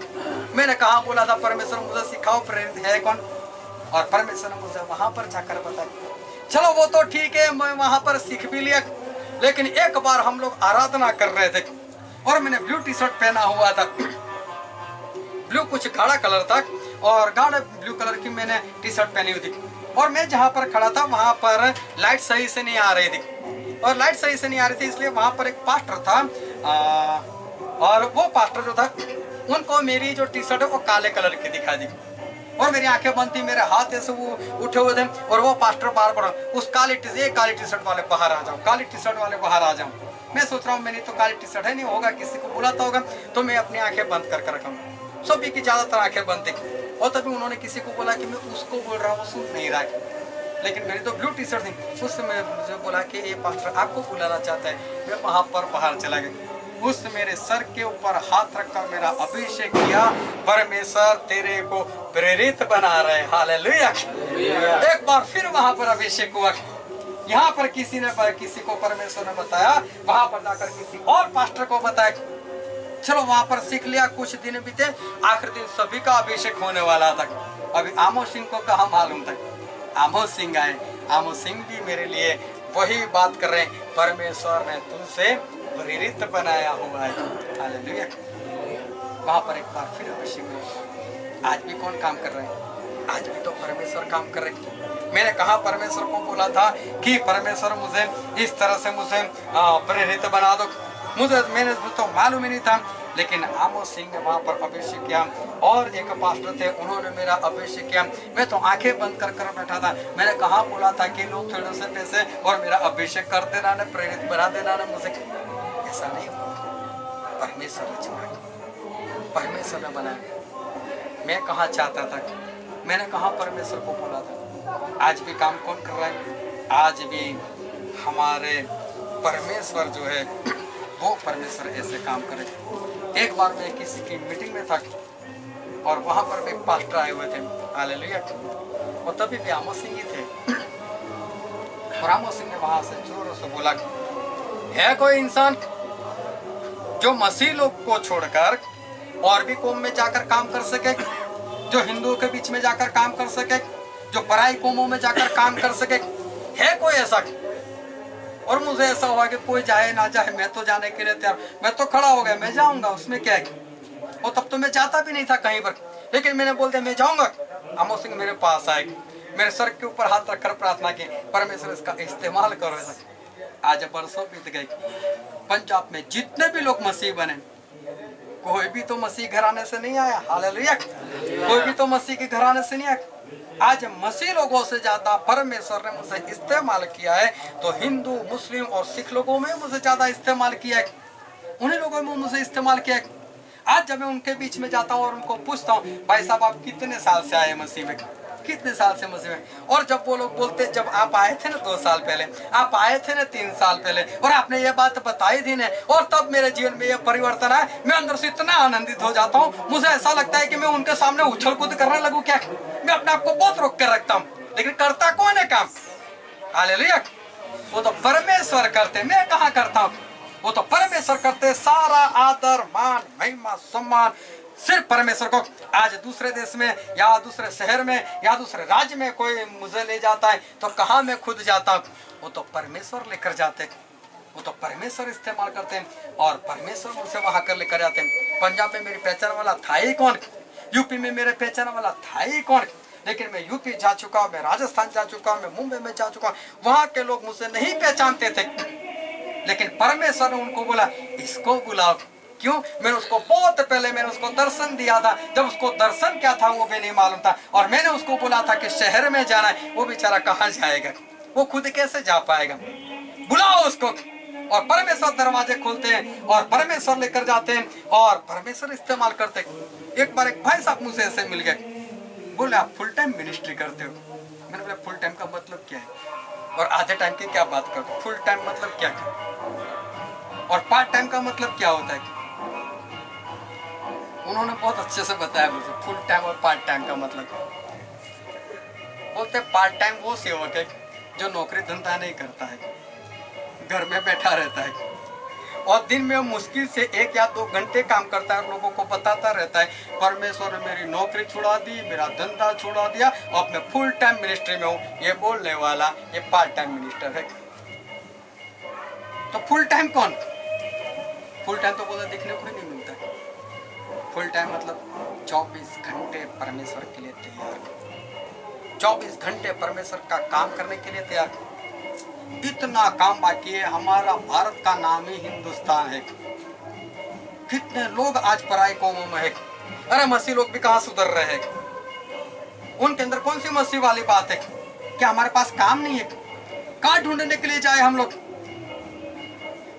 मैंने कहा बोला था परमेश्वर मुझे सिखाओ प्रेरित है कौन, और परमेश्वर ने मुझे वहां पर जाकर बताया। चलो वो तो ठीक है, मैं वहां पर सीख भी लिया। लेकिन एक बार हम लोग आराधना कर रहे थे और मैंने ब्लू टी शर्ट पहना हुआ था। ब्लू कुछ गाढ़ा कलर था और गाढ़े ब्लू कलर की मैंने टी शर्ट पहनी हुई थी। और मैं जहाँ पर खड़ा था वहां पर लाइट सही से नहीं आ रही थी, और लाइट सही से नहीं आ रही थी, इसलिए वहां पर एक पास्टर था और वो पास्टर जो था उनको मेरी जो टी शर्ट है वो काले कलर की दिखा दी और मेरी आंखें बंद थी, मेरे हाथ ऐसे वो उठे हुए थे। और वो पास्टर बार बार उस काली टी शर्ट वाले बाहर आ जाओ, काली टी शर्ट वाले बाहर आ जाओ। मैं सोच रहा हूँ मैंने तो काली टी शर्ट है, नहीं होगा किसी को बुलाता होगा, तो मैं अपनी आंखें बंद करके रखूंगा। सभी की ज्यादातर आंखें बंद थी और तभी उन्होंने किसी को बोला कि मैं उसको बोल रहा हूँ, सुन नहीं रहा है। लेकिन मेरी तो ब्लू टी शर्ट थी। उस समय मुझे बोला कि ये पास्टर आपको बुलाना चाहता है। मैं वहां पर बाहर चला गया। उस मेरे सर के ऊपर हाथ रखकर मेरा अभिषेक किया, परमेश्वर तेरे को प्रेरित बना रहे। हालेलुया। एक बार फिर वहां पर अभिषेक हुआ। यहाँ पर किसी को परमेश्वर ने बताया, वहां पर जाकर किसी और पास्टर को बताया। चलो वहां पर सीख लिया, कुछ दिन बीते, आखिर दिन सभी का अभिषेक होने वाला था। अभी आमोद सिंह को कहाँ मालूम था, आमोद सिंह आए। आमोद सिंह भी मेरे लिए वही बात कर रहे हैं, परमेश्वर ने तुझसे प्रेरित बनाया हुआ है। हालेलुया। वहां पर एक बार फिर अभिषेक हुआ। आज भी कौन काम कर रहे हैं? आज भी तो परमेश्वर काम कर रहे हैं। मैंने कहा परमेश्वर को बोला था कि परमेश्वर मुझे इस तरह से मुझे प्रेरित बना दो, मैंने तो मालूम ही नहीं था। लेकिन आमोद सिंह ने वहां पर अभिषेक किया और एक पास्टर थे, उन्होंने मेरा अभिषेक किया। मैं तो आंखें बंद कर बैठा था। मैंने कहा बोला था कि लोग थोड़े से पैसे और मेरा अभिषेक कर देना ना, प्रेरित बना देना ना मुझे। ऐसा नहीं हुआ। परमेश्वर ने चुना, परमेश्वर ने बनाया। मैं कहाँ चाहता था, मैंने कहा परमेश्वर को बोला था। आज भी काम कौन कर रहा है? आज भी हमारे परमेश्वर जो है वो परमेश्वर ऐसे काम करे। एक बार मैं किसी की मीटिंग में था और वहां पर भी पास्टर आए हुए थे। हालेलुया। और तभी भी आमोद सिंह ही थे और आमोद सिंह ने वहां से जोरों से बोला, है कोई इंसान जो मसीह लोग को छोड़कर और भी कौम में जाकर काम कर सके, जो हिंदुओं के बीच में जाकर काम कर सके, जो पराई कौमों में जाकर काम कर सके? है कोई ऐसा? और मुझे ऐसा हुआ कि कोई जाए ना जाए, मैं तो जाने के लिए तैयार। मैं तो खड़ा हो गया, मैं जाऊंगा, उसमें क्या है। और तब तो मैं जाता भी नहीं था कहीं पर, लेकिन मैंने बोल दिया मैं जाऊंगा। आमोद सिंह मेरे पास आए, मेरे सर के ऊपर हाथ रखकर प्रार्थना की, परमेश्वर इसका इस्तेमाल करो। आज बरसों बीत गए, पंजाब में जितने भी लोग मसीह बने, कोई भी तो मसीह घराने से नहीं आया। हालेलुया। कोई भी तो मसीह के घराने से नहीं आया। आज मसीह लोगों से ज्यादा परमेश्वर ने मुझे इस्तेमाल किया है, तो हिंदू, मुस्लिम और सिख लोगों में मुझे ज्यादा इस्तेमाल किया है। उन्हीं लोगों में मुझे इस्तेमाल किया है। आज जब मैं उनके बीच में जाता हूँ और उनको पूछता हूँ, भाई साहब आप कितने साल से आए मसीह में, कितने साल से मसीह में, और जब वो लोग बोलते जब आप आए थे ना 2 साल पहले, आप आए थे ना 3 साल पहले, और आपने ये बात बताई थी ना, और तब मेरे जीवन में ये परिवर्तन आया, मैं अंदर से इतना आनंदित हो जाता हूँ, मुझे ऐसा लगता है कि मैं उनके सामने उछल कूद करने लगूं क्या। मैं अपने आप को बहुत रोक कर रखता हूँ, लेकिन करता कौन है काम? हालेलुया। वो तो परमेश्वर करते, मैं कहाँ करता हूँ, वो तो परमेश्वर करते। सारा आदर मान महिमा सम्मान सिर्फ परमेश्वर को। आज दूसरे देश में या दूसरे शहर में या दूसरे राज्य में कोई मुझे ले जाता है तो कहाँ मैं खुद जाता हूँ, वो तो परमेश्वर लेकर जाते, वो तो परमेश्वर इस्तेमाल करते हैं और परमेश्वर मुझसे वहां कर लेकर जाते हैं। पंजाब में मेरी पहचान वाला था ही कौन, यूपी में मेरे पहचान वाला था ही कौन, लेकिन मैं यूपी जा चुका, मैं राजस्थान जा चुका, मैं मुंबई में जा चुका, वहां के लोग मुझसे नहीं पहचानते थे, लेकिन परमेश्वर ने उनको बोला इसको बुलाओ। क्यों? मैंने उसको बहुत पहले मैंने उसको दर्शन दिया था, जब उसको दर्शन क्या था वो भी नहीं मालूम था, और मैंने उसको बोला था कि शहर में जाना है, वो बेचारा कहाँ जाएगा, वो खुद कैसे जा पाएगा। बुलाओ उसको, और परमेश्वर दरवाजे खोलते हैं और परमेश्वर लेकर जाते हैं और परमेश्वर इस्तेमाल करते हैं। एक बार एक भाई साहब मुझसे ऐसे मिल गए, बोले आप फुल टाइम मिनिस्ट्री करते हो। मैंने बोला फुल टाइम का मतलब क्या है और आधे टाइम की क्या बात करो, फुल टाइम मतलब क्या है और पार्ट टाइम का मतलब क्या होता है। उन्होंने बहुत अच्छे से बताया मुझे फुल टाइम और पार्ट टाइम का मतलब। बोलते पार्ट टाइम वो सेवक है जो नौकरी धंधा नहीं करता है, घर में बैठा रहता है और दिन में मुश्किल से 1 या 2 घंटे काम करता है, लोगों को बताता रहता है परमेश्वर ने मेरी नौकरी छुड़ा दी, मेरा धंधा छुड़ा दिया, अब मैं फुल टाइम मिनिस्ट्री में हूँ। ये बोलने वाला ये पार्ट टाइम मिनिस्टर है। तो फुल टाइम कौन? फुल टाइम तो बोला देखने को ही नहीं मिलता। फुल टाइम मतलब 24 घंटे परमेश्वर के लिए तैयार, 24 घंटे परमेश्वर का काम करने के लिए तैयार। इतना काम बाकी है। हमारा भारत का नाम ही हिंदुस्तान है। कितने लोग आज पराई कौमों में है। अरे मसीह लोग भी कहाँ सुधर रहे हैं, उनके अंदर कौन सी मसीह वाली बात है? क्या हमारे पास काम नहीं है? कहाँ ढूंढने के लिए जाए हम लोग?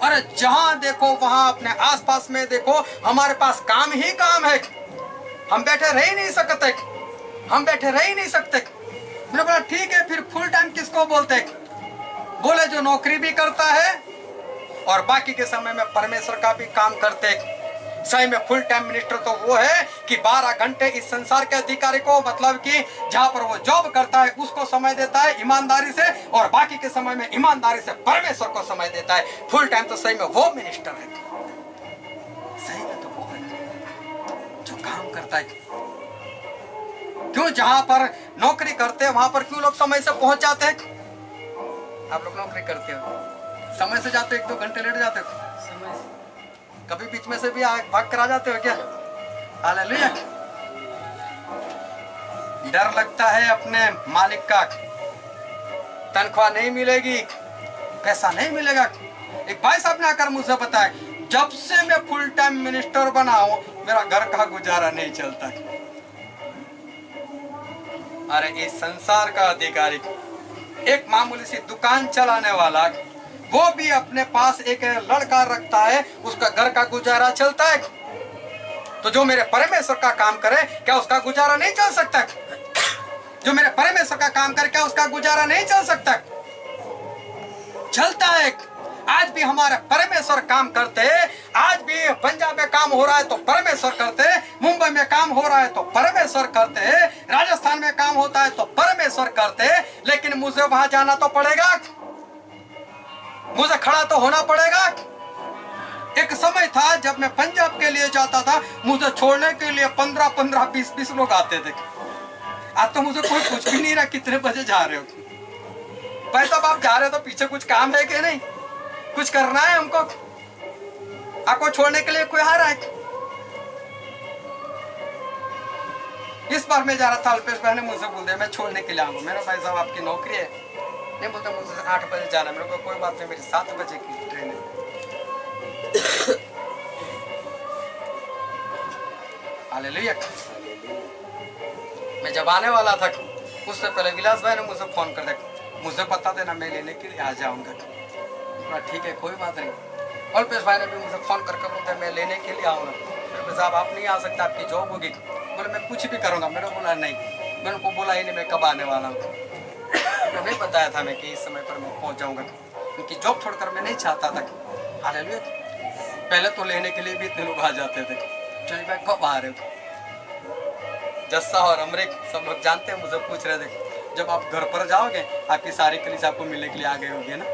अरे जहां देखो वहां अपने आसपास में देखो, हमारे पास काम ही काम है। हम बैठे रह ही नहीं सकते, हम बैठे रह ही नहीं सकते। मैंने बोला ठीक है, फिर फुल टाइम किसको बोलते? बोले जो नौकरी भी करता है और बाकी के समय में परमेश्वर का भी काम करते। सही में फुल टाइम मिनिस्टर तो वो है कि 12 घंटे इस संसार के अधिकारी को, मतलब कि जहां पर वो जॉब करता है उसको समय देता है ईमानदारी से, और बाकी के समय में ईमानदारी से परमेश्वर को समय देता है। फुल टाइम तो सही में वो मिनिस्टर है, सही में तो वो है जो काम करता है। क्यों जहां पर नौकरी करते हैं वहां पर क्यों लोग समय से पहुंच जाते हैं? आप लोग नौकरी करते हो, समय से जाते हो, 1-2 घंटे लेट जाते हो, समय से कभी बीच में से भी भाग कर आ जाते हो क्या? हालेलुया। डर लगता है अपने मालिक का, तनख्वाह नहीं मिलेगी, पैसा नहीं मिलेगा। एक भाई साहब ने आकर मुझसे बताया जब से मैं फुल टाइम मिनिस्टर बना हूं मेरा घर का गुजारा नहीं चलता। अरे इस संसार का अधिकारी, एक मामूली सी दुकान चलाने वाला, वो भी अपने पास एक लड़का रखता है, उसका घर का गुजारा चलता है। तो जो मेरे परमेश्वर का काम करे क्या उसका गुजारा नहीं चल सकता? जो मेरे परमेश्वर का काम करे क्या उसका गुजारा नहीं चल सकता? चलता है। आज भी हमारे परमेश्वर काम करते हैं। आज भी पंजाब में काम हो रहा है तो परमेश्वर करते हैं, मुंबई में काम हो रहा है तो परमेश्वर करते हैं, राजस्थान में काम होता है तो परमेश्वर करते हैं। लेकिन मुझे वहां जाना तो पड़ेगा, मुझे खड़ा तो होना पड़ेगा। एक समय था जब मैं पंजाब के लिए जाता था, मुझे छोड़ने के लिए 15-15, 20-20 लोग आते थे। आज तो मुझे कोई पूछ भी नहीं रहा कितने बजे जा रहे हो। भाई साहब आप जा रहे हो तो पीछे कुछ काम है कि नहीं? कुछ करना है हमको? आपको छोड़ने के लिए कोई आ रहा है? इस बार मैं जा रहा था, अल्पेश भाई ने मुझसे बोल दिया मैं छोड़ने के लिए आऊंगा। मेरा भाई साहब आपकी नौकरी है? नहीं, बोलता मुझे 8 बजे जाना है। मेरे को कोई बात नहीं, मेरी 7 बजे की ट्रेन है। हालेलुया। मैं जब आने वाला था उससे पहले विलास भाई ने मुझे फोन कर दिया, मुझे बता देना मैं लेने के लिए आ जाऊंगा। ठीक है कोई बात नहीं। अल्पेश भाई ने भी मुझे फोन करके बोलते मैं लेने के लिए आऊंगा। फिर साहब आप नहीं आ सकते, आपकी जॉब होगी। बोले मैं कुछ भी करूँगा। मैंने बोला नहीं, मैंने उनको बोला ही नहीं मैं कब आने वाला हूँ। तो नहीं बताया था मैं कि इस समय पर मैं पहुँच जाऊँगा, क्योंकि जॉब छोड़कर मैं नहीं चाहता था। हालेलुया। पहले तो लेने के लिए भी इतने लोग आ जाते थे, चलिए भाई कब आ रहे हो? जस्सा और अमरीक सब लोग जानते हैं, मुझे पूछ रहे थे जब आप घर पर जाओगे आपकी सारी कलीसिया आपको मिलने के लिए आ गए होगी ना।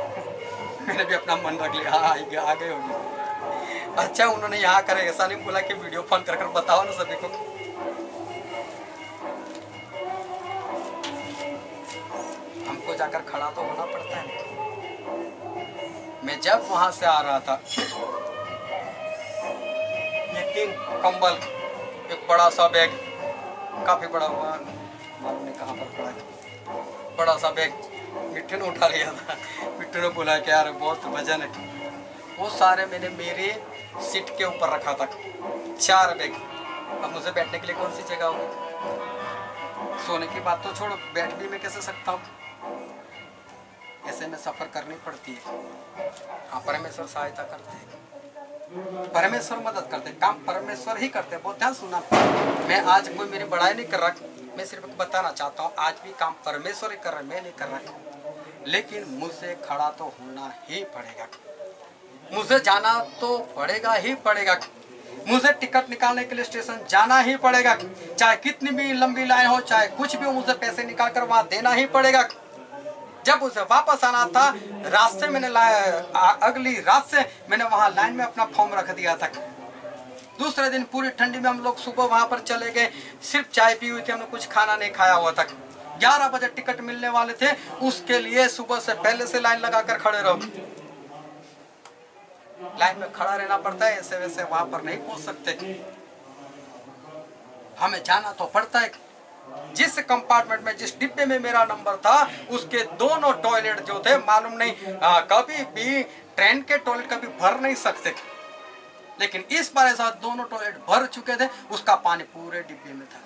मैंने भी अपना मन रख लिया, हाँ आ गए होगी। अच्छा उन्होंने यहाँ करे, ऐसा नहीं बोला कि वीडियो फोन कर बताओ ना सभी को। हमको जाकर खड़ा तो होना पड़ता है। मैं जब वहां से आ रहा था, ये 3 कंबल, एक बड़ा सा बैग, काफी बड़ा हुआ, मालूम नहीं कहाँ पर पड़ा, बड़ा सा बैग मिट्टू ने उठा लिया था। मिट्टू ने बोला कि यार बहुत वजन है। वो सारे मैंने मेरे सीट के ऊपर रखा था, 4 बैग। अब मुझे बैठने के लिए कौन सी जगह होगी? सोने की बात तो छोड़ो, बैठ भी मैं कैसे सकता हूँ? ऐसे में सफर करनी पड़ती है। हाँ, परमेश्वर सहायता करते हैं, परमेश्वर मदद करते हैं, काम परमेश्वर ही करते हैं। बहुत ध्यान सुना, मैं आज कोई मेरी बड़ाई नहीं कर रहा, मैं सिर्फ बताना चाहता हूँ आज भी काम परमेश्वर ही कर रहा है, मैं नहीं कर रहा। लेकिन मुझे खड़ा तो होना ही पड़ेगा, मुझे जाना तो पड़ेगा ही पड़ेगा, मुझे टिकट निकालने के लिए स्टेशन जाना ही पड़ेगा, चाहे कितनी भी लंबी लाइन हो, चाहे कुछ भी हो, मुझे पैसे निकाल कर वहां देना ही पड़ेगा। जब उसे वापस आना था, रात से मैंने अगली रात से मैंने वहां लाइन में अपना फॉर्म रख दिया था। दूसरे दिन पूरी ठंडी में हम लोग सुबह वहां पर चले गए, सिर्फ चाय पी हुई थी, हमने कुछ खाना नहीं खाया हुआ था। 11 बजे टिकट मिलने वाले थे, उसके लिए सुबह से पहले से लाइन लगाकर खड़े रहो। लाइन में खड़ा रहना पड़ता है, ऐसे वैसे वहां पर नहीं पहुंच सकते, हमें जाना तो पड़ता है। जिस कंपार्टमेंट में, जिस डिब्बे में मेरा नंबर था, उसके दोनों टॉयलेट जो थे, मालूम नहीं कभी भी ट्रेन के टॉयलेट कभी भर नहीं सकते, लेकिन इस बार ऐसा दोनों टॉयलेट भर चुके थे, उसका पानी पूरे डिब्बे में था।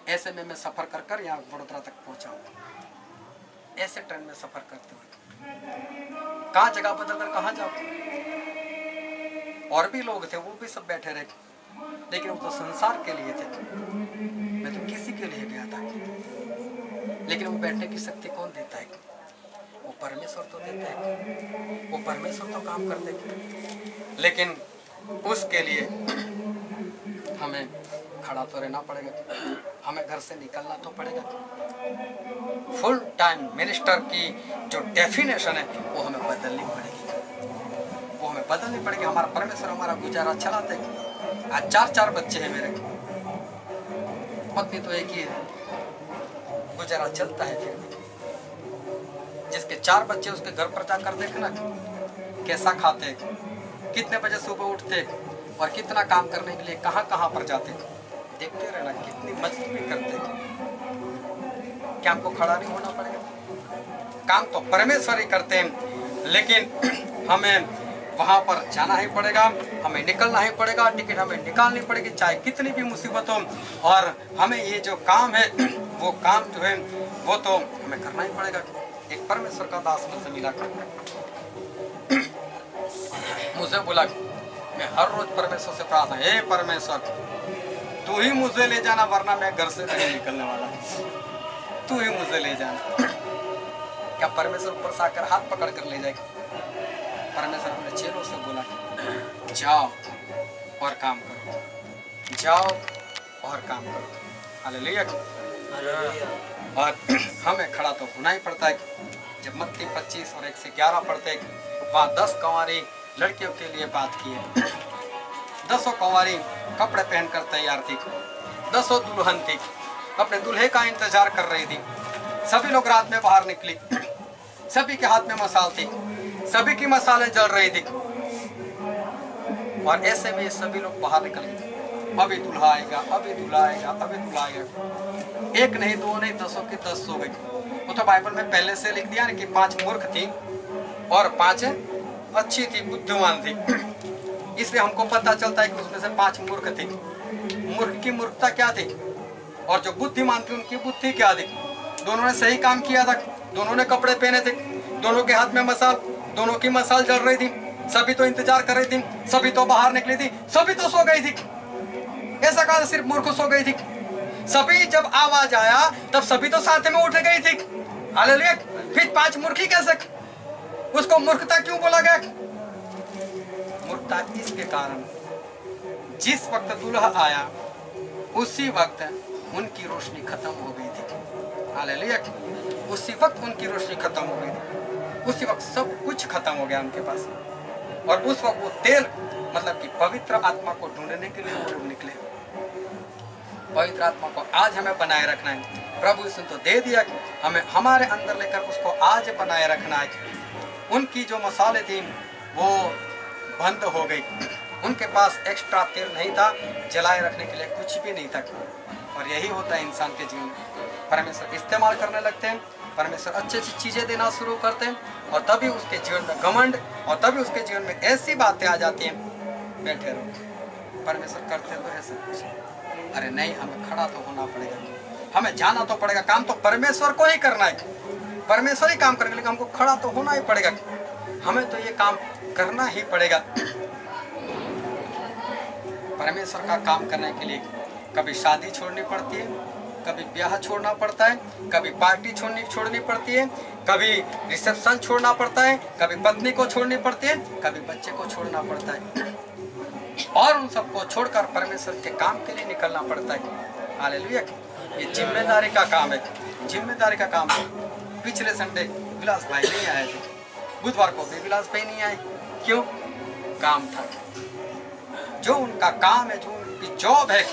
ऐसे में मैं सफर कर कर यहाँ वडोदरा तक पहुंचा हूँ। ऐसे ट्रेन में सफर करते हुए कहाँ जगह बदल कर कहाँ जाओ? और भी लोग थे, वो भी सब बैठे रहे, लेकिन वो तो संसार के लिए थे, मैं तो किसी के लिए गया था। लेकिन वो बैठने की शक्ति कौन देता है? वो परमेश्वर तो देता है, वो परमेश्वर तो काम करते हैं। लेकिन उसके लिए हमें खड़ा तो रहना पड़ेगा, हमें घर से निकलना तो पड़ेगा। फुल टाइम मिनिस्टर की जो डेफिनेशन है वो हमें बदलनी पड़ेगी, वो हमें बदलनी पड़ेगी। हमारा परमेश्वर हमारा गुजारा चलाते हैं। आज 4 बच्चे हैं मेरे, पत्नी तो एक ही है, गुजारा चलता है। फिर भी जिसके 4 बच्चे, उसके घर पर जाकर देखना कैसा खाते, कितने बजे सुबह उठते और कितना काम करने के लिए कहाँ कहाँ पर जाते, देखते रहना कितनी मजदूरी करते। क्या हमको खड़ा नहीं होना पड़ेगा? काम तो परमेश्वर ही करते हैं, लेकिन हमें वहाँ पर जाना ही पड़ेगा, हमें निकलना ही पड़ेगा, टिकट हमें निकालनी पड़ेगी, चाहे कितनी भी मुसीबत हो। और हमें ये जो काम है, वो काम जो है वो तो हमें करना ही पड़ेगा। एक परमेश्वर का दास मुझसे मिला, मुझे बोला, मैं हर रोज परमेश्वर से प्रार्थना, हे परमेश्वर तू ही मुझे ले जाना, वरना मैं घर से नहीं निकलने वाला, तू ही मुझे ले जाना। क्या परमेश्वर ऊपर से आकर हाथ पकड़ कर ले जाएगा? परमेश्वर अपने चेलों से बोला, जाओ और काम करो, जाओ और काम करो। हालेलुया। और हमें खड़ा तो होना ही पड़ता है। जब मत्ती 25 और 1 से 11 पढ़ते, वहाँ 10 कंवारी लड़कियों के लिए बात की है। 10 कंवारी कपड़े पहनकर तैयार थी, 10 दुल्हन थी, अपने दूल्हे का इंतजार कर रही थी। सभी लोग रात में बाहर निकली, सभी के हाथ में मसाल थी, सभी की मसालें जल रही थी। और ऐसे में सभी लोग बाहर निकले, अभी दूल्हा आएगा, अभी दूल्हा आएगा, अभी दूल्हा आएगा। 1 नहीं, 2 नहीं, 10 की 10 हो गई। वो तो बाइबल में पहले से लिख दिया ना कि 5 मूर्ख थी और 5 अच्छी थी, बुद्धिमान थी। इसलिए हमको पता चलता है कि उसमें से 5 मूर्ख थी। मूर्ख की मूर्खता क्या थी और जो बुद्धिमान थी उनकी बुद्धि क्या थी? दोनों ने सही काम किया था, दोनों ने कपड़े पहने थे, दोनों के हाथ में मसाल, दोनों की मसाल जल रही थी। सभी तो इंतजार कर रही थी, सभी तो बाहर निकली थी, सभी तो सो गई थी। ऐसा कहा सिर्फ मूर्ख सो गई थी? सभी जब आवाज आया तब सभी तो साथ में उठ गई थी। हालेलुया। फिर 5 मूर्खी कैसे? उसको मूर्खता क्यों बोला गया? मूर्खता इसके कारण जिस वक्त दूल्हा आया उसी वक्त उनकी रोशनी खत्म हो गई थी। हालेलुया। उसी वक्त उनकी रोशनी खत्म हो गई थी, उसी वक्त सब कुछ खत्म हो गया उनके पास। और उस वक्त वो तेल मतलब कि पवित्र आत्मा को ढूंढने के लिए वो लोग निकले। पवित्र आत्मा को आज हमें बनाए रखना है। प्रभु यीशु तो दे दिया, हमें हमारे अंदर लेकर उसको आज बनाए रखना है। उनकी जो मसाले थी वो बंद हो गई, उनके पास एक्स्ट्रा तेल नहीं था, जलाए रखने के लिए कुछ भी नहीं था। और यही होता है इंसान के जीवन में। परमेश्वर इस्तेमाल करने लगते हैं, परमेश्वर अच्छी अच्छी चीज़ें देना शुरू करते हैं, और तभी उसके जीवन में घमंड, और तभी उसके जीवन में ऐसी बातें आ जाती हैं, बैठे रहो परमेश्वर करते तो है सब कुछ। अरे नहीं, हमें खड़ा तो होना पड़ेगा, हमें जाना तो पड़ेगा, काम तो परमेश्वर को ही करना है, परमेश्वर ही काम करेंगे, लेकिन हमको खड़ा तो होना ही पड़ेगा, हमें तो ये काम करना ही पड़ेगा। परमेश्वर का काम करने के लिए कभी शादी छोड़नी पड़ती है, कभी ब्याह छोड़ना पड़ता है, कभी पार्टी छोड़नी पड़ती है, कभी रिसेप्शन छोड़ना पड़ता है, कभी पत्नी को छोड़नी पड़ती है, कभी बच्चे को छोड़ना पड़ता है, और उन सबको छोड़कर परमेश्वर के काम के लिए निकलना पड़ता है। हालेलुया। ये जिम्मेदारी का काम है, जिम्मेदारी का काम है। पिछले संडे विलास भाई नहीं आए थे, बुधवार को भी विलास भाई नहीं आए। क्यों? काम था। जो उनका काम है, जो उनकी जॉब है,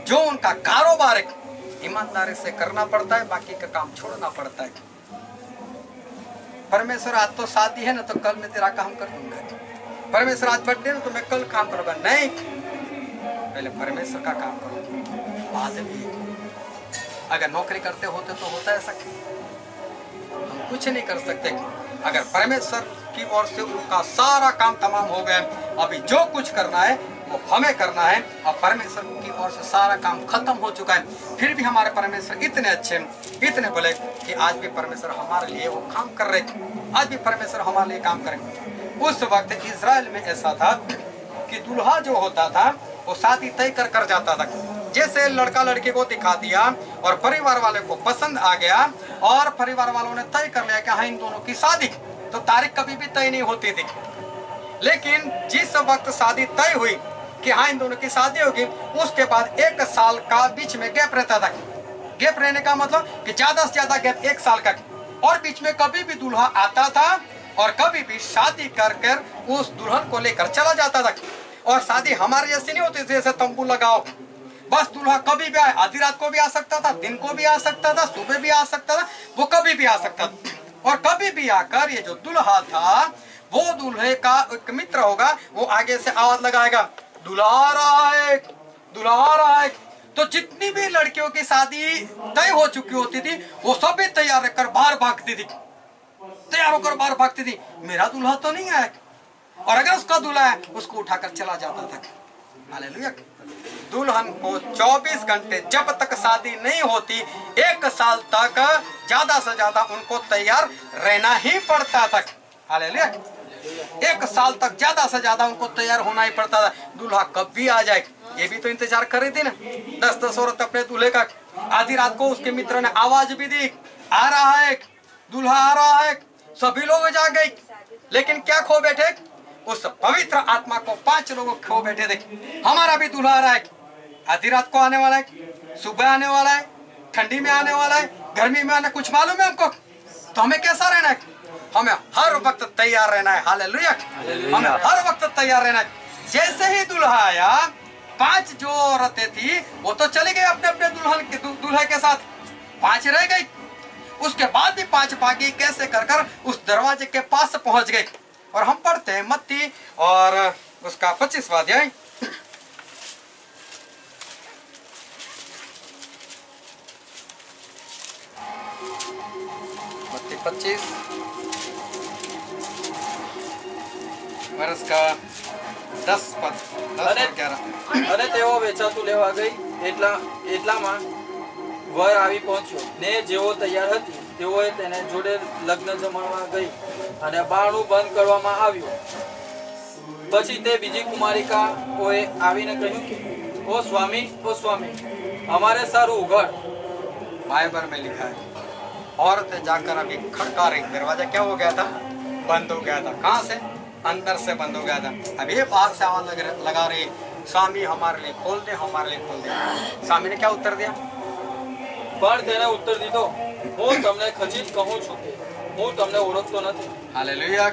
जो उनका कारोबार है, ईमानदारी से करना पड़ता है, बाकी का काम छोड़ना पड़ता है। परमेश्वर आज तो शादी है ना, तो कल मैं तेरा काम कर दूंगा। परमेश्वर आज बर्थडे ना, तो मैं कल काम करूंगा। नहीं, पहले परमेश्वर का काम करो, बाद में। अगर नौकरी करते होते तो होता है ऐसा? हम कुछ नहीं कर सकते। अगर परमेश्वर की ओर से उनका सारा काम तमाम हो गया, अभी जो कुछ करना है वो हमें करना है, और परमेश्वर की ओर से सारा काम खत्म हो चुका है। फिर भी हमारे परमेश्वर इतने अच्छे, इतने भले कि आज भी परमेश्वर हमारे लिए वो काम कर रहे, आज भी परमेश्वर हमारे लिए काम करें। उस वक्त इजराइल में ऐसा था कि दूल्हा जो होता था वो शादी तय कर जाता था। जैसे लड़का लड़की को दिखा दिया और परिवार वाले को पसंद आ गया, और परिवार वालों ने तय कर लिया कि हाँ इन दोनों की शादी, तो तारीख कभी भी तय नहीं होती थी। लेकिन जिस वक्त शादी तय हुई कि हाँ इन दोनों की शादी होगी, उसके बाद 1 साल का बीच में गैप रहता था। गैप रहने का मतलब कि ज्यादा से ज्यादा गैप 1 साल का, और बीच में कभी भी दूल्हा आता था और कभी भी शादी कर उस दुल्हन को लेकर चला जाता था। और शादी हमारे जैसी नहीं होती थी जैसे तंबू लगाओ, बस दूल्हा कभी भी आए, आधी रात को भी आ सकता था, दिन को भी आ सकता था, सुबह भी आ सकता था, वो कभी भी आ सकता था। और कभी भी आकर ये जो दूल्हा था वो दूल्हे का एक मित्र होगा, वो आगे से आवाज लगाएगा, दूल्हा आ रहा है, दूल्हा आ रहा है। तो जितनी भी लड़कियों की शादी तय हो चुकी होती थी वो सभी तैयार रहकर बाहर भागती थी, तैयार होकर बाहर भागती थी, मेरा दूल्हा तो नहीं आया। और अगर उसका दूल्हा है उसको उठाकर चला जाता था। हालेलुया। दुल्हन को 24 घंटे जब तक शादी नहीं होती 1 साल तक ज्यादा से ज्यादा उनको तैयार रहना ही पड़ता था। हालेलुया। 1 साल तक ज्यादा से ज्यादा उनको तैयार होना ही पड़ता था। दूल्हा कब भी आ जाए, ये भी तो इंतजार कर रही थी ना। 10-10 औरत अपने दूल्हे का। आधी रात को उसके मित्र ने आवाज भी दी, आ रहा है, दूल्हा आ रहा है। सभी लोग जाग गए, लेकिन क्या खो बैठे? उस पवित्र आत्मा को 5 लोग खो बैठे थे। हमारा भी दूल्हा आ रहा है, आधी रात को आने वाला है, सुबह आने वाला है, ठंडी में आने वाला है, गर्मी में आने, कुछ मालूम है हमको? तो हमें कैसा रहना है? हमें हर वक्त तैयार रहना है। हालेलुया। हमें हर वक्त तैयार रहना है। जैसे ही दूल्हा आया, 5 जो औरतें थी वो तो चली गई अपने अपने दूल्हे के साथ, 5 रह गई। उसके बाद भी 5 भागी कैसे कर उस दरवाजे के पास पहुंच गए। और हम पढ़ते हैं मत्ती और उसका 25वां अध्याय, मत्ती 25 वर्ष का 10 पद 11। અને તેઓ વેચાતું લેવા ગઈ, એટલામાં વર આવી પહોંચ્યો ને જેવો તૈયાર હતી તેઓએ તેને જોડે લગ્ન જમાડવા ગઈ અને બારણું બંધ કરવામાં આવ્યું. પછી તે બીજી કુમારિકાઓએ આવીને કહ્યું કે ઓ સ્વામી हमारे सर उघड़. बाइबल में लिखा है औरतें जाकर अभी खड़का रही, दरवाजा क्या हो गया था? बंद हो गया था. कहाँ से? अंदर से बंद हो गया था. अब ये बात से आवाज लगा रही, स्वामी हमारे लिए खोल दे, हमारे लिए खोल दे. स्वामी ने क्या उत्तर दिया? પણ તેને ઉત્તર દીધો, હું તમને ખચીત કહું છું કે હું તમને ઓળખતો નથી. हालेलुया.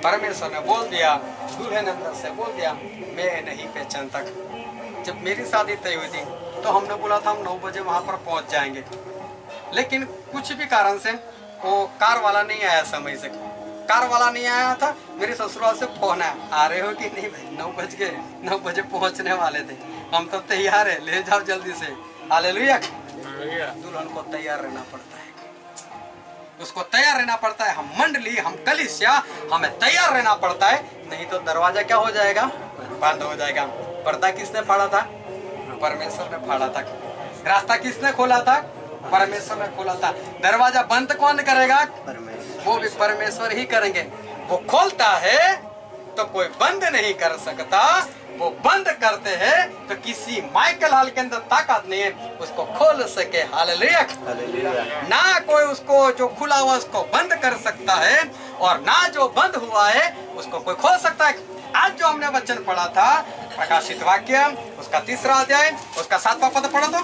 परमेश्वर ने बोल दिया, दूल्हे ने अंदर से बोल दिया, मैं नहीं पहचानता. जब मेरी शादी तय हुई थी तो हमने बोला था हम 9 बजे वहाँ पर पहुँच जाएंगे, लेकिन कुछ भी कारण से वो कार वाला नहीं आया समय से. कार वाला नहीं आया था. मेरे ससुराल से फोन आया, आ रहे हो कि नहीं भाई? 9 बज गए, 9 बजे पहुँचने वाले थे, हम तो तैयार है, ले जाओ जल्दी से. हालेलुया. दुल्हन को तैयार रहना पड़ता है, उसको तैयार रहना पड़ता है. हम मंडली, हम कलीसिया, हमें तैयार रहना पड़ता है, नहीं तो दरवाजा क्या हो जाएगा? बंद हो जाएगा. पर्दा किसने फाड़ा था? परमेश्वर ने फाड़ा था. रास्ता किसने खोला था? परमेश्वर ने खोला था. दरवाजा बंद कौन करेगा? वो भी परमेश्वर ही करेंगे. वो खोलता है तो कोई बंद नहीं कर सकता, वो बंद करते हैं तो किसी माइकल हॉल के अंदर ताकत नहीं है उसको खोल सके. हालेलुया. ना कोई उसको जो खुला हुआ उसको बंद कर सकता है और ना जो बंद हुआ है उसको कोई खोल सकता है. आज जो हमने वचन पढ़ा था प्रकाशित वाक्य उसका 3रा अध्याय उसका 7वां पद पढ़ो तो.